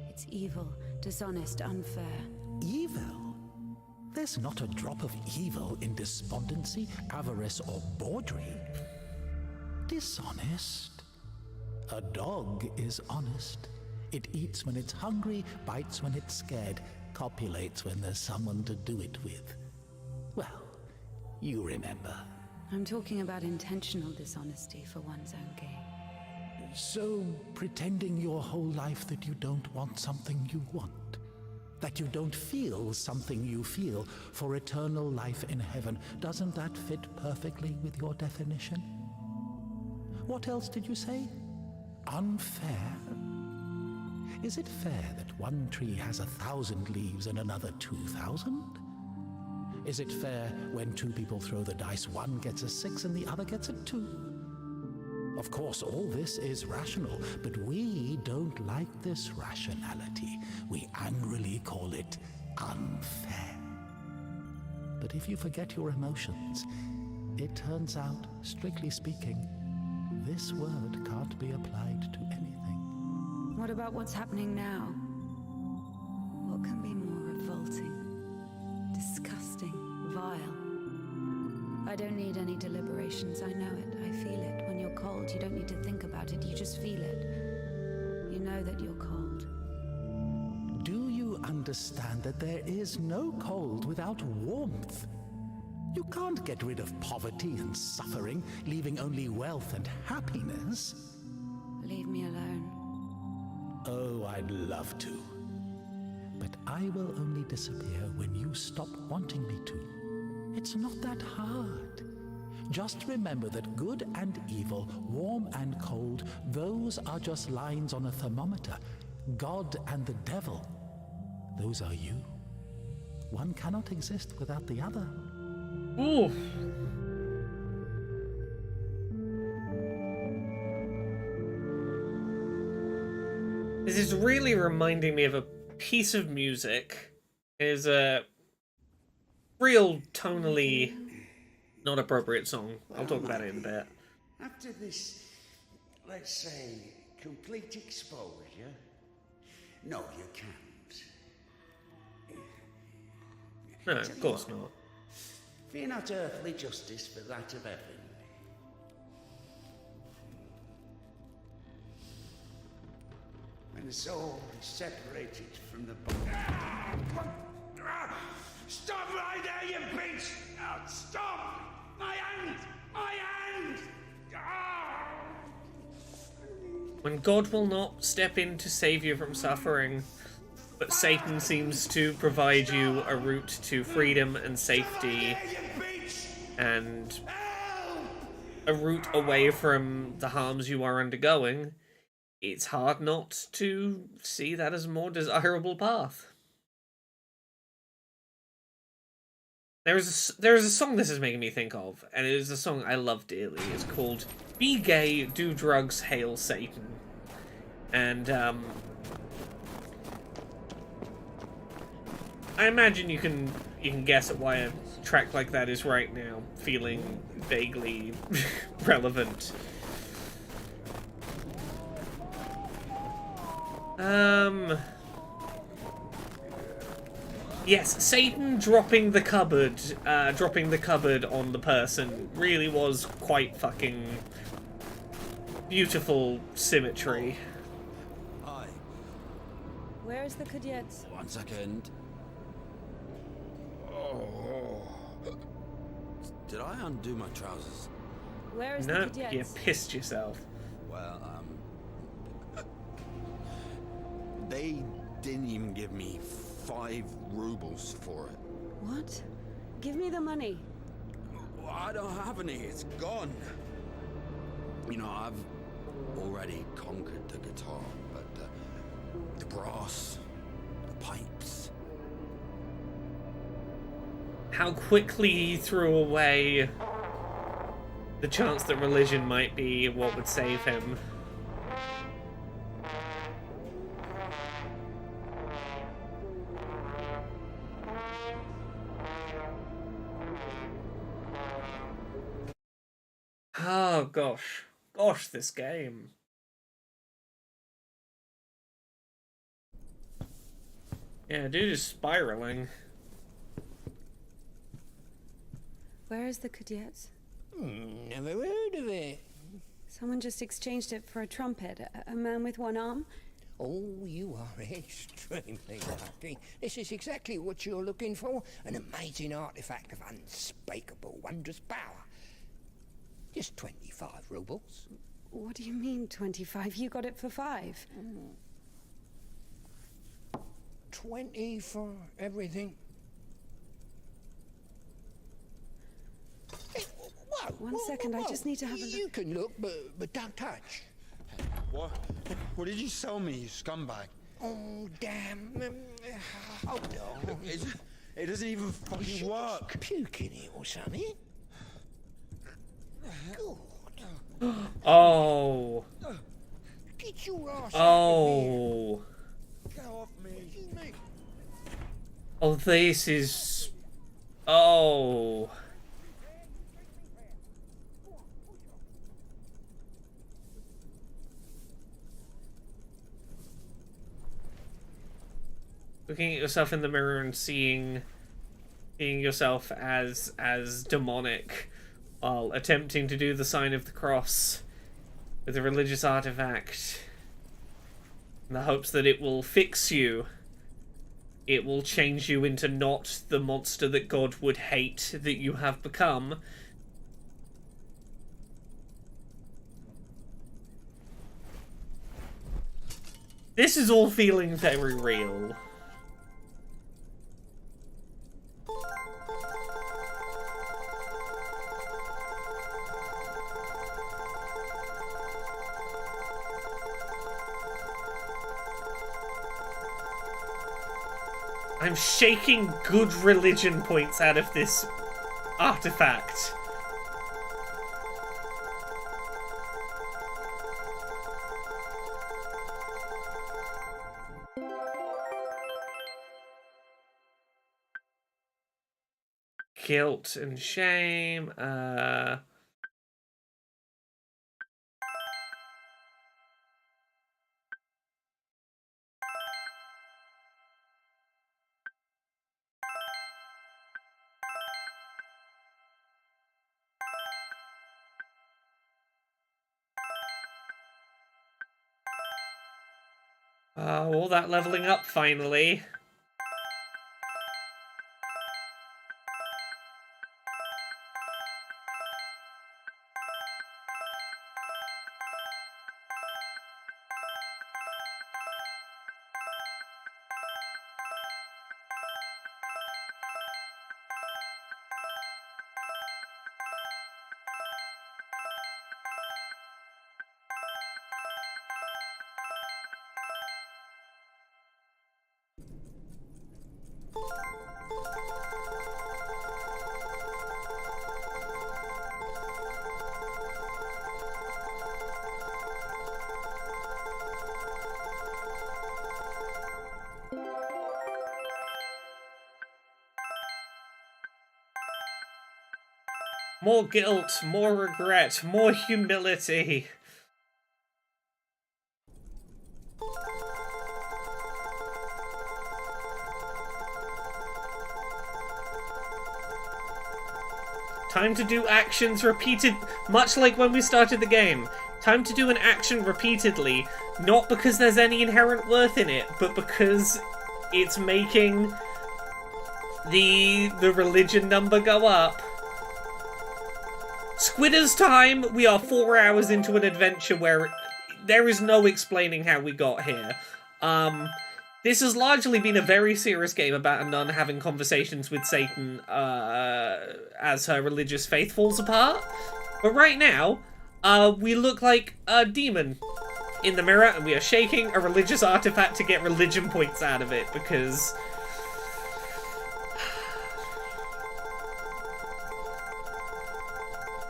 It's evil, dishonest, unfair. Evil? There's not a drop of evil in despondency, avarice, or bawdry. Dishonest? A dog is honest. It eats when it's hungry, bites when it's scared, copulates when there's someone to do it with. Well, you remember. I'm talking about intentional dishonesty for one's own gain. So, pretending your whole life that you don't want something you want. That you don't feel something you feel for eternal life in heaven. Doesn't that fit perfectly with your definition? What else did you say? Unfair? Is it fair that one tree has 1,000 leaves and another 2,000? Is it fair when two people throw the dice, one gets a 6 and the other gets a 2? Of course, all this is rational, but we don't like this rationality. We angrily call it unfair. But if you forget your emotions, it turns out, strictly speaking, this word can't be applied to anything. What about what's happening now? What can be more revolting, disgusting, vile? I don't need any deliberations. I know it. I feel it. When you're cold, you don't need to think about it. You just feel it. You know that you're cold. Do you understand that there is no cold without warmth? You can't get rid of poverty and suffering, leaving only wealth and happiness. Leave me alone. Oh, I'd love to. But I will only disappear when you stop wanting me to. It's not that hard. Just remember that good and evil, warm and cold, those are just lines on a thermometer. God and the devil, those are you. One cannot exist without the other. Ooh. This is really reminding me of a piece of music. It is a real tonally not appropriate song. I'll talk about it in a bit. After this, let's say, complete exposure, no, you can't. No, of course not. Fear not earthly justice, but that of heaven. When the soul is separated from the body. Stop right there, you bitch! Oh, stop! My hand! My hand! When God will not step in to save you from suffering, but Satan seems to provide you a route to freedom and safety, and a route away from the harms you are undergoing, it's hard not to see that as a more desirable path. There's a song this is making me think of, and it is a song I love dearly. It's called Be Gay, Do Drugs, Hail Satan. And, I imagine you can guess at why a track like that is right now feeling vaguely relevant. Yes, Satan dropping the cupboard on the person really was quite fucking beautiful symmetry. Hi. Where is the Cadets? 1 second. Oh. Did I undo my trousers? Where is No, the Cadets? you pissed yourself. Well, they didn't even give me 5 rubles for it. What? Give me the money. I don't have any, it's gone. You know, I've already conquered the guitar, but the brass, the pipes. How quickly he threw away the chance that religion might be what would save him. Oh gosh. Gosh, this game. Yeah, dude is spiraling. Where is the Cadets? Never heard of it. Someone just exchanged it for a trumpet. A man with one arm? Oh, you are extremely lucky. This is exactly what you're looking for. An amazing artifact of unspeakable, wondrous power. Just 25 rubles. What do you mean, 25? You got it for 5. 20 for everything. Hey, whoa, One second, I just need to have a look. You can look, but don't touch. What? What did you sell me, you scumbag? Oh, damn. Hold on. It doesn't even fucking work. Puke in it or something? Good. Oh. Get your ass Oh. Get off me. What do you mean? Oh, this is... Oh. Looking at yourself in the mirror and seeing yourself as demonic while attempting to do the sign of the cross with a religious artifact in the hopes that it will fix you. It will change you into not the monster that God would hate that you have become. This is all feeling very real. I'm shaking good religion points out of this artifact. Guilt and shame, all that leveling up finally. More guilt, more regret, more humility. Time to do actions repeated, much like when we started the game. Time to do an action repeatedly, not because there's any inherent worth in it, but because it's making the religion number go up. Squidder's time, we are 4 hours into an adventure where there is no explaining how we got here. This has largely been a very serious game about a nun having conversations with Satan as her religious faith falls apart. But right now, we look like a demon in the mirror, and we are shaking a religious artifact to get religion points out of it, because...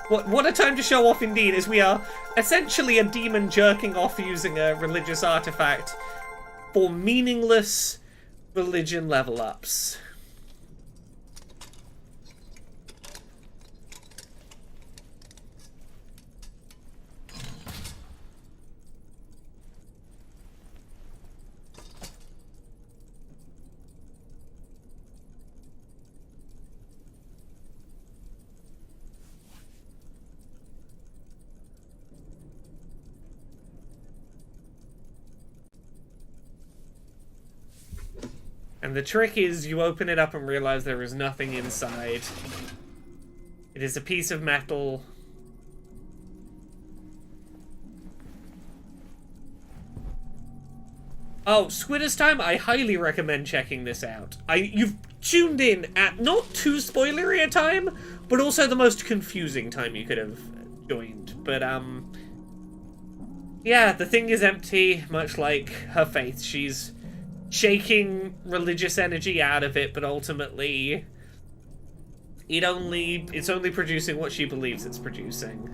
What a time to show off indeed, as we are essentially a demon jerking off using a religious artifact for meaningless religion level ups. And the trick is you open it up and realize there is nothing inside. It is a piece of metal. Oh, Squidder's Time, I highly recommend checking this out. You've tuned in at not too spoilery a time, but also the most confusing time you could have joined. But, yeah, the thing is empty, much like her faith. She's shaking religious energy out of it, but ultimately it's only producing what she believes it's producing.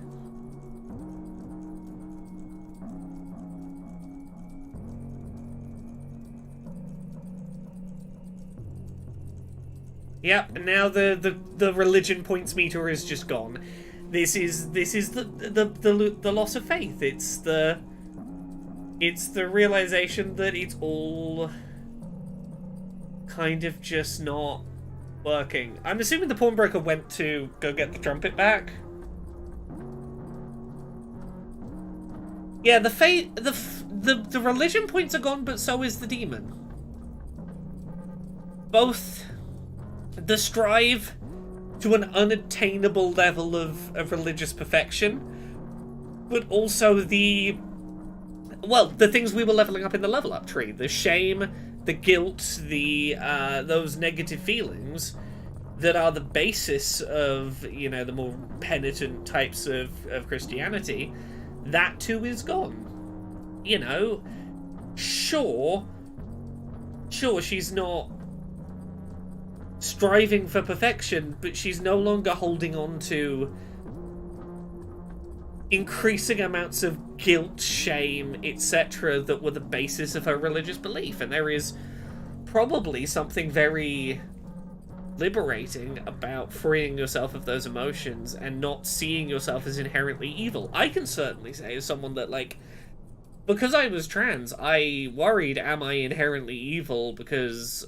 Yep, and now the religion points meter is just gone. This is the loss of faith. It's the realization that it's all kind of just not working. I'm assuming the pawnbroker went to go get the trumpet back. Yeah, the religion points are gone, but so is the demon. Both the strive to an unattainable level of religious perfection, but also the things we were leveling up in the level up tree. The shame, the guilt, those negative feelings that are the basis of, you know, the more penitent types of Christianity, that too is gone. You know, sure, she's not striving for perfection, but she's no longer holding on to increasing amounts of guilt, shame, etc. that were the basis of her religious belief. And there is probably something very liberating about freeing yourself of those emotions and not seeing yourself as inherently evil. I can certainly say, as someone that, like, because I was trans, I worried, am I inherently evil because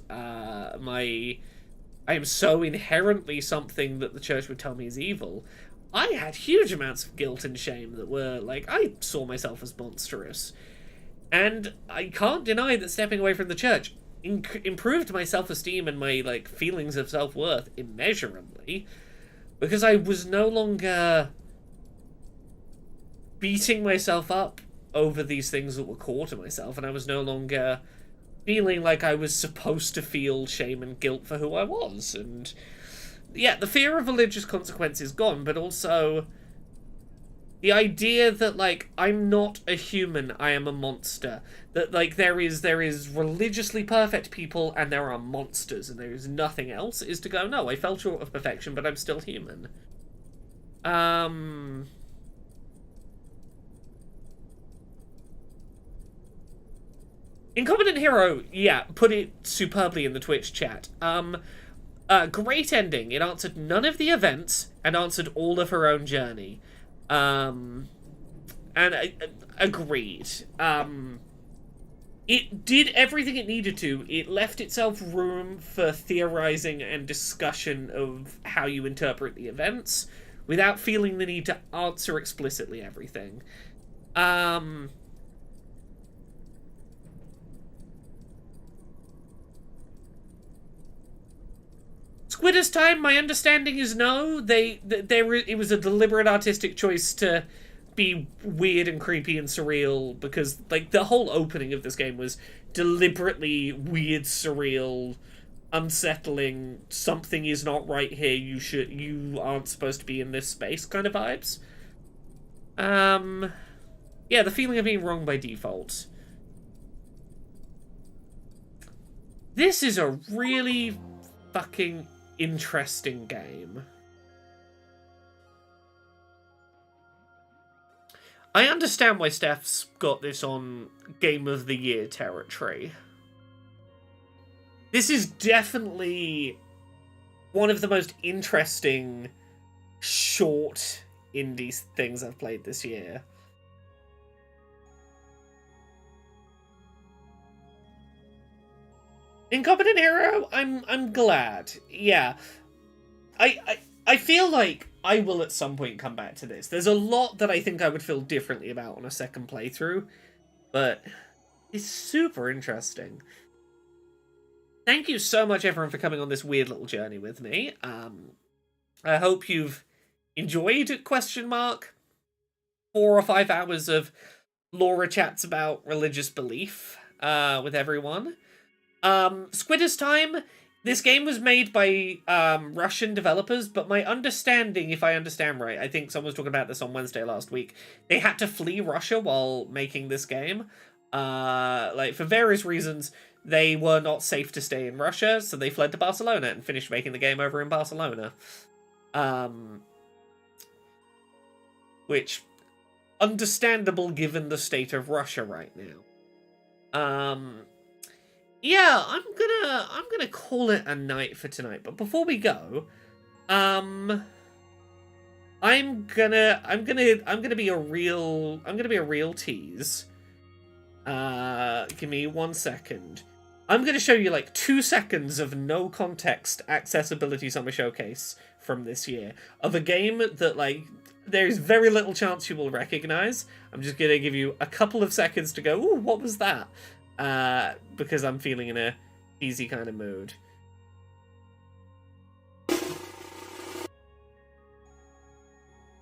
I am so inherently something that the church would tell me is evil. I had huge amounts of guilt and shame that were, like, I saw myself as monstrous. And I can't deny that stepping away from the church improved my self-esteem and my, like, feelings of self-worth immeasurably, because I was no longer beating myself up over these things that were core to myself, and I was no longer feeling like I was supposed to feel shame and guilt for who I was. And yeah, the fear of religious consequence is gone, but also the idea that, like, I'm not a human, I am a monster. That, like, there is religiously perfect people and there are monsters and there is nothing else, is to go, no, I fell short of perfection, but I'm still human. Incompetent Hero, yeah, put it superbly in the Twitch chat. Great ending. It answered none of the events and answered all of her own journey. And agreed. It did everything it needed to. It left itself room for theorizing and discussion of how you interpret the events without feeling the need to answer explicitly everything. Squidder's Time, my understanding is no. It was a deliberate artistic choice to be weird and creepy and surreal, because, like, the whole opening of this game was deliberately weird, surreal, unsettling, something is not right here, you aren't supposed to be in this space kind of vibes. Yeah, the feeling of being wrong by default. This is a really fucking interesting game. I understand why Steph's got this on Game of the Year territory. This is definitely one of the most interesting short indie things I've played this year. Incompetent Hero, I'm glad. Yeah. I feel like I will at some point come back to this. There's a lot that I think I would feel differently about on a second playthrough, but it's super interesting. Thank you so much, everyone, for coming on this weird little journey with me. I hope you've enjoyed, ? 4 or 5 hours of Laura chats about religious belief. with everyone. Squidder's Time. This game was made by Russian developers, but my understanding, if I understand right, I think someone was talking about this on Wednesday last week, they had to flee Russia while making this game. Like, for various reasons, they were not safe to stay in Russia, so they fled to Barcelona and finished making the game over in Barcelona. Which, understandable given the state of Russia right now. Yeah, I'm gonna call it a night for tonight. But before we go, I'm gonna be a real tease. Give me 1 second. I'm gonna show you like 2 seconds of no context accessibility summer showcase from this year of a game that like there's very little chance you will recognize. I'm just gonna give you a couple of seconds to go, ooh, what was that? Because I'm feeling in a easy kind of mood.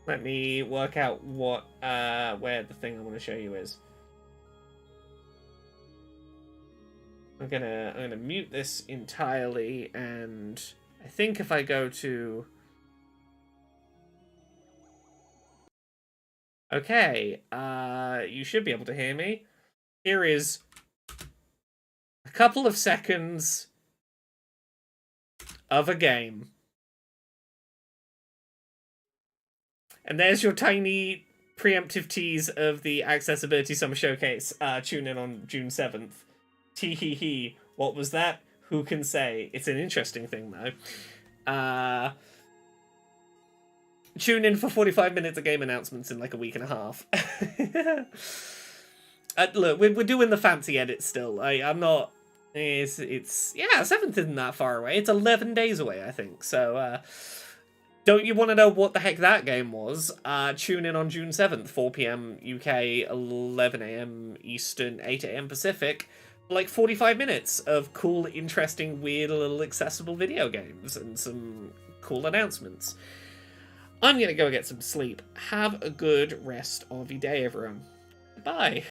Let me work out what where the thing I want to show you is. I'm gonna mute this entirely, and I think if I go to okay, you should be able to hear me. Here is a couple of seconds of a game. And there's your tiny preemptive tease of the Accessibility Summer Showcase. Tune in on June 7th. Tee hee hee. What was that? Who can say? It's an interesting thing, though. Tune in for 45 minutes of game announcements in like a week and a half. Look, we're doing the fancy edits still. I'm not... It's 7th isn't that far away. It's 11 days away, I think. So, don't you want to know what the heck that game was? Tune in on June 7th, 4 PM UK, 11 AM Eastern, 8 AM Pacific. Like 45 minutes of cool, interesting, weird, little accessible video games and some cool announcements. I'm gonna go get some sleep. Have a good rest of your day, everyone. Bye.